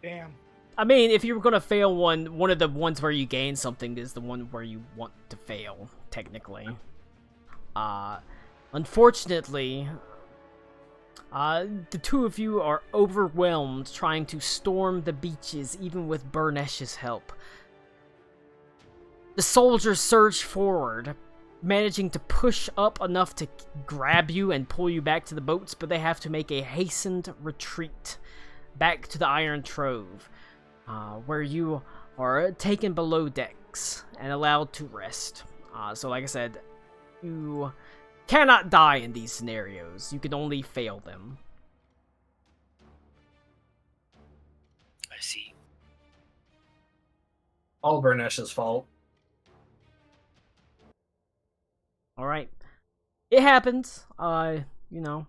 Damn. I mean, if you were gonna fail one of the ones where you gain something is the one where you want to fail, technically. Unfortunately, the 2 of you are overwhelmed trying to storm the beaches, even with Burnesh's help. The soldiers surge forward, managing to push up enough to grab you and pull you back to the boats, but they have to make a hastened retreat back to the Iron Trove, where you are taken below decks and allowed to rest. So like I said, you cannot die in these scenarios. You can only fail them. I see. All Burnesh's fault. Alright. It happens. You know.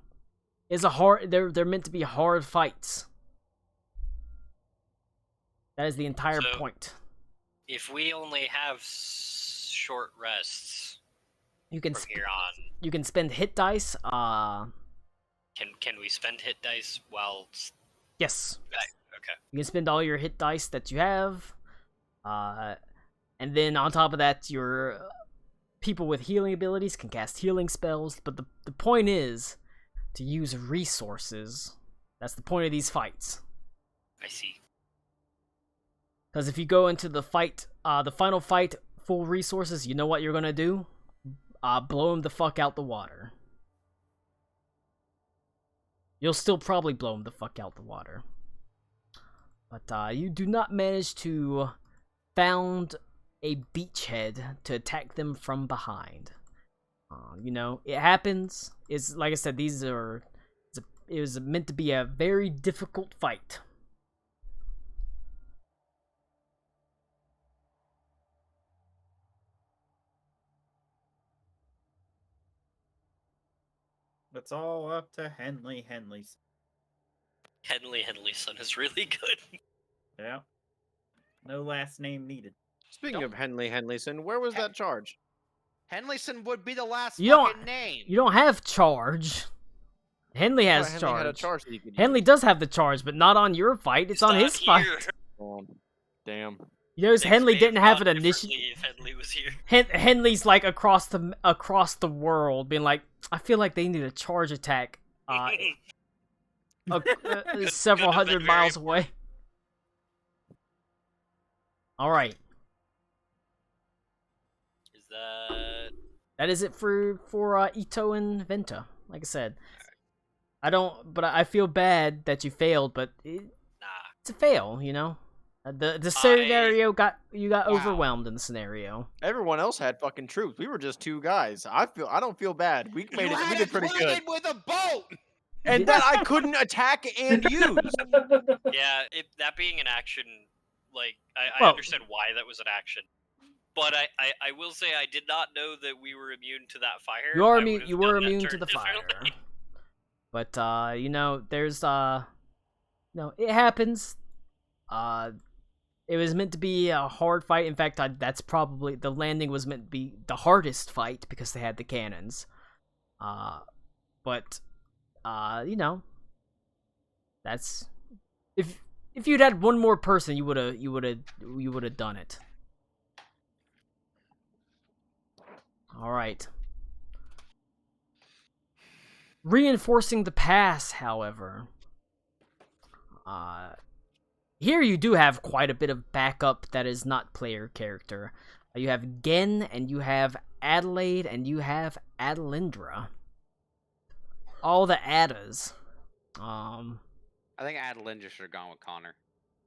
It's a hard... They're meant to be hard fights. That is the entire So- point. If we only have short rests You can from here on, you can spend hit dice. can we spend hit dice while? Yes. Okay. You can spend all your hit dice that you have. And then on top of that, your people with healing abilities can cast healing spells. But the point is to use resources. That's the point of these fights. I see. Because if you go into the fight, the final fight, full resources, you know what you're gonna do? Blow him the fuck out the water. You'll still probably blow him the fuck out the water. But you do not manage to found a beachhead to attack them from behind. You know, it happens. It's like I said, it was meant to be a very difficult fight. It's all up to Henley. Henley's. Henleyson is really good. Yeah. No last name needed. Speaking of Henleyson, where was that charge? Henleyson would be the last You don't- fucking name. You don't have charge. Henley has Henley charge. had a charge that he could Henley use. does have the charge, but not on your fight. It's on not his fight. here. Damn. You notice Things Henley may didn't have an gone initiative. differently If Henley was here. Henley's like across the world, being like, I feel like they need a charge attack. Several Could have hundred been miles very- away. All right, Is that that is it for Ito and Venta. Like I said, I feel bad that you failed, but it's a fail, you know. The scenario you got Wow. overwhelmed in the scenario. Everyone else had fucking troops. We were just two guys. I don't feel bad. We made You it. We had did a pretty good. plane with a boat. And that I couldn't attack and use. Yeah, that being an action, like I Well- understand why that was an action, but I will say I did not know that we were immune to that fire. You are I immune. would've You were done that immune to turn the fire. differently. But you know, there's no, it happens. It was meant to be a hard fight. In fact, that's probably the landing was meant to be the hardest fight because they had the cannons. But you know, that's if you'd had one more person, you would have done it. All right. Reinforcing the pass, however, here you do have quite a bit of backup that is not player character. You have Gen, and you have Adelaide, and you have Adelindra. All the Adas. I think Adeline just should have gone with Connor.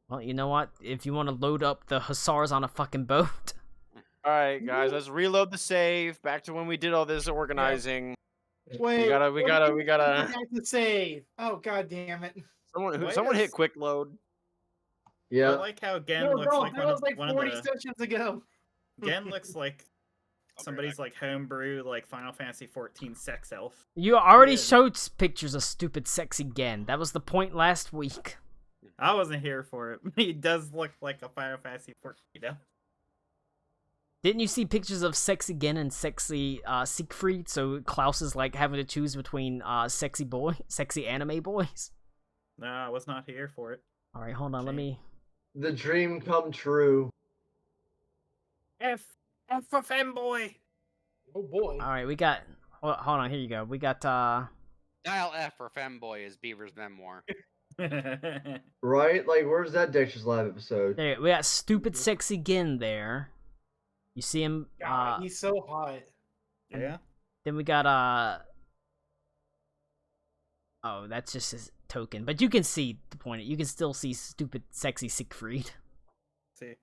Well, you know what? If you want to load up the Hussars on a fucking boat. All right, guys, let's reload the save. Back to when we did all this organizing. Wait, We gotta. what to save. Oh, god damn it. Someone hit quick load. I Yeah. like how Gen No, looks bro, like that was like one 40 of the. sessions ago. Gen looks like I'll be somebody's back. like homebrew, like Final Fantasy 14 sex elf. You already Yeah. showed pictures of stupid sexy Gen. That was the point last week. I wasn't here for it. He does look like a Final Fantasy 14, you know? Didn't you see pictures of sexy Gen and sexy Siegfried? So Klaus is like having to choose between sexy anime boys. No, I was not here for it. All right, hold on. Let Shame. me. The dream come true. F for femboy. Oh boy. All right, we got. Hold on. Here you go. We got. Dial F for Femboy is Beaver's memoir. Right? Like, where's that Dexter's Lab episode? There, we got stupid sexy Gen there. You see him. God, he's so hot. Yeah. Then we got Oh, that's just his token. But you can see the point. You can still see stupid sexy Siegfried. See.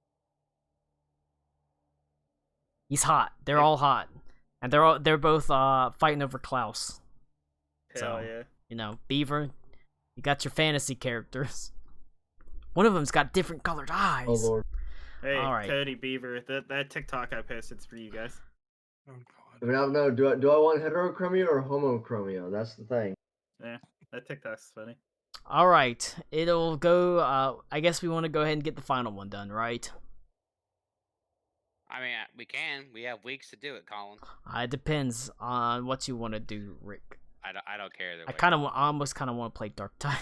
He's hot. They're all hot, and they're both fighting over Klaus. Hell So, yeah. You know, Beaver, you got your fantasy characters. One of them's got different colored eyes. Oh lord. Hey, All right. Cody Beaver, that TikTok I posted's for you guys. Oh I mean, I don't know. Do I want heterochromia or homochromia? That's the thing. Yeah, that TikTok's funny. All right, it'll go. I guess we want to go ahead and get the final one done, right? I mean, we can. We have weeks to do it, Colin. It depends on what you want to do, Rick. I don't care either way. I almost kind of want to play Dark Tide.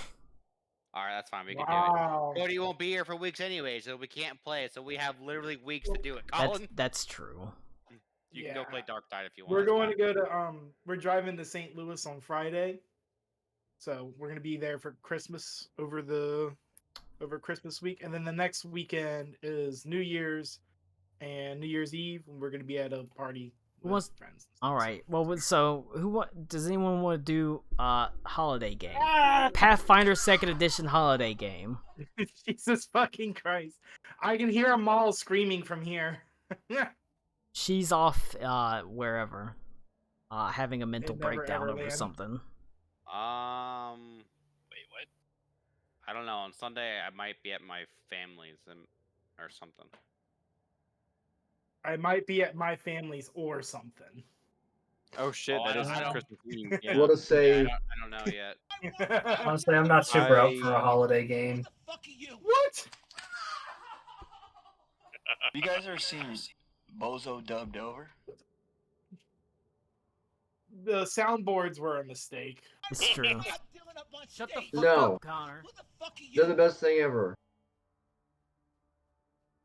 All right, that's fine. We can do Wow. it. Cody won't be here for weeks anyway, so we can't play it. So we have literally weeks to do it, Colin. That's true. You can go play Yeah. Dark Tide if you want. We're it's going fine. to go to we're driving to St. Louis on Friday. So we're gonna be there for Christmas over Christmas week. And then the next weekend is New Year's and New Year's Eve, and we're gonna be at a party with wants- friends. All right. Well, so does anyone want to do holiday game? Ah! Pathfinder 2nd Edition holiday game. Jesus fucking Christ. I can hear them all screaming from here. She's off wherever, having a mental never, breakdown ever over land. something. Wait, what? I don't know. On Sunday, I might be at my family's or something. I might be at my family's or something. Oh shit, Oh, that I is don't- Christmas Eve. Yeah. What a Yeah, save. I don't know yet. Honestly, I'm not super up for a I- holiday game. What? You guys ever seen Bozo dubbed over? The soundboards were a mistake. It's true. Shut the fuck No. up, Connor. They're the best thing ever.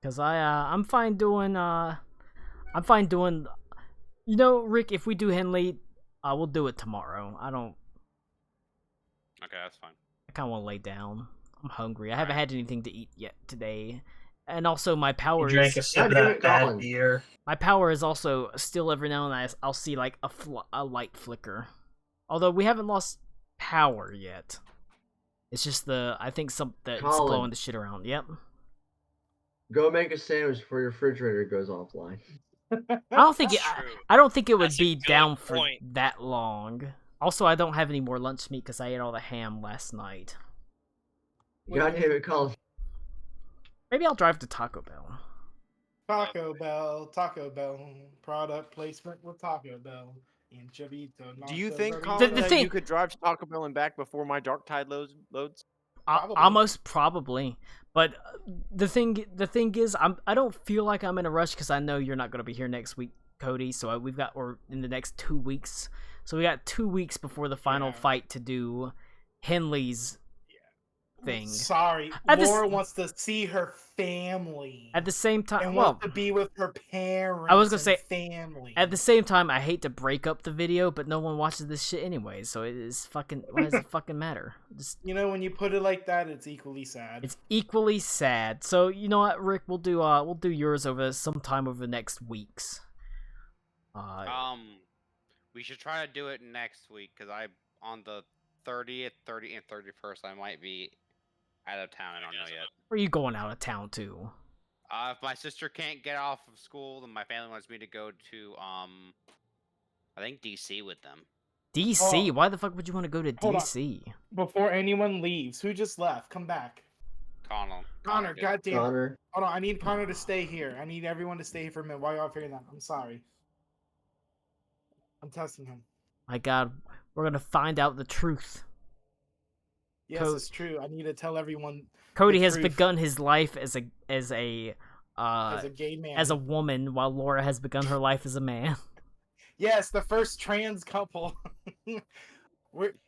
Cause I'm fine doing you know, Rick, if we do Henley, we'll do it tomorrow. I Okay, that's fine. kinda wanna lay down. I'm hungry. I haven't had anything to eat yet today. And also my You power drank a is sip of God damn that it, bad Colin. beer. my power is also still every now and then I'll see like a light flicker. Although we haven't lost power yet. It's just I think it's Colin. blowing the shit around. Yep. Go make a sandwich before your refrigerator goes offline. I don't think That's I true. don't think it would That's a be good down for point. that long. Also, I don't have any more lunch meat because I ate all the ham last night. God damn it, Colin. Maybe I'll drive to Taco Bell. Taco Bell, product placement with Taco Bell. In Chavito, Do you Nacho think, Burrito. Colin, The that thing- you could drive to Taco Bell and back before my Dark Tide loads? Probably. Almost probably, but the thing is, I don't feel like I'm in a rush because I know you're not gonna be here next week, Cody. So or in the next 2 weeks. So we got 2 weeks before the final Yeah. fight to do Henley's thing. Sorry, At the s- Laura wants to see her family At the same time, and well, wants to be with her parents. I was gonna and say, family. at the same time, I hate to break up the video, but no one watches this shit anyway, so it is fucking. Why does it fucking matter? Just You know, when you put it like that, it's equally sad. it's equally sad. So you know what, Rick, we'll do yours sometime over the next weeks. We should try to do it next week because on the 30th, 30th, and 31st, I might be out of town. I don't know yet. Where are you going out of town to? If my sister can't get off of school, then my family wants me to go to I think DC with them. DC? Oh. Why the fuck would you want to go to Hold on. DC? Before anyone leaves, who just left? Come back. Connor, did. goddamn. Connor. Hold on, I need Connor to stay here. I need everyone to stay here for a minute while y'all figure that out. I'm sorry. I'm testing him. My God, we're gonna find out the truth. Yes, it's true. I need to tell everyone Cody The has truth. begun his life as a as a gay man. as a woman, while Laura has begun her life as a man. Yes, the first trans couple.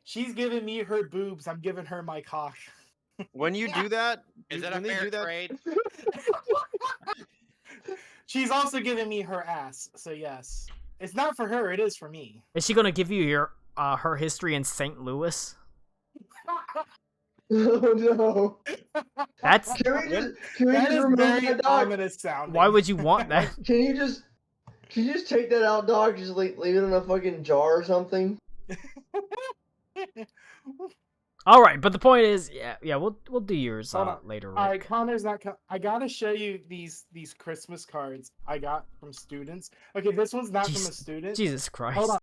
She's giving me her boobs. I'm giving her my cock. When you do that, Is that a when they fair do that, trade? She's also giving me her ass. So yes, it's not for her. It is for me. Is she gonna give you her history in St. Louis? Oh no. That's Can we That just is remove very that dog? ominous sounding. why would you want that? Can you just take that out, dog? Just leave it in a fucking jar or something? All right, but the point is, yeah, we'll do yours Hold on. later. Rick. All right, Connor's not. I gotta show you these Christmas cards I got from students. Okay, this one's not from a student. Jesus Christ. Hold on.